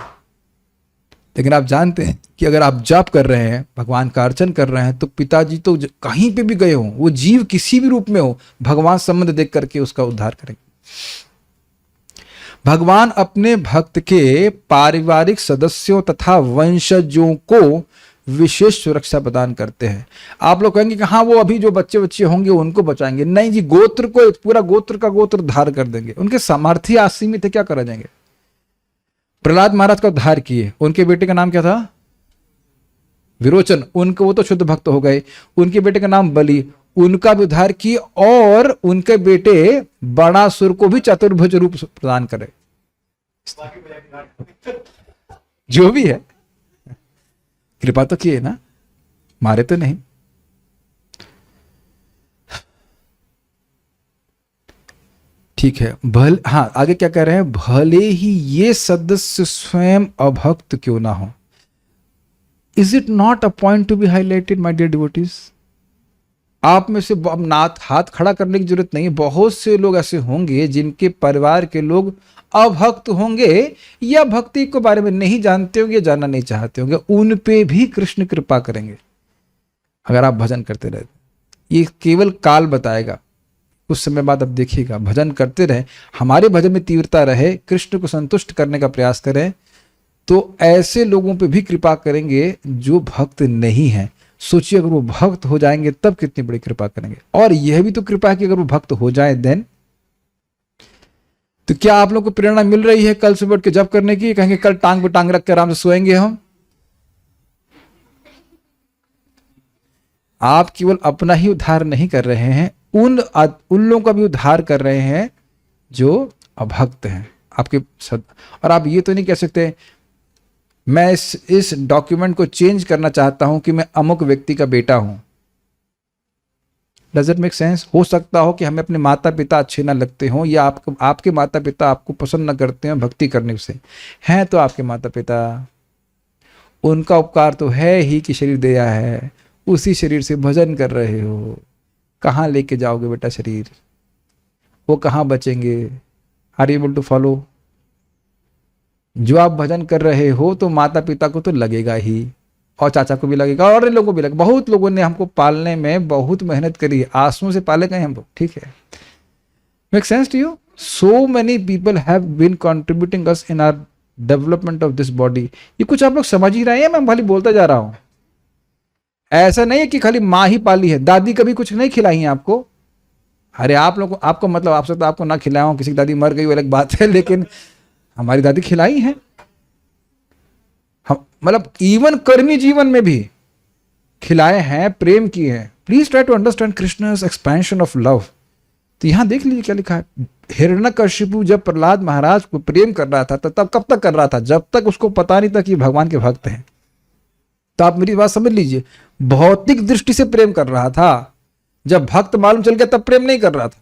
लेकिन आप जानते हैं कि अगर आप जाप कर रहे हैं, भगवान का अर्चन कर रहे हैं, तो पिताजी तो कहीं पे भी गए हो, वो जीव किसी भी रूप में हो, भगवान संबंध देख करके उसका उद्धार करेंगे। भगवान अपने भक्त के पारिवारिक सदस्यों तथा वंशजों को विशेष सुरक्षा प्रदान करते हैं। आप लोग कहेंगे कि हाँ वो अभी जो बच्चे बच्चे होंगे उनको बचाएंगे, नहीं जी, गोत्र को पूरा गोत्र का गोत्र उद्धार कर देंगे। उनके सामर्थ्य असीमित है, क्या करा जाएंगे। प्रहलाद महाराज का उद्धार किए, उनके बेटे का नाम क्या था, विरोचन, उनको वो तो शुद्ध भक्त हो गए। उनके बेटे का नाम बलि, उनका भी उद्धार किए, और उनके बेटे बाणासुर को भी चतुर्भुज रूप प्रदान करे। जो भी है कृपा तो किए ना, मारे तो नहीं। ठीक है, भले, हाँ आगे क्या कह रहे हैं, भले ही ये सदस्य स्वयं अभक्त क्यों ना हो। Is it not a point to be highlighted my dear devotees. आप में से अब हाथ खड़ा करने की जरूरत नहीं है, बहुत से लोग ऐसे होंगे जिनके परिवार के लोग अभक्त होंगे या भक्ति के बारे में नहीं जानते होंगे, जानना नहीं चाहते होंगे, उन पे भी कृष्ण कृपा करेंगे अगर आप भजन करते रहे। ये केवल काल बताएगा, कुछ समय बाद अब देखिएगा, भजन करते रहे, हमारे भजन में तीव्रता रहे, कृष्ण को संतुष्ट करने का प्रयास करें, तो ऐसे लोगों पे भी कृपा करेंगे जो भक्त नहीं है। सोचिए अगर वो भक्त हो जाएंगे तब कितनी बड़ी कृपा करेंगे। और यह भी तो कृपा है कि अगर वो भक्त हो जाए देन, तो क्या आप लोग को प्रेरणा मिल रही है कल सुबह उठ के जप करने की। कहेंगे कल टांग पे टांग रख के आराम से सोएंगे हम। आप केवल अपना ही उद्धार नहीं कर रहे हैं, उन लोगों का भी उद्धार कर रहे हैं जो अभक्त हैं आपके और आप ये तो नहीं कह सकते मैं इस डॉक्यूमेंट को चेंज करना चाहता हूं कि मैं अमुक व्यक्ति का बेटा हूं। Does it make sense. हो सकता हो कि हमें अपने माता पिता अच्छे ना लगते हों, या आपके माता पिता आपको पसंद ना करते हैं भक्ति करने से, हैं तो आपके माता पिता, उनका उपकार तो है ही कि शरीर दिया है, उसी शरीर से भजन कर रहे हो, कहाँ लेके जाओगे बेटा शरीर, वो कहाँ बचेंगे। Are you able to follow. जो आप भजन कर रहे हो तो माता पिता को तो लगेगा ही, और चाचा को भी लगेगा, और लोगों को भी लगेगा। बहुत लोगों ने हमको पालने में बहुत मेहनत करी है, आंसुओं से पाले गए हम लोग, ठीक है। Make sense to you. So many people have been contributing us in our development of this body. ये कुछ आप लोग समझ ही रहे हैं, मैं खाली बोलता जा रहा हूं। ऐसा नहीं है कि खाली माँ ही पाली है, दादी कभी कुछ नहीं खिलाई है आपको। अरे आप लोग आपको मतलब आप सकता आपको ना खिलाया हो, किसी की दादी मर गई वो अलग बात है, लेकिन हमारी दादी खिलाई है। हम मतलब इवन कर्मी जीवन में भी खिलाए हैं, प्रेम किए हैं। Please try to understand Krishna's expansion of love. तो यहां देख लीजिए क्या लिखा है। हिरण्यकशिपु जब प्रहलाद महाराज को प्रेम कर रहा था, तब कब तक कर रहा था, जब तक उसको पता नहीं था कि भगवान के भक्त हैं। तो आप मेरी बात समझ लीजिए, भौतिक दृष्टि से प्रेम कर रहा था, जब भक्त मालूम चल गया तब प्रेम नहीं कर रहा था।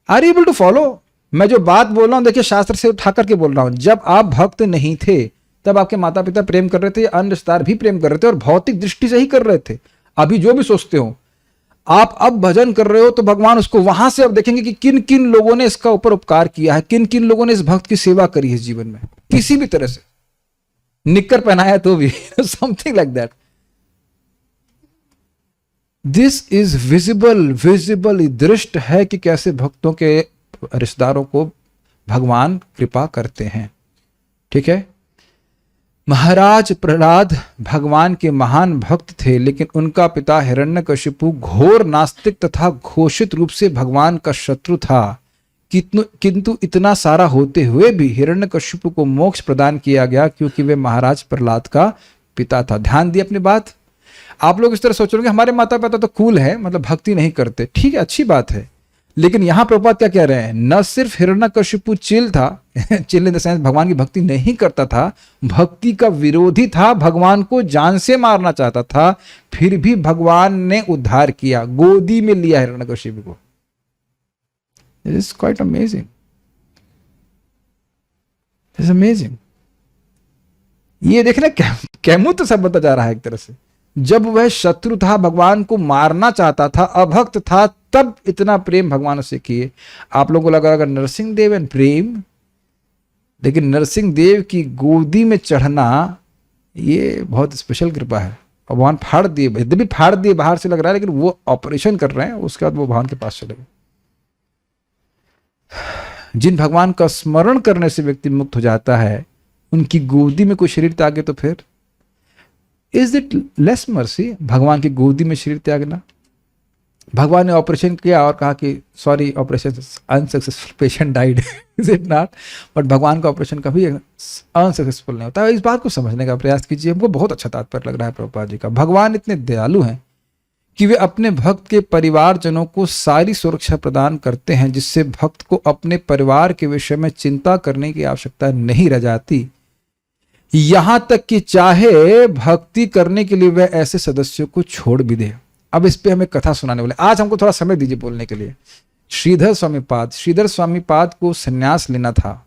Are you able to follow. मैं जो बात बोल रहा हूं देखिए शास्त्र से उठा करके बोल रहा हूं। जब आप भक्त नहीं थे तब आपके माता पिता प्रेम कर रहे थे, अन्य रिश्तेदार भी प्रेम कर रहे थे, और भौतिक दृष्टि से ही कर रहे थे। अभी जो भी सोचते हो आप, अब भजन कर रहे हो तो भगवान उसको वहां से अब देखेंगे कि किन किन लोगों ने इसका ऊपर उपकार किया है, किन किन लोगों ने इस भक्त की सेवा करी है जीवन में, किसी भी तरह से, निक्कर पहनाया तो भी something like that. This is visible दृष्ट है कि कैसे भक्तों के रिश्तेदारों को भगवान कृपा करते हैं। ठीक है। महाराज प्रहलाद भगवान के महान भक्त थे, लेकिन उनका पिता हिरण्यकशिपु घोर नास्तिक तथा घोषित रूप से भगवान का शत्रु था। किंतु इतना सारा होते हुए भी हिरण्यकशिपु को मोक्ष प्रदान किया गया, क्योंकि वे महाराज प्रहलाद का पिता था। ध्यान दिए अपनी बात। आप लोग इस तरह सोच रहे हैं कि हमारे माता पिता तो कूल है, मतलब भक्ति नहीं करते। ठीक है, अच्छी बात है, लेकिन यहां प्रभुपाद क्या कह रहे हैं, न सिर्फ हिरण्यकशिपु चिल था चिल इन द सेंस भगवान की भक्ति नहीं करता था, भक्ति का विरोधी था, भगवान को जान से मारना चाहता था, फिर भी भगवान ने उद्धार किया, गोदी में लिया हिरण्यकशिपु को। It is quite amazing, it's amazing. ये देखना कैमू तो सब बता जा रहा है एक तरह से। जब वह शत्रु था, भगवान को मारना चाहता था, अभक्त था, तब इतना प्रेम भगवान से किए। आप लोगों को लगा अगर नरसिंह देव एंड प्रेम, लेकिन नरसिंह देव की गोदी में चढ़ना ये बहुत स्पेशल कृपा है। भगवान फाड़ दिए, यद्यपि फाड़ दिए बाहर से लग रहा है, लेकिन वो ऑपरेशन कर रहे हैं, उसके बाद वो भगवान के पास चले गए। जिन भगवान का स्मरण करने से व्यक्ति मुक्त हो जाता है, उनकी गोदी में कोई शरीर त्यागे तो फिर इज इट लेस मर्सी भगवान की गोदी में शरीर त्यागना? भगवान ने ऑपरेशन किया और कहा कि sorry operation unsuccessful, patient died, is it not? But भगवान का ऑपरेशन कभी अनसक्सेसफुल नहीं होता। इस बात को समझने का प्रयास कीजिए। हमको बहुत अच्छा तात्पर्य लग रहा है प्रभुपाद जी का। भगवान इतने दयालु हैं कि वे अपने भक्त के परिवारजनों को सारी सुरक्षा प्रदान करते हैं, जिससे भक्त को अपने परिवार के विषय में चिंता करने की आवश्यकता नहीं रह जाती। यहां तक कि चाहे भक्ति करने के लिए वह ऐसे सदस्यों को छोड़ भी दे। अब इस पे हमें कथा सुनाने वाले, आज हमको थोड़ा समय दीजिए बोलने के लिए। श्रीधर स्वामी पाद को संन्यास लेना था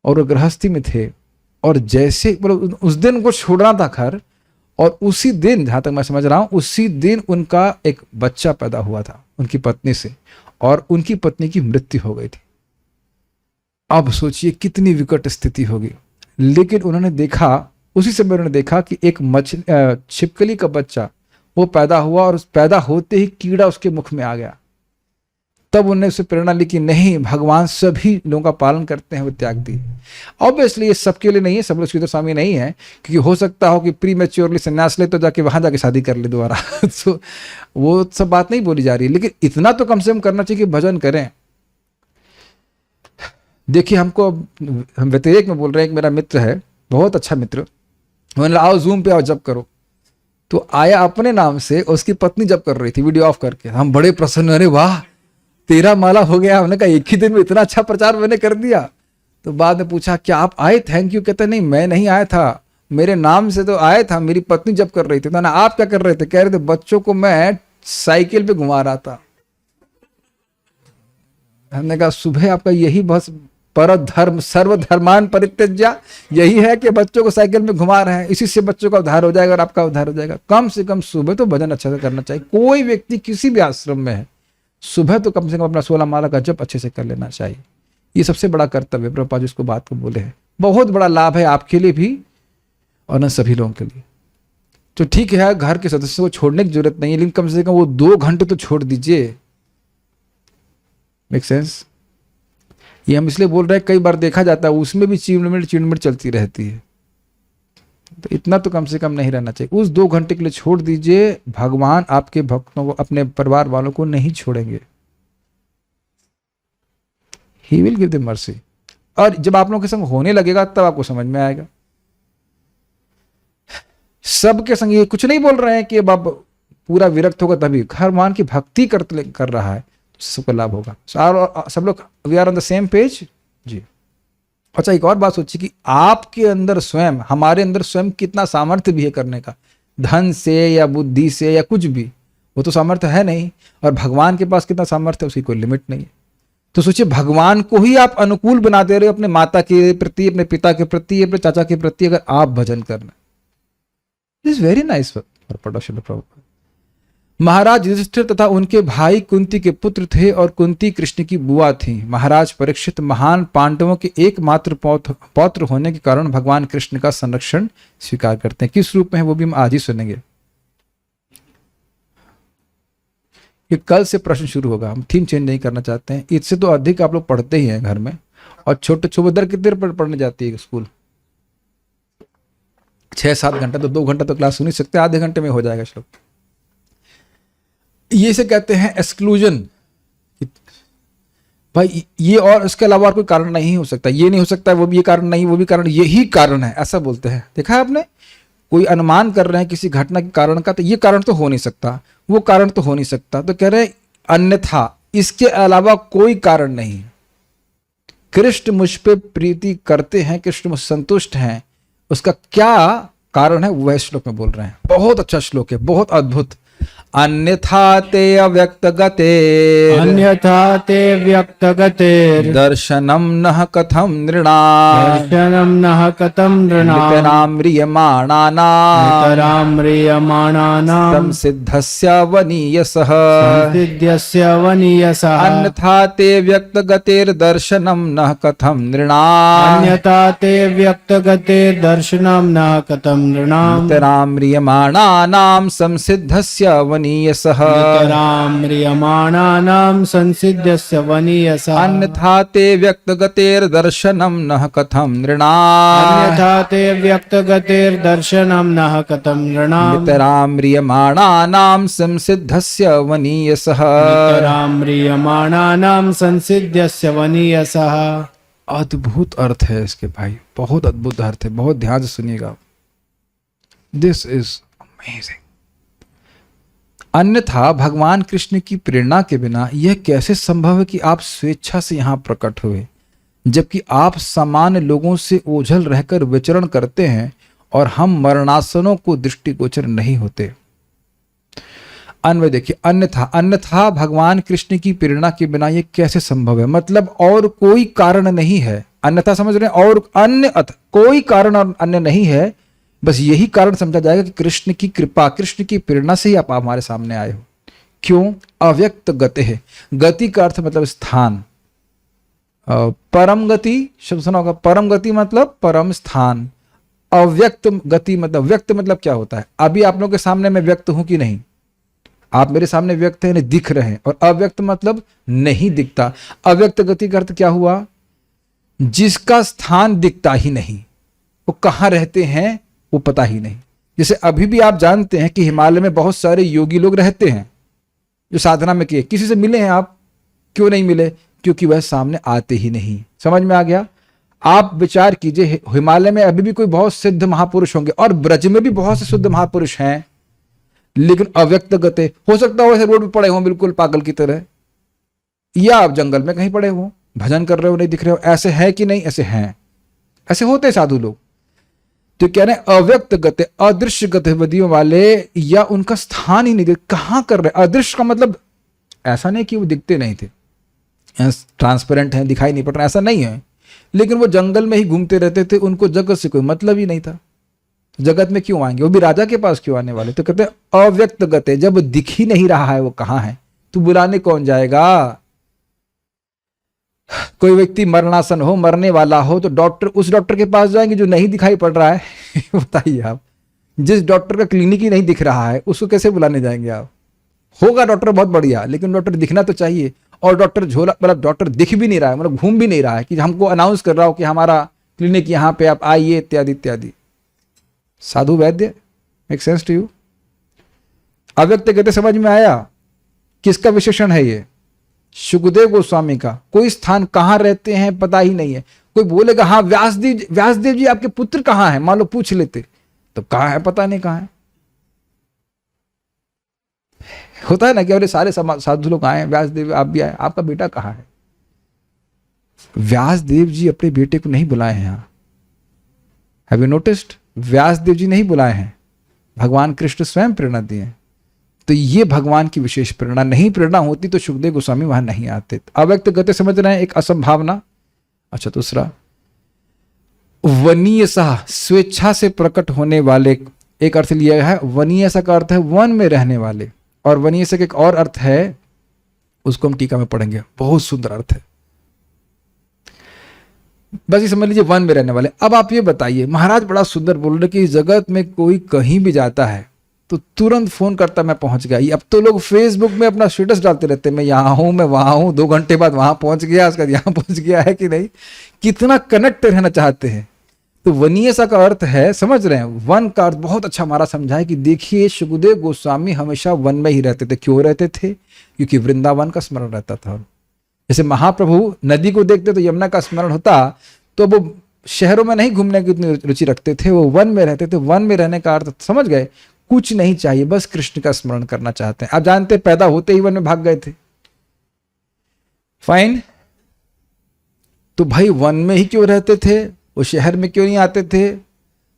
और वो गृहस्थी में थे, और जैसे मतलब उस दिन उनको छोड़ना था घर, और उसी दिन, जहां तक मैं समझ रहा हूं, उसी दिन उनका एक बच्चा पैदा हुआ था उनकी पत्नी से, और उनकी पत्नी की मृत्यु हो गई थी। अब सोचिए कितनी विकट स्थिति होगी। लेकिन उन्होंने देखा, उसी समय उन्होंने देखा कि एक छिपकली का बच्चा वो पैदा हुआ, और उस पैदा होते ही कीड़ा उसके मुख में आ गया। तब उन्होंने उससे प्रेरणा ली कि नहीं, भगवान सभी लोगों का पालन करते हैं, वो त्याग दी। ऑब्वियसली ये सबके लिए नहीं है, सब लोग श्रीधर स्वामी नहीं है, क्योंकि हो सकता हो कि प्री मैच्योरली संन्यास ले तो जाके वहां जाके शादी कर ले दोबारा। तो वो सब बात नहीं बोली जा रही, लेकिन इतना तो कम से कम करना चाहिए कि भजन करें। देखिए, हमको हम व्यतिरेक में बोल रहे हैं। एक मेरा मित्र है, बहुत अच्छा मित्र, मैंने आओ जूम पे आओ जब करो, तो आया अपने नाम से, उसकी पत्नी जब कर रही थी वीडियो ऑफ करके। हम बड़े प्रसन्न, अरे वाह 13 माला हो गया। हमने कहा एक ही दिन में इतना अच्छा प्रचार मैंने कर दिया। तो बाद में पूछा क्या आप आए? Thank you. कहते नहीं, मैं नहीं आया था, मेरे नाम से तो आया था, मेरी पत्नी जब कर रही थी। तो ना, आप क्या कर रहे थे? कह रहे थे बच्चों को मैं साइकिल पे घुमा रहा था। हमने कहा सुबह आपका यही बस पर धर्म सर्वधर्मान परित्यज्य, यही है कि बच्चों को साइकिल में घुमा रहे हैं, इसी से बच्चों का उद्धार हो जाएगा और आपका उद्धार हो जाएगा। कम से कम सुबह तो भजन अच्छा से करना चाहिए। कोई व्यक्ति किसी भी आश्रम में है, सुबह तो कम से कम अपना 16 माला का जप अच्छे से कर लेना चाहिए। ये सबसे बड़ा कर्तव्य, प्रभुपाद जी इसको बात को बोले हैं। बहुत बड़ा लाभ है आपके लिए भी और न सभी लोगों के लिए। तो ठीक है, घर के सदस्यों को छोड़ने की जरूरत नहीं है, लेकिन कम से कम वो 2 घंटे तो छोड़ दीजिए। Make sense? ये हम इसलिए बोल रहे हैं, कई बार देखा जाता है उसमें भी चिड़मिड़ चलती रहती है। तो इतना तो कम से कम नहीं रहना चाहिए। उस 2 घंटे के लिए छोड़ दीजिए। भगवान आपके भक्तों को, अपने परिवार वालों को नहीं छोड़ेंगे। He will give them mercy. और जब आप लोगों के संग होने लगेगा तब आपको समझ में आएगा। सबके संग ये कुछ नहीं बोल रहे हैं कि अब पूरा विरक्त होगा तभी, भगवान की भक्ति कर रहा है, सबको लाभ होगा। सब लोग we are on the same page जी। अच्छा, एक और बात सोचिए कि आपके अंदर स्वयं, हमारे अंदर स्वयं कितना सामर्थ्य भी है करने का, धन से या बुद्धि से या कुछ भी, वो तो सामर्थ्य है नहीं। और भगवान के पास कितना सामर्थ्य है, उसकी कोई लिमिट नहीं है। तो सोचिए, भगवान को ही आप अनुकूल बना दे रहे हो अपने माता के प्रति, अपने पिता के प्रति, अपने चाचा के प्रति, अगर आप भजन करना। This very nice Prabhupada. Maharaj Yudhishthir तथा उनके भाई कुंती के पुत्र थे और कुंती कृष्ण की बुआ थी। महाराज परीक्षित महान पांडवों के एकमात्र पौत्र होने के कारण भगवान कृष्ण का संरक्षण स्वीकार करते हैं। किस रूप में है वो भी हम आज ही सुनेंगे। ये कल से प्रश्न शुरू होगा, हम थीम चेंज नहीं करना चाहते हैं। इससे तो अधिक आप लोग पढ़ते ही हैं घर में, और छोटे छोटे दर कितने पर पढ़ने जाती है स्कूल? 6-7 घंटा, तो 2 घंटा तो क्लास सुन नहीं सकते, आधे घंटे में हो जाएगा श्लोक। ये से कहते हैं एक्सक्लूजन। भाई ये और इसके अलावा और कोई कारण नहीं हो सकता, ये नहीं हो सकता, वो भी ये कारण नहीं, वो भी कारण, यही कारण है, ऐसा बोलते हैं। देखा है आपने? कोई अनुमान कर रहे हैं किसी घटना के कारण का, तो ये कारण तो हो नहीं सकता, वो कारण तो हो नहीं सकता, तो कह रहे हैं अन्यथा इसके अलावा कोई कारण नहीं। कृष्ण मुझ पे प्रीति करते हैं, कृष्ण मुझ संतुष्ट हैं, उसका क्या कारण है वह श्लोक में बोल रहे हैं। बहुत अच्छा श्लोक है, बहुत अद्भुत। अन्यथा ते अव्यक्त गते, अन्यथा ते व्यक्त गते, दर्शनम नः कथम नृणाम्, दर्शनम नः कथम नृणाम्, नितरां म्रियमाणानां, नितरां म्रियमाणानां, संसिद्धस्य वनीयसः, संसिद्ध्यस्य वनीयसः। अन्यथा ते व्यक्त गतेर्दर्शनम नः कथम नृणाम्, अन्यथा ते व्यक्त गते, दर्शनम नः कथम नृणाम्, नितरां म्रियमाणानां संसिद्धस्य वनीयसः नितरां म्रियमाणानां संसिद्ध्यस्य वनीयसः अन्यथा ते व्यक्तगतेर्दर्शनं नः कथं नृणाम् अन्यथा ते व्यक्तगतेर्दर्शनं नः कथं नृणाम् नितरां म्रियमाणानां संसिद्धस्य वनीयसः। नितरां म्रियमाणानां संसिद्ध्यस्य वनीयसः। अद्भुत अर्थ है इसके भाई, बहुत अद्भुत अर्थ है, बहुत ध्यान से सुनिएगा। This is amazing. अन्यथा भगवान कृष्ण की प्रेरणा के बिना यह कैसे संभव है कि आप स्वेच्छा से यहां प्रकट हुए, जबकि आप सामान्य लोगों से ओझल रहकर विचरण करते हैं और हम मरणासनों को दृष्टिगोचर नहीं होते। अन्वय देखिए, अन्यथा भगवान कृष्ण की प्रेरणा के बिना यह कैसे संभव है, मतलब और कोई कारण नहीं है। अन्यथा समझ रहे हैं, और अन्य कोई कारण और अन्य नहीं है, बस यही कारण समझा जाएगा कि कृष्ण की कृपा, कृष्ण की प्रेरणा से ही आप हमारे सामने आए हो। क्यों? अव्यक्त गति है। गति का अर्थ मतलब स्थान। परम गति शब्द सुना होगा, परम गति मतलब परम स्थान। अव्यक्त गति मतलब, व्यक्त मतलब क्या होता है? अभी आप लोगों के सामने मैं व्यक्त हूं कि नहीं? आप मेरे सामने व्यक्त है, दिख रहे हैं। और अव्यक्त मतलब नहीं दिखता। अव्यक्त गति का अर्थ क्या हुआ? जिसका स्थान दिखता ही नहीं, वो कहां रहते हैं वो पता ही नहीं। जैसे अभी भी आप जानते हैं कि हिमालय में बहुत सारे योगी लोग रहते हैं जो साधना में किए। किसी से मिले हैं आप? क्यों नहीं मिले? क्योंकि वह सामने आते ही नहीं। समझ में आ गया? आप विचार कीजिए, हिमालय में अभी भी कोई बहुत सिद्ध महापुरुष होंगे, और ब्रज में भी बहुत से शुद्ध महापुरुष हैं, लेकिन अव्यक्त गते। हो सकता हो ऐसे रोड पे पड़े हो बिल्कुल पागल की तरह, या आप जंगल में कहीं पड़े हो, भजन कर रहे हो, नहीं दिख रहे हो। ऐसे है कि नहीं? ऐसे हैं, ऐसे होते साधु लोग। तो कह रहे हैं अव्यक्त गते, अदृश्य गतिविधियों वाले, या उनका स्थान ही नहीं दिख, कहां कर रहे। अदृश्य का मतलब ऐसा नहीं कि वो दिखते नहीं थे, ट्रांसपेरेंट हैं, दिखाई नहीं पड़ रहा, ऐसा नहीं है, लेकिन वो जंगल में ही घूमते रहते थे, उनको जगत से कोई मतलब ही नहीं था। जगत में क्यों आएंगे? वो भी राजा के पास क्यों आने वाले? तो कहते हैं अव्यक्त गते, जब दिख ही नहीं रहा है वो कहां है, तो बुलाने कौन जाएगा? कोई व्यक्ति मरणासन हो, मरने वाला हो, तो डॉक्टर, उस डॉक्टर के पास जाएंगे जो नहीं दिखाई पड़ रहा है? बताइए आप, जिस डॉक्टर का क्लिनिक ही नहीं दिख रहा है उसको कैसे बुलाने जाएंगे आप? होगा डॉक्टर बहुत बढ़िया, लेकिन डॉक्टर दिखना तो चाहिए। और डॉक्टर झोला, मतलब डॉक्टर दिख भी नहीं रहा है, मतलब घूम भी नहीं रहा है कि हमको अनाउंस कर रहा हो कि हमारा क्लिनिक यहाँ पे, आप आइए, इत्यादि इत्यादि। साधु वैद्य, मेक सेंस टू यू? अव्यक्त कहते समझ में आया? किसका विशेषण है ये? सुखदेव गोस्वामी का। कोई स्थान कहां रहते हैं पता ही नहीं है। कोई बोलेगा हाँ व्यासदेव जी आपके पुत्र कहां हैं, मान लो पूछ लेते, तो कहां है पता नहीं कहां है। होता है ना कि अरे सारे साधु लोग आए, व्यासदेव आप भी आए, आपका बेटा कहां है? व्यासदेव जी अपने बेटे को नहीं बुलाए हैं यहां। Have you noticed? Vyasadev ji नहीं बुलाए हैं, भगवान कृष्ण स्वयं प्रेरणा दिए। तो ये भगवान की विशेष प्रेरणा, नहीं प्रेरणा होती तो सुखदेव गोस्वामी वहां नहीं आते। अव्यक्त गति समझ रहे हैं, एक असंभावना। अच्छा, दूसरा वनीयसः, स्वेच्छा से प्रकट होने वाले, एक अर्थ लिया है। वनीयसः का अर्थ है वन में रहने वाले, और वनीयसः का एक और अर्थ है, उसको हम टीका में पढ़ेंगे, बहुत सुंदर अर्थ है। बस ये समझ लीजिए, वन में रहने वाले। अब आप ये बताइए, महाराज बड़ा सुंदर बोल रहे कि इस जगत में कोई कहीं भी जाता है तो तुरंत फोन करता मैं पहुंच गया। अब तो लोग फेसबुक में अपना स्टेटस डालते रहते हैं, मैं यहाँ हूं, मैं वहां हूं, 2 घंटे बाद वहां पहुंच गया, उसके बाद यहाँ पहुंच गया है कि नहीं। कितना कनेक्ट रहना चाहते हैं। तो वनीयसा का अर्थ है, समझ रहे हैं, वन का अर्थ बहुत अच्छा हमारा समझा है कि देखिए सुखदेव गोस्वामी हमेशा वन में ही रहते थे। क्यों रहते थे? क्योंकि वृंदावन का स्मरण रहता था। जैसे महाप्रभु नदी को देखते तो यमुना का स्मरण होता, तो वो शहरों में नहीं घूमने की उतनी रुचि रखते थे, वो वन में रहते थे। वन में रहने का अर्थ समझ गए? कुछ नहीं चाहिए, बस कृष्ण का स्मरण करना चाहते हैं। आप जानते हैं पैदा होते ही वन में भाग गए थे। फाइन, तो भाई वन में ही क्यों रहते थे? वो शहर में क्यों नहीं आते थे?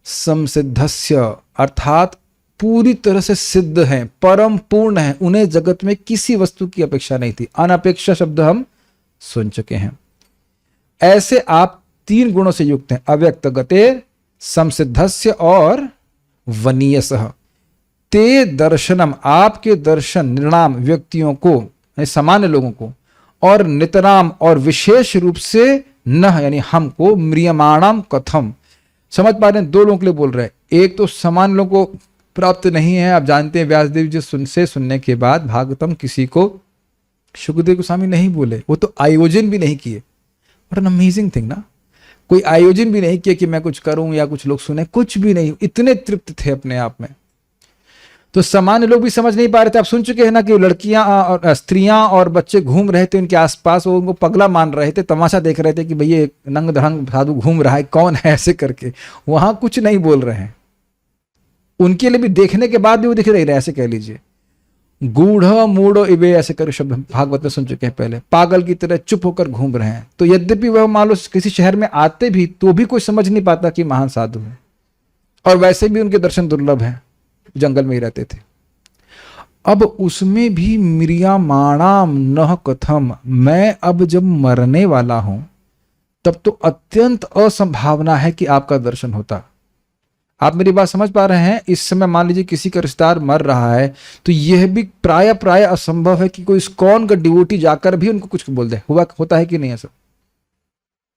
समसिद्धस्य, अर्थात पूरी तरह से सिद्ध हैं, परम पूर्ण हैं, उन्हें जगत में किसी वस्तु की अपेक्षा नहीं थी। अनपेक्षा शब्द हम सुन चुके हैं। ऐसे आप 3 गुणों से युक्त हैं, अव्यक्त गते, समसिद्धस्य और वनीयसः। ते दर्शनम, आपके दर्शन निर्णाम व्यक्तियों को, सामान्य लोगों को, और नितराम, और विशेष रूप से न, यानी हमको, म्रियमाणम कथम। समझ पा रहे हैं? 2 लोगों के लिए बोल रहे हैं। एक तो सामान्य लोगों को प्राप्त नहीं है। आप जानते हैं व्यासदेव जी सुनने के बाद भागवतम किसी को शुकदेव गोस्वामी नहीं बोले, वो तो आयोजन भी नहीं किए। और एन अमेजिंग थिंग ना, कोई आयोजन भी नहीं किया कि मैं कुछ करूं या कुछ लोग सुने, कुछ भी नहीं, इतने तृप्त थे अपने आप में। तो सामान्य लोग भी समझ नहीं पा रहे थे। आप सुन चुके हैं ना कि लड़कियां और स्त्रियां और बच्चे घूम रहे थे उनके आसपास, वो उनको पगला मान रहे थे, तमाशा देख रहे थे कि भैया नंग धड़ंग साधु घूम रहा है, कौन है, ऐसे करके। वहां कुछ नहीं बोल रहे हैं, उनके लिए भी देखने के बाद भी वो दिख रहे, ऐसे कह लीजिए। गूढ़ मूढ़ इवे ऐसे कर शब्द भागवत में सुन चुके हैं पहले, पागल की तरह चुप होकर घूम रहे हैं। तो यद्यपि वह मान लो किसी शहर में आते भी तो भी कोई समझ नहीं पाता कि महान साधु है, और वैसे भी उनके दर्शन दुर्लभ हैं, जंगल में ही रहते थे। अब उसमें भी मिरियामाणाम नह कथम, मैं अब जब मरने वाला हूं तब तो अत्यंत असंभावना है कि आपका दर्शन होता। आप मेरी बात समझ पा रहे हैं? इस समय मान लीजिए किसी का रिश्तेदार मर रहा है तो यह भी प्राय असंभव है कि कोई इस्कॉन का डिवोटी जाकर भी उनको कुछ बोल दे। होता है कि नहीं ऐसा?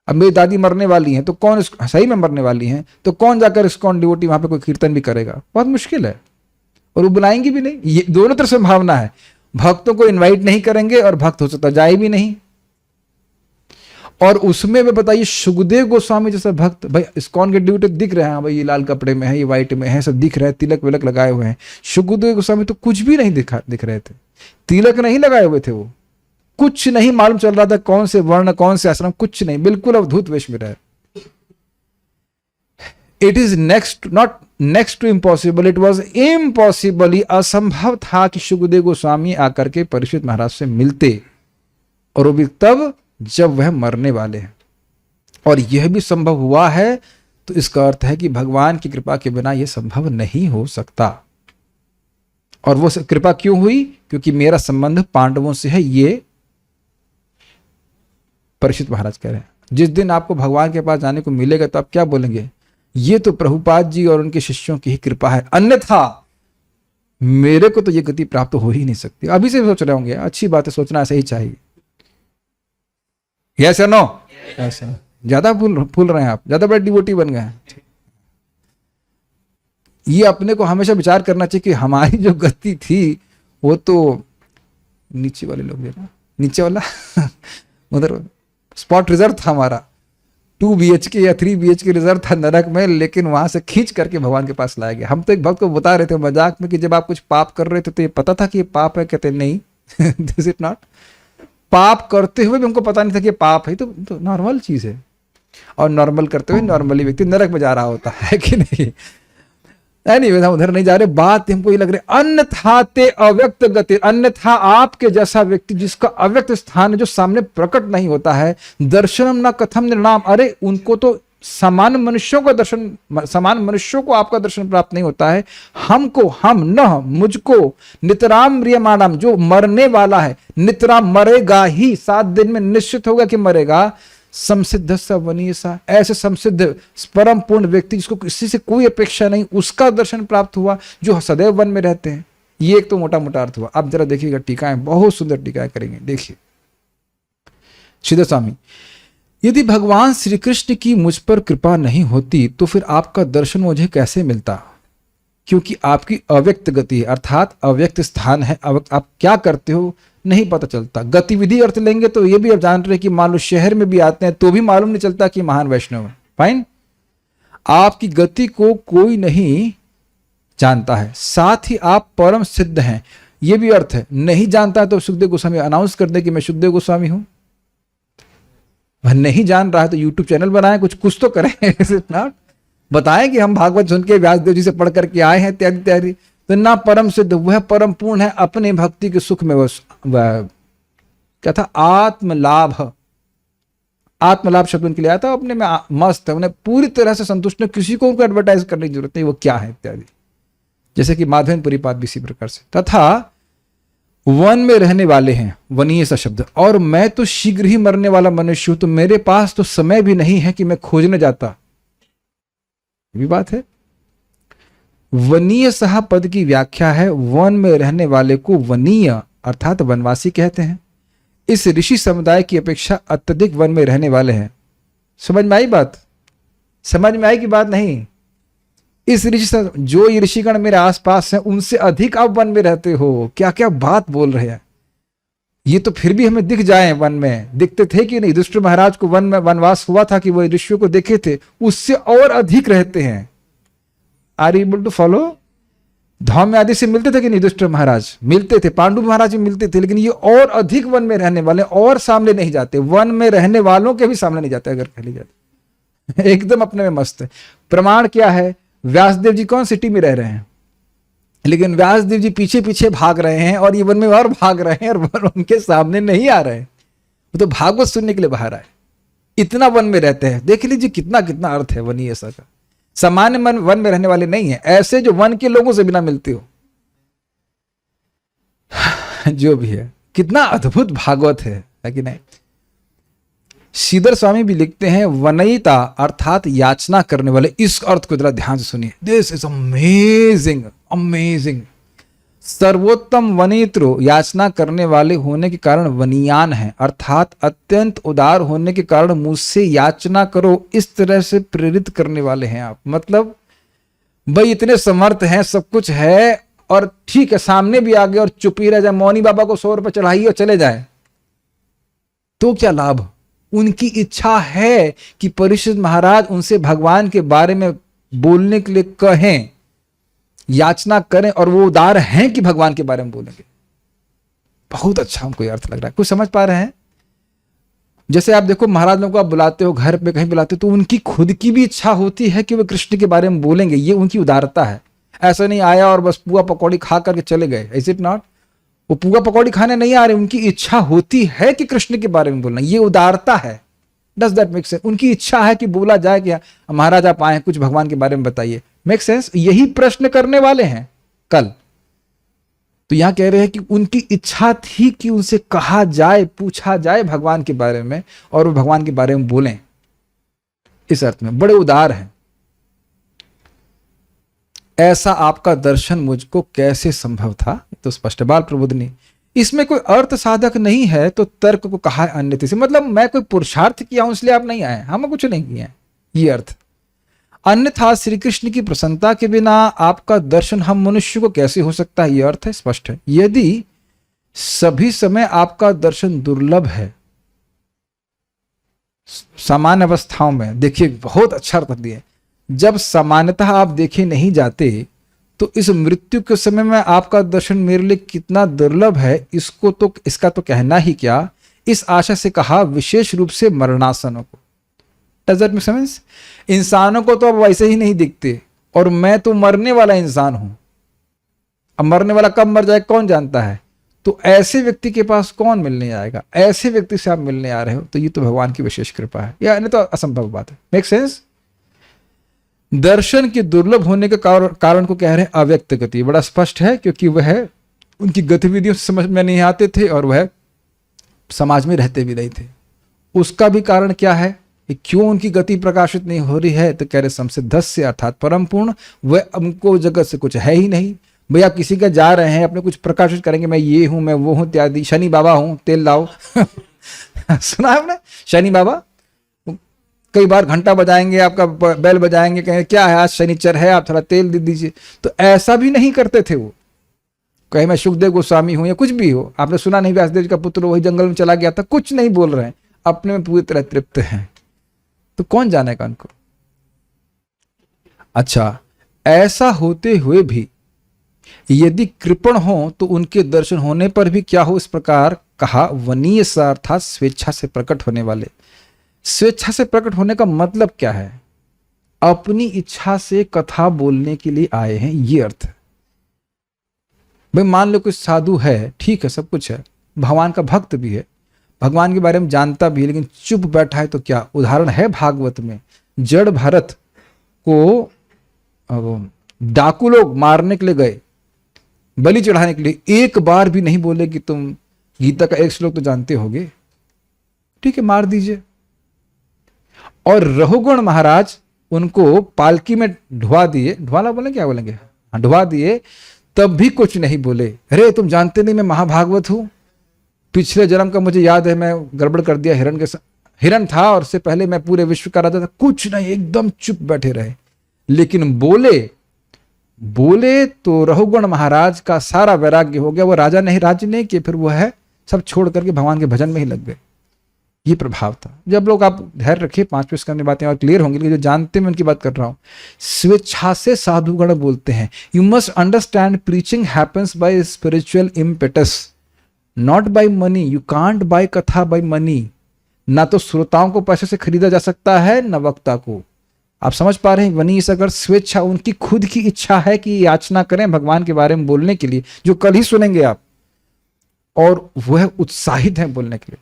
अब मेरी दादी मरने वाली हैं तो कौन, सही में मरने वाली हैं तो कौन जाकर इस्कॉन डिवोटी वहां पे कोई कीर्तन भी करेगा? बहुत मुश्किल है, और वो बुलाएंगे भी नहीं। ये दोनों तरफ से भावना है, भक्तों को इनवाइट नहीं करेंगे और भक्त हो सकता जाए भी नहीं। और उसमें भी बताइए शुकदेव गोस्वामी जैसा भक्त, भाई इस्कॉन के ड्यूटी दिख रहे हैं, भाई ये लाल कपड़े में है, ये व्हाइट में है, सब दिख रहे हैं, तिलक विलक लगाए हुए हैं। शुकदेव गोस्वामी तो कुछ भी नहीं दिख रहे थे, तिलक नहीं लगाए हुए थे, वो कुछ नहीं मालूम चल रहा था कौन से वर्ण कौन से आश्रम, कुछ नहीं, बिल्कुल अवधूत वेश में रहे। It is not next to impossible, it was impossible, असंभव था कि शुकदेव गोस्वामी आकर के परीक्षित महाराज से मिलते, और वो भी तब जब वह मरने वाले हैं। और यह भी संभव हुआ है तो इसका अर्थ है कि भगवान की कृपा के बिना यह संभव नहीं हो सकता। और वो कृपा क्यों हुई? क्योंकि मेरा संबंध पांडवों से है, ये परीक्षित महाराज कह रहे हैं। जिस दिन आपको भगवान के पास जाने को मिलेगा तो आप क्या बोलेंगे? ये तो प्रभुपाद जी और उनके शिष्यों की ही कृपा है, अन्यथा मेरे को तो ये गति प्राप्त हो ही नहीं सकती। अभी से सोच रहे होंगे, अच्छी बात है, सोचना ऐसा ही चाहिए। यस या नो? ऐसा ज्यादा भूल रहे हैं आप, ज्यादा बड़े डिवोटी बन गए हैं। ये अपने को हमेशा विचार करना चाहिए कि हमारी जो गति थी वो तो नीचे वाले लोग देखना, नीचे वाला उधर स्पॉट रिजर्व था हमारा, 2 BHK या 3 BHK रिजर्व था नरक में, लेकिन वहां से खींच करके भगवान के पास लाया गया। हम तो एक भक्त को बता रहे थे मजाक में कि जब आप कुछ पाप कर रहे थे तो ये पता था कि ये पाप है? कहते नहीं, दिस इट नॉट। पाप करते हुए भी हमको पता नहीं था कि पाप है, तो नॉर्मल चीज है। और नॉर्मल करते हुए नॉर्मली व्यक्ति नरक में जा रहा होता है कि नहीं? एनीवेज हम उधर नहीं जा रहे, बात हमको ये लग रही है। अन्यथा ते अव्यक्त गति, अन्यथा आपके जैसा व्यक्ति जिसका अव्यक्त स्थान है, जो सामने प्रकट नहीं होता है, दर्शनम न कथम निर्णाम, अरे उनको तो समान मनुष्यों का दर्शन, समान मनुष्यों को आपका दर्शन प्राप्त नहीं होता है। हमको, हम न मुझको, नितराम म्रियमाणम, जो मरने वाला है, नितराम मरेगा ही, 7 दिन में निश्चित होगा कि मरेगा, समसिद्ध सवनीसा, ऐसे समसिद्ध परम पूर्ण व्यक्ति जिसको किसी से कोई अपेक्षा नहीं, उसका दर्शन प्राप्त हुआ, जो सदैव वन में रहते हैं। ये एक तो मोटा मोटा अर्थ हुआ। अब जरा देखिएगा टीकाएं, बहुत सुंदर टीकाएं करेंगे, देखिए। श्रीधर स्वामी, यदि भगवान श्री कृष्ण की मुझ पर कृपा नहीं होती तो फिर आपका दर्शन मुझे कैसे मिलता? क्योंकि आपकी अव्यक्त गति है, अर्थात अव्यक्त स्थान है, आप क्या करते हो नहीं पता चलता। गतिविधि अर्थ लेंगे तो ये भी आप जान रहे हैं कि मान लो शहर में भी आते हैं तो भी मालूम नहीं चलता कि महान वैष्णव है। फाइन, आपकी गति को कोई नहीं जानता है, साथ ही आप परम सिद्ध हैं, ये भी अर्थ है। नहीं जानता है तो सुखदेव गोस्वामी अनाउंस कर दे कि मैं सुखदेव गोस्वामी हूं। वह नहीं जान रहा है तो यूट्यूब चैनल बनाए, कुछ तो करें, नॉट बताएं कि हम भागवत सुन के व्यासदेव जी से पढ़ करके आए हैं इत्यादि इत्यादि। तो ना परम सिद्ध, वह परम पूर्ण है, अपने भक्ति के सुख में वह क्या था, आत्मलाभ। आत्मलाभ शब्द उनके लिए आया था, अपने में मस्त है, उन्हें पूरी तरह से संतुष्ट है, किसी को उनको एडवर्टाइज करने की जरूरत नहीं वो क्या है इत्यादि। जैसे कि माधवेंद्रपुरी पाद भी इसी प्रकार से। तथा वन में रहने वाले हैं, वनीय सा शब्द, और मैं तो शीघ्र ही मरने वाला मनुष्य हूं, तो मेरे पास तो समय भी नहीं है कि मैं खोजने जाता। ये भी बात है। वनीय सहा पद की व्याख्या है, वन में रहने वाले को वनीय अर्थात वनवासी कहते हैं। इस ऋषि समुदाय की अपेक्षा अत्यधिक वन में रहने वाले हैं। समझ में आई बात? समझ में आई कि बात नहीं? इस ऋषि से जो ये ऋषिगण मेरे आसपास हैं उनसे अधिक आप वन में रहते हो, क्या क्या बात बोल रहे हैं। ये तो फिर भी हमें दिख जाए, वन में दिखते थे कि नहीं। युधिष्ठिर महाराज को वन में वनवास हुआ था कि वो ऋषियों को देखे थे, उससे और अधिक रहते हैं। Are you able to follow? Dhaumya आदि से मिलते थे कि नहीं युधिष्ठिर महाराज? मिलते थे। पांडु महाराज भी मिलते थे, लेकिन ये और अधिक वन में रहने वाले, और सामने नहीं जाते, वन में रहने वालों के भी सामने नहीं जाते अगर कह ली जाए। एकदम अपने में मस्त है। प्रमाण क्या है? व्यासदेव जी कौन सिटी में रह रहे हैं, लेकिन व्यासदेव जी पीछे पीछे भाग रहे हैं और ये वन में और भाग रहे हैं, और वन उनके सामने नहीं आ रहे हैं। वो तो भागवत सुनने के लिए बाहर आए, इतना वन में रहते हैं। देख लीजिए कितना कितना अर्थ है वनी ऐसा का। सामान्य वन में रहने वाले नहीं है, ऐसे जो वन के लोगों से बिना मिलते हो। जो भी है, कितना अद्भुत भागवत है कि नहीं। श्रीधर स्वामी भी लिखते हैं, वनयिता अर्थात याचना करने वाले। इस अर्थ को जरा ध्यान से सुनिए, दिस इज अमेजिंग अमेजिंग। सर्वोत्तम वनित्रो याचना करने वाले होने के कारण वनियान है, अर्थात अत्यंत उदार होने के कारण मुझसे याचना करो, इस तरह से प्रेरित करने वाले हैं आप। मतलब भाई इतने समर्थ हैं, सब कुछ है, और ठीक है सामने भी आ गए और चुप ही रह जाए, मौनी बाबा को 100 रुपए चढ़ाइए और चले जाए, तो क्या लाभ? उनकी इच्छा है कि परीक्षित महाराज उनसे भगवान के बारे में बोलने के लिए कहें, याचना करें, और वो उदार हैं कि भगवान के बारे में बोलेंगे। बहुत अच्छा हमको अर्थ लग रहा है। कुछ समझ पा रहे हैं? जैसे आप देखो महाराज लोगों को आप बुलाते हो, घर पे कहीं बुलाते हो, तो उनकी खुद की भी इच्छा होती है कि वे कृष्ण के बारे में बोलेंगे। ये उनकी उदारता है। ऐसा नहीं आया और बस पुआ पकौड़ी खा करके चले गए, इज इट नॉट? वो पुआ पकौड़ी खाने नहीं आ रहे, उनकी इच्छा होती है कि कृष्ण के बारे में बोलना। ये उदारता है। Does that make sense? उनकी इच्छा है कि बोला जाए कि महाराज आप आए, कुछ भगवान के बारे में बताइए। Make sense? यही प्रश्न करने वाले हैं कल। तो यहां कह रहे हैं कि उनकी इच्छा थी कि उनसे कहा जाए, पूछा जाए भगवान के बारे में, और वो भगवान के बारे में बोलें। इस अर्थ में बड़े उदार हैं। ऐसा आपका दर्शन मुझको कैसे संभव था? तो स्पष्ट बाल प्रबोधनी। इसमें कोई अर्थ साधक नहीं है, तो तर्क को कहा है अन्यथा से। मतलब मैं कोई पुरुषार्थ किया हूं इसलिए आप नहीं आए, हम कुछ नहीं किए हैं, ये अर्थ। अन्यथा श्री कृष्ण की प्रसन्नता के बिना आपका दर्शन हम मनुष्य को कैसे हो सकता है? ये अर्थ है, स्पष्ट है। यदि सभी समय आपका दर्शन दुर्लभ है, सामान्य अवस्थाओं में, देखिए बहुत अच्छा अर्थ दिया, जब सामान्यतः आप देखे नहीं जाते, तो इस मृत्यु के समय में आपका दर्शन मेरे लिए कितना दुर्लभ है, इसका तो कहना ही क्या। इस आशा से कहा विशेष रूप से मरणासनों को। Does that make sense? इंसानों को तो अब वैसे ही नहीं दिखते, और मैं तो मरने वाला इंसान हूं। अब मरने वाला कब मर जाए कौन जानता है? तो ऐसे व्यक्ति के पास कौन मिलने आएगा? ऐसे व्यक्ति से आप मिलने आ रहे हो, तो ये तो भगवान की विशेष कृपा है, या नहीं तो असंभव बात है। Make sense? दर्शन के दुर्लभ होने के कारण को कह रहे हैं अव्यक्त गति। बड़ा स्पष्ट है, क्योंकि वह उनकी गतिविधियों से समझ में नहीं आते थे, और वह समाज में रहते भी नहीं थे। उसका भी कारण क्या है कि क्यों उनकी गति प्रकाशित नहीं हो रही है? तो कह रहे संसिद्धस्य अर्थात परम पूर्ण, वह हमको जगत से कुछ है ही नहीं। भैया किसी का जा रहे हैं, अपने कुछ प्रकाशित करेंगे, मैं ये हूं, मैं वो हूं इत्यादि, शनि बाबा हूं, तेल लाओ। सुना आपने? शनि बाबा कई बार घंटा बजाएंगे, आपका बेल बजाएंगे, कहेंगे क्या है आज शनिचर है, आप थोड़ा तेल दे दीजिए। तो ऐसा भी नहीं करते थे वो। कहीं मैं सुखदेव गोस्वामी हूं या कुछ भी हो, आपने सुना नहीं व्यासदेव का पुत्र वही जंगल में चला गया था, कुछ नहीं बोल रहे हैं, अपने में पूरी तरह तृप्त हैं। तो कौन जानेगा उनको? अच्छा, ऐसा होते हुए भी यदि कृपण हो, तो उनके दर्शन होने पर भी क्या हो? इस प्रकार कहा वनीय सा अर्थात स्वेच्छा से प्रकट होने वाले। स्वेच्छा से प्रकट होने का मतलब क्या है? अपनी इच्छा से कथा बोलने के लिए आए हैं, ये अर्थ है। भाई मान लो कोई साधु है, ठीक है, सब कुछ है, भगवान का भक्त भी है, भगवान के बारे में जानता भी है, लेकिन चुप बैठा है, तो क्या? उदाहरण है भागवत में, जड़ भरत को डाकू लोग मारने के लिए गए, बलि चढ़ाने के लिए, एक बार भी नहीं बोले कि तुम गीता का एक श्लोक तो जानते होगे, ठीक है मार दीजिए। और रघुगण महाराज उनको पालकी में ढुआ दिए, ढुआला बोले क्या बोलेंगे, हाँ ढुआ दिए, तब भी कुछ नहीं बोले। अरे तुम जानते नहीं मैं महाभागवत हूं, पिछले जन्म का मुझे याद है, मैं गड़बड़ कर दिया, हिरण था और उससे पहले मैं पूरे विश्व का राजा था, कुछ नहीं, एकदम चुप बैठे रहे। लेकिन बोले तो रघुगण महाराज का सारा वैराग्य हो गया। वो राजा नहीं, राज्य नहीं किए, फिर वो है सब छोड़ करके भगवान के भजन में ही लग गए। ये प्रभाव था। जब लोग, आप धैर्य रखिए, 5 करने बातें और क्लियर होंगी, जो जानते हैं मैं उनकी बात कर रहा हूं। स्वेच्छा से साधुगण बोलते हैं। You must understand preaching happens by spiritual impetus, not by money. You can't buy katha by money. ना तो श्रोताओं को पैसे से खरीदा जा सकता है, न वक्ता को। आप समझ पा रहे हैं? वनीस अगर स्वेच्छा, उनकी खुद की इच्छा है कि याचना करें भगवान के बारे में बोलने के लिए, जो कल ही सुनेंगे आप, और वह उत्साहित हैं बोलने के लिए।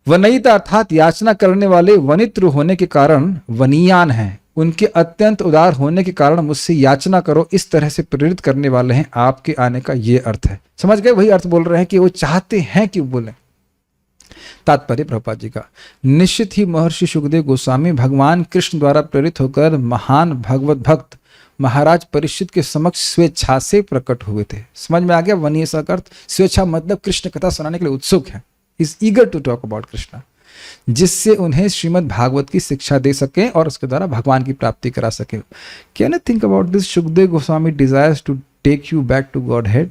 वनीता अर्थात याचना करने वाले वनित्र होने के कारण वनीयान हैं। उनके अत्यंत उदार होने के कारण मुझसे याचना करो, इस तरह से प्रेरित करने वाले हैं आपके आने का। ये अर्थ है। समझ गए? वही अर्थ बोल रहे हैं कि वो चाहते हैं कि बोले। तात्पर्य प्रभुपाद जी का, निश्चित ही महर्षि सुखदेव गोस्वामी भगवान कृष्ण द्वारा प्रेरित होकर महान भगवत भक्त महाराज परीक्षित के समक्ष स्वेच्छा से प्रकट हुए थे। समझ में आ गया? वनीसा का अर्थ स्वेच्छा मतलब कृष्ण कथा सुनाने के लिए उत्सुक है, is eager to talk about Krishna, जिससे उन्हें श्रीमद् भागवत की शिक्षा दे सके और उसके द्वारा भगवान की प्राप्ति करा सके। Can you think about this? Sukhdev Goswami desires to take you back to Godhead.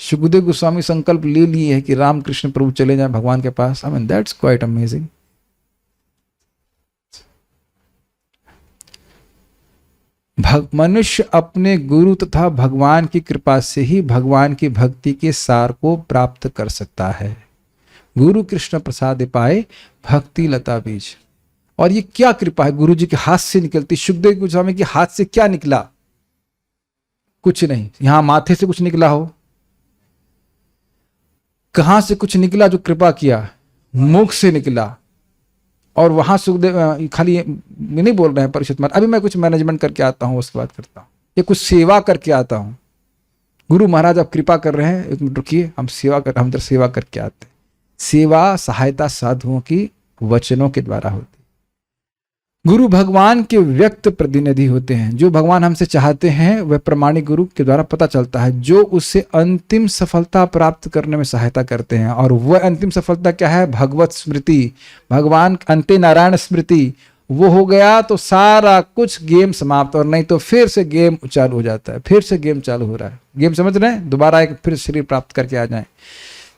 Sukhdev Goswami संकल्प ले लिए है कि रामकृष्ण प्रभु चले जाएं भगवान के पास। I mean that's quite amazing. मनुष्य अपने गुरु तथा भगवान की कृपा से ही भगवान की भक्ति के सार को प्राप्त कर सकता है। गुरु कृष्ण प्रसाद पाए भक्ति लता बीज। और ये क्या कृपा है? गुरु जी के हाथ से निकलती। सुखदेव गोस्वामी के हाथ से क्या निकला? कुछ नहीं। यहां माथे से कुछ निकला हो? कहां से कुछ निकला जो कृपा किया? मुख से निकला। और वहां सुखदेव खाली नहीं बोल रहे हैं परिषद में, अभी मैं कुछ मैनेजमेंट करके आता हूं, उसके बाद करता हूं, ये कुछ सेवा करके आता हूं। गुरु महाराज आप कृपा कर रहे हैं, एक मिनट रुकिए, हम इधर सेवा करके आते हैं। सेवा सहायता साधुओं की वचनों के द्वारा होती। गुरु भगवान के व्यक्त प्रतिनिधि होते हैं। जो भगवान हमसे चाहते हैं वह प्रमाणिक गुरु के द्वारा पता चलता है, जो उससे अंतिम सफलता प्राप्त करने में सहायता करते हैं। और वह अंतिम सफलता क्या है? भगवत स्मृति, भगवान अंते नारायण स्मृति। वो हो गया तो सारा कुछ गेम समाप्त, और नहीं तो फिर से गेम चालू हो जाता है, फिर से गेम चालू हो रहा है। गेम समझ रहे हैं? दोबारा एक फिर शरीर प्राप्त करके आ जाए।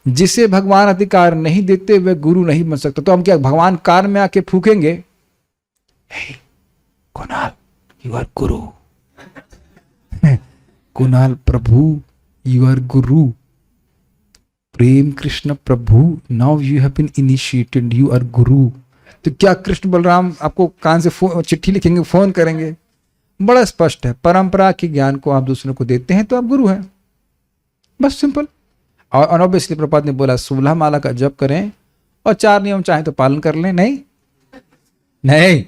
जिसे भगवान अधिकार नहीं देते वह गुरु नहीं बन सकता। तो हम क्या भगवान कार में आके फूकेंगे, hey, Kunal you are guru, Kunal Prabhu you are guru, Prem Krishna Prabhu now you have been initiated, you are guru. तो क्या कृष्ण बलराम आपको कान से चिट्ठी लिखेंगे, फोन करेंगे? बड़ा स्पष्ट है, परंपरा के ज्ञान को आप दूसरों को देते हैं तो आप गुरु हैं, बस सिंपल। और ऑब्वियसली प्रभुपाद ने बोला 16 माला का जप करें और 4 नियम चाहे तो पालन कर लें। नहीं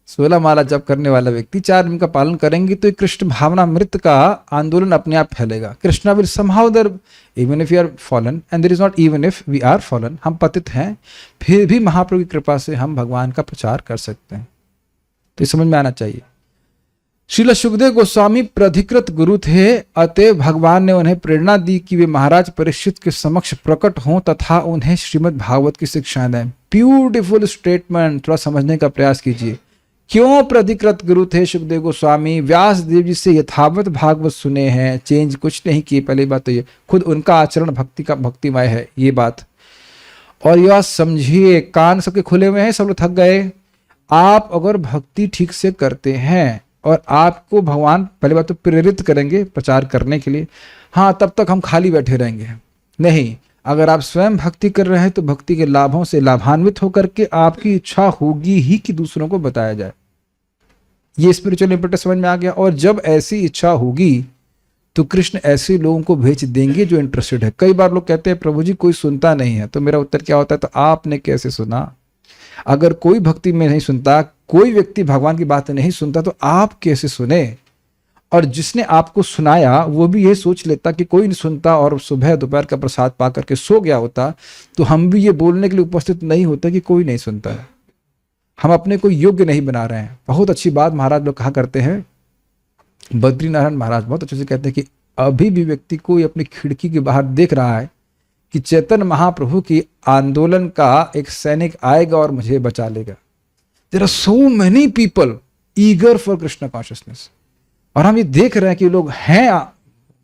16 माला जप करने वाला व्यक्ति 4 नियम का पालन करेंगे तो कृष्ण भावना मृत का आंदोलन अपने आप फैलेगा। Krishna will somehow there, even if you are fallen, and there is not even if we are fallen, हम पतित हैं, फिर भी महाप्रभु की कृपा से हम भगवान का प्रचार कर सकते हैं। तो समझ में आना चाहिए। श्रील सुखदेव गोस्वामी प्राधिकृत गुरु थे, अतः भगवान ने उन्हें प्रेरणा दी कि वे महाराज परीक्षित के समक्ष प्रकट हों तथा उन्हें श्रीमद् भागवत की शिक्षाएं दें। ब्यूटीफुल स्टेटमेंट, थोड़ा समझने का प्रयास कीजिए। क्यों प्राधिकृत गुरु थे सुखदेव गोस्वामी? व्यास देव जी से यथावत भागवत सुने हैं, चेंज कुछ नहीं किए। पहली बात तो ये, खुद उनका आचरण भक्ति का भक्तिमय है, ये बात। और यह समझिए, कान सबके खुले हुए हैं, सब लोग थक गए। आप अगर भक्ति ठीक से करते हैं और आपको भगवान पहली बात तो प्रेरित करेंगे प्रचार करने के लिए, हाँ, तब तक हम खाली बैठे रहेंगे नहीं। अगर आप स्वयं भक्ति कर रहे हैं तो भक्ति के लाभों से लाभान्वित होकर के आपकी इच्छा होगी ही कि दूसरों को बताया जाए। ये स्पिरिचुअल इंपॉर्टेंस समझ में आ गया। और जब ऐसी इच्छा होगी तो कृष्ण ऐसे लोगों को भेज देंगे जो इंटरेस्टेड है। कई बार लोग कहते हैं प्रभु जी कोई सुनता नहीं है, तो मेरा उत्तर क्या होता है, तो आपने कैसे सुना? अगर कोई भक्ति में नहीं सुनता, कोई व्यक्ति भगवान की बात नहीं सुनता, तो आप कैसे सुने? और जिसने आपको सुनाया वो भी ये सोच लेता कि कोई नहीं सुनता और सुबह दोपहर का प्रसाद पा करके सो गया होता, तो हम भी ये बोलने के लिए उपस्थित नहीं होते कि कोई नहीं सुनता है। हम अपने को योग्य नहीं बना रहे हैं। बहुत अच्छी बात महाराज लोग कहा करते हैं, बद्री नारायण महाराज बहुत अच्छे से कहते हैं कि अभी भी व्यक्ति कोई अपनी खिड़की के बाहर देख रहा है कि चैतन्य महाप्रभु की आंदोलन का एक सैनिक आएगा और मुझे बचा लेगा। There are so many people eager for Krishna consciousness. और हम ये देख रहे हैं कि लोग हैं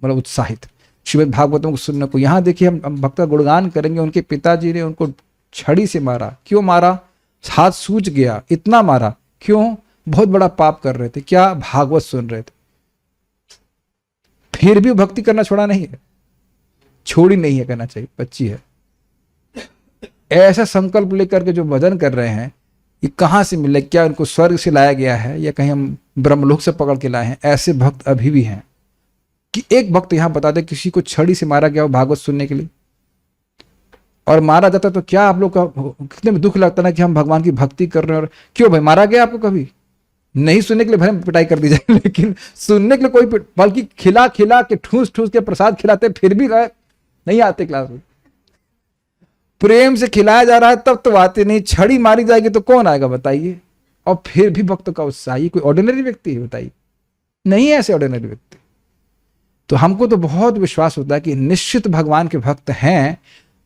मतलब उत्साहित श्रीमद् भागवतों को सुनने को। यहाँ देखिए, हम भक्त का गुणगान करेंगे। उनके पिताजी ने उनको छड़ी से मारा। क्यों मारा? हाथ सूज गया, इतना मारा। क्यों? बहुत बड़ा पाप कर रहे थे। क्या? भागवत सुन रहे थे। फिर भी भक्ति करना छोड़ा नहीं है, छोड़ी नहीं है, कहना चाहिए, बच्ची है। ऐसा संकल्प लेकर के जो भजन कर रहे हैं, ये कहाँ से मिले? क्या उनको स्वर्ग से लाया गया है या कहीं हम ब्रह्मलोक से पकड़ के लाए हैं? ऐसे भक्त अभी भी हैं। कि एक भक्त यहां बता दे किसी को छड़ी से मारा गया हो भागवत सुनने के लिए, और मारा जाता तो क्या आप लोग का कितने में दुख लगता ना कि हम भगवान की भक्ति कर रहे हैं। और क्यों भाई मारा गया आपको? कभी नहीं सुनने के लिए भले पिटाई कर दी जाए, लेकिन सुनने के लिए कोई, बल्कि खिला खिला के ठूस ठूस के प्रसाद खिलाते फिर भी नहीं आते क्लास में। प्रेम से खिलाया जा रहा है तब तो आते नहीं। छड़ी मारी जाएगी तो कौन आएगा बताइए? और फिर भी भक्तों का उत्साह। ये कोई ऑर्डिनरी व्यक्ति है बताइए? नहीं है ऐसे ऑर्डिनरी व्यक्ति। तो हमको तो बहुत विश्वास होता है कि निश्चित भगवान के भक्त हैं,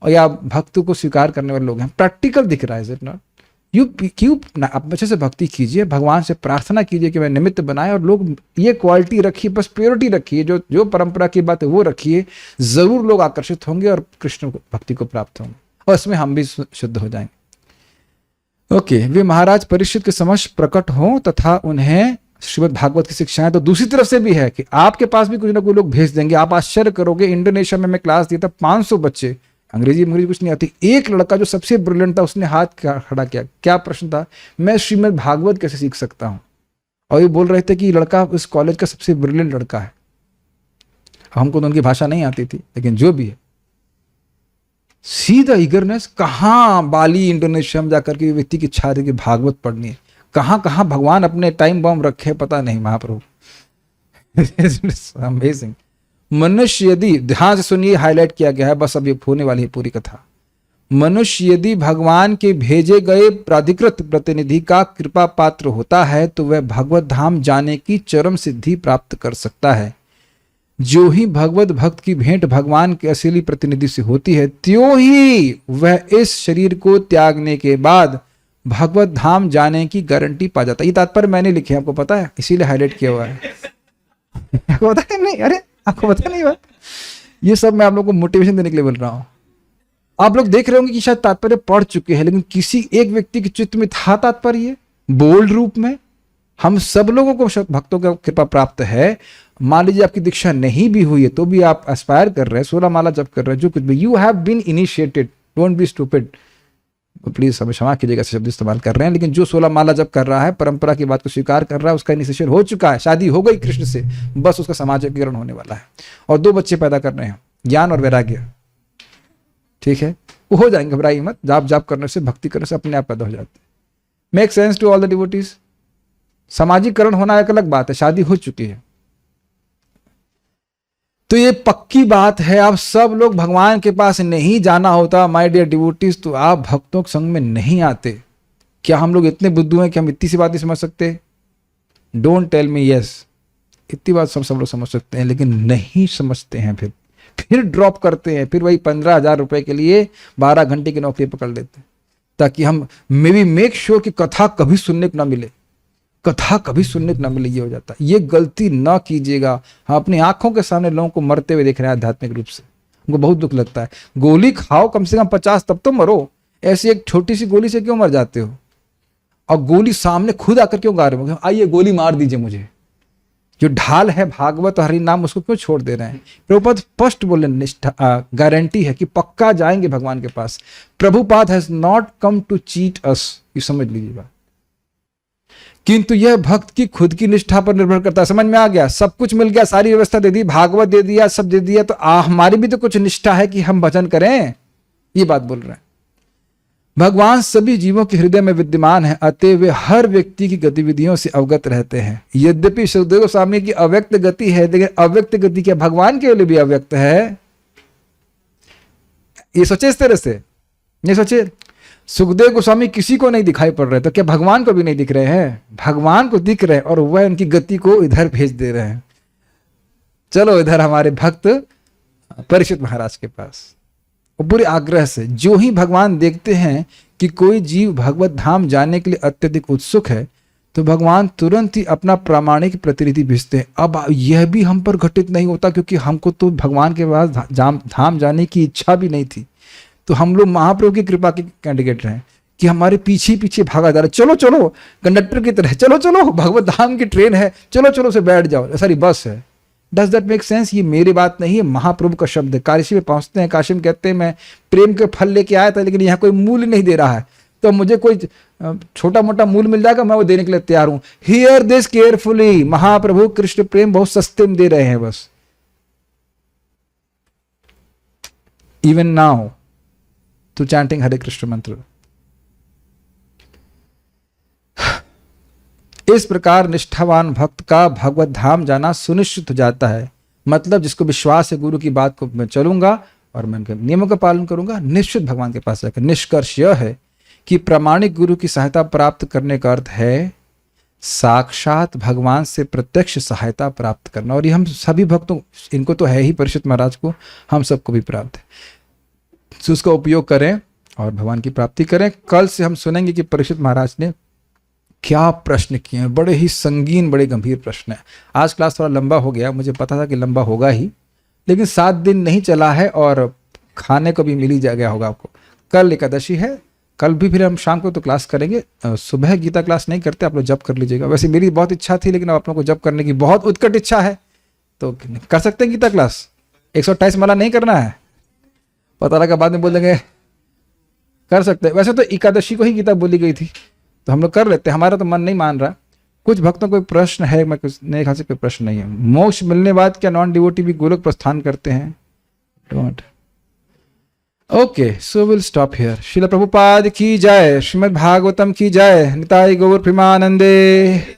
और या भक्तों को स्वीकार करने वाले लोग हैं। प्रैक्टिकल दिख रहा है, इज इट नॉट? क्यों आप अच्छे से भक्ति कीजिए, भगवान से प्रार्थना कीजिए कि मैं निमित्त बनाए, और लोग ये क्वालिटी रखिए, बस प्योरिटी रखिए, जो परंपरा की बात है वो रखिए, जरूर लोग आकर्षित होंगे और कृष्ण भक्ति को प्राप्त होंगे, और इसमें हम भी शुद्ध हो जाएंगे। ओके, वे महाराज परीक्षित के समक्ष प्रकट हों तथा उन्हें श्रीमद् भागवत की शिक्षाएं। तो दूसरी तरफ से भी है कि आपके पास भी कुछ ना कुछ लोग भेज देंगे। आप आश्चर्य करोगे, इंडोनेशिया में मैं क्लास दिया था, 500 बच्चे, अंग्रेजी कुछ नहीं आती। एक लड़का जो सबसे ब्रिलियंट था, उसने हाथ खड़ा किया। क्या प्रश्न था? मैं श्रीमद् भागवत कैसे सीख सकता हूं? और ये बोल रहे थे कि ये लड़का उस कॉलेज का सबसे ब्रिलियंट लड़का है। हमको तो उनकी भाषा नहीं आती थी, लेकिन जो भी है, सीधा ईगरनेस। कहाँ बाली इंडोनेशिया में जाकर के व्यक्ति की इच्छा थी कि भागवत पढ़नी है। कहाँ कहाँ भगवान अपने टाइम बम रखे पता नहीं महाप्रभु। अमेजिंग। मनुष्य यदि, ध्यान से सुनिए, हाईलाइट किया गया है, बस अब ये होने वाली है पूरी कथा। मनुष्य यदि भगवान के भेजे गए प्राधिकृत प्रतिनिधि का कृपा पात्र होता है तो वह भगवत धाम जाने की चरम सिद्धि प्राप्त कर सकता है। जो ही भगवत भक्त की भेंट भगवान के असली प्रतिनिधि से होती है, त्यों ही वह इस शरीर को त्यागने के बाद भगवत धाम जाने की गारंटी पा जाता है। ये तात्पर्य मैंने लिखे, आपको पता है, इसीलिए हाईलाइट किया हुआ है। आपको पता है? नहीं, अरे आपको पता नहीं बात? ये सब मैं आप लोगों को मोटिवेशन देने के लिए बोल रहा हूं। आप लोग देख रहे होंगे कि शायद तात्पर्य पढ़ चुके हैं, लेकिन किसी एक व्यक्ति के चित्त में था तात्पर्य बोल्ड रूप में। हम सब लोगों को भक्तों का कृपा प्राप्त है। मान लीजिए आपकी दीक्षा नहीं भी हुई है तो भी आप एस्पायर कर रहे हैं, 16 माला जप कर रहे हैं, जो कुछ भी, you have been initiated, don't be stupid. Please हमें क्षमा कीजिएगा शब्द इस्तेमाल कर रहे हैं, लेकिन जो 16 माला जप कर रहा है, परंपरा की बात को स्वीकार कर रहा है, उसका इनिशिएशन हो चुका है, शादी हो गई कृष्ण से, बस उसका समाजीकरण होने वाला है, और 2 बच्चे पैदा कर रहे हैं, ज्ञान और वैराग्य। ठीक है, वो हो जाएंगे, घबराइए मत। जाप जाप करने से, भक्ति करने से अपने आप पैदा हो जाते हैं। Make sense to all the devotees? समाजीकरण होना एक अलग बात है, शादी हो चुकी है तो ये पक्की बात है। आप सब लोग भगवान के पास नहीं जाना होता माय डियर डिवोटीज तो आप भक्तों के संग में नहीं आते। क्या हम लोग इतने बुद्धू हैं कि हम इतनी सी बात नहीं समझ सकते? डोंट टेल मी यस, इतनी बात सब लोग समझ सकते हैं, लेकिन नहीं समझते हैं, फिर ड्रॉप करते हैं, फिर वही 15,000 रुपए के लिए 12 घंटे की नौकरी पकड़ लेते हैं, ताकि हम मे बी मेक श्योर कि कथा कभी सुनने को ना मिले, कथा कभी सुनने को ना मिले। ये हो जाता है। ये गलती ना कीजिएगा। हम अपनी आंखों के सामने लोगों को मरते हुए देख रहे हैं आध्यात्मिक रूप से, उनको बहुत दुख लगता है। गोली खाओ कम से कम 50 तब तो मरो, ऐसी एक छोटी सी गोली से क्यों मर जाते हो? और गोली सामने खुद आकर क्यों गा रहे हो? आइए गोली मार दीजिए मुझे। जो ढाल है भागवत और हरि नाम, उसको क्यों छोड़ दे रहे हैं? प्रभुपाद स्पष्ट बोले, निष्ठा गारंटी है कि पक्का जाएंगे भगवान के पास। Prabhupada has not come to cheat us, ये समझ लीजिए बात। किंतु यह भक्त की खुद की निष्ठा पर निर्भर करता है। समझ में आ गया? सब कुछ मिल गया, सारी व्यवस्था दे दी, भागवत दे दिया, सब दे दिया, तो हमारी भी तो कुछ निष्ठा है कि हम भजन करें। ये बात बोल रहे हैं। भगवान सभी जीवों के हृदय में विद्यमान है, अतः वे हर व्यक्ति की गतिविधियों से अवगत रहते हैं। यद्यपि सुखदेव गोस्वामी की अव्यक्त गति है, लेकिन अव्यक्त गति क्या भगवान के लिए भी अव्यक्त है? ये सोचे इस तरह से, ये सोचे सुखदेव गोस्वामी किसी को नहीं दिखाई पड़ रहे, तो क्या भगवान को भी नहीं दिख रहे हैं? भगवान को दिख रहे हैं, और वह उनकी गति को इधर भेज दे रहे हैं। चलो इधर हमारे भक्त परीक्षित महाराज के पास, वो पूरे आग्रह से, जो ही भगवान देखते हैं कि कोई जीव भगवत धाम जाने के लिए अत्यधिक उत्सुक है, तो भगवान तुरंत ही अपना प्रामाणिक प्रतिनिधि भेजते हैं। अब यह भी हम पर घटित नहीं होता, क्योंकि हमको तो भगवान के पास धाम जाने की इच्छा भी नहीं थी। तो हम लोग महाप्रभु की कृपा के कैंडिडेट रहे कि हमारे पीछे पीछे भागा जा रहा, चलो चलो कंडक्टर की तरह, चलो चलो भगवत धाम की ट्रेन है, चलो चलो से बैठ जाओ, सॉरी बस है। Does that make sense? ये मेरी बात नहीं है, महाप्रभु का शब्द है। काशी में पहुंचते हैं, काशी में कहते हैं मैं प्रेम के फल लेके आया था, लेकिन यहाँ कोई मूल्य नहीं दे रहा है, तो मुझे कोई छोटा मोटा मूल्य मिल जाएगा, मैं वो देने के लिए तैयार हूं। हियर दिस केयरफुली, महाप्रभु कृष्ण प्रेम बहुत सस्ते में दे रहे हैं बस। इवन नाउ टू चैंटिंग हरे कृष्ण मंत्र। इस प्रकार निष्ठावान भक्त का भगवत धाम जाना सुनिश्चित हो जाता है। मतलब जिसको विश्वास है गुरु की बात को मैं चलूंगा और मैं उनके नियमों का पालन करूंगा, निश्चित भगवान के पास जाकर। निष्कर्ष यह है कि प्रामाणिक गुरु की सहायता प्राप्त करने का अर्थ है साक्षात भगवान से प्रत्यक्ष सहायता प्राप्त करना। और ये हम सभी भक्तों, इनको तो है ही, परीक्षित महाराज को, हम सबको भी प्राप्त है। तो उसका उपयोग करें और भगवान की प्राप्ति करें। कल से हम सुनेंगे कि परीक्षित महाराज ने क्या प्रश्न किए हैं। बड़े ही संगीन, बड़े गंभीर प्रश्न है। आज क्लास थोड़ा लंबा हो गया, मुझे पता था कि लंबा होगा ही, लेकिन 7 दिन नहीं चला है और खाने को भी मिल ही जा गया होगा आपको। कल एकादशी है, कल भी फिर हम शाम को तो क्लास करेंगे। सुबह गीता क्लास नहीं करते, आप लोग जप कर लीजिएगा। वैसे मेरी बहुत इच्छा थी, लेकिन अब आप लोगों को जप करने की बहुत उत्कट इच्छा है, तो कर सकते हैं गीता क्लास। 128 माला नहीं करना है, पता लगा बाद में बोल देंगे, कर सकते हैं। वैसे तो एकादशी को ही गीता बोली गई थी, तो हम लोग कर लेते हैं। हमारा तो मन नहीं मान रहा। कुछ भक्तों को प्रश्न है, मैं कुछ मेरे ख्याल से कोई प्रश्न नहीं है। मोक्ष मिलने बाद क्या नॉन डिवोटी भी गोलोक प्रस्थान करते हैं? Don't. Okay, so will stop here. Srila Prabhupada की जय, श्रीमद् भागवतम की जय, निताई गौर प्रेमानंदे।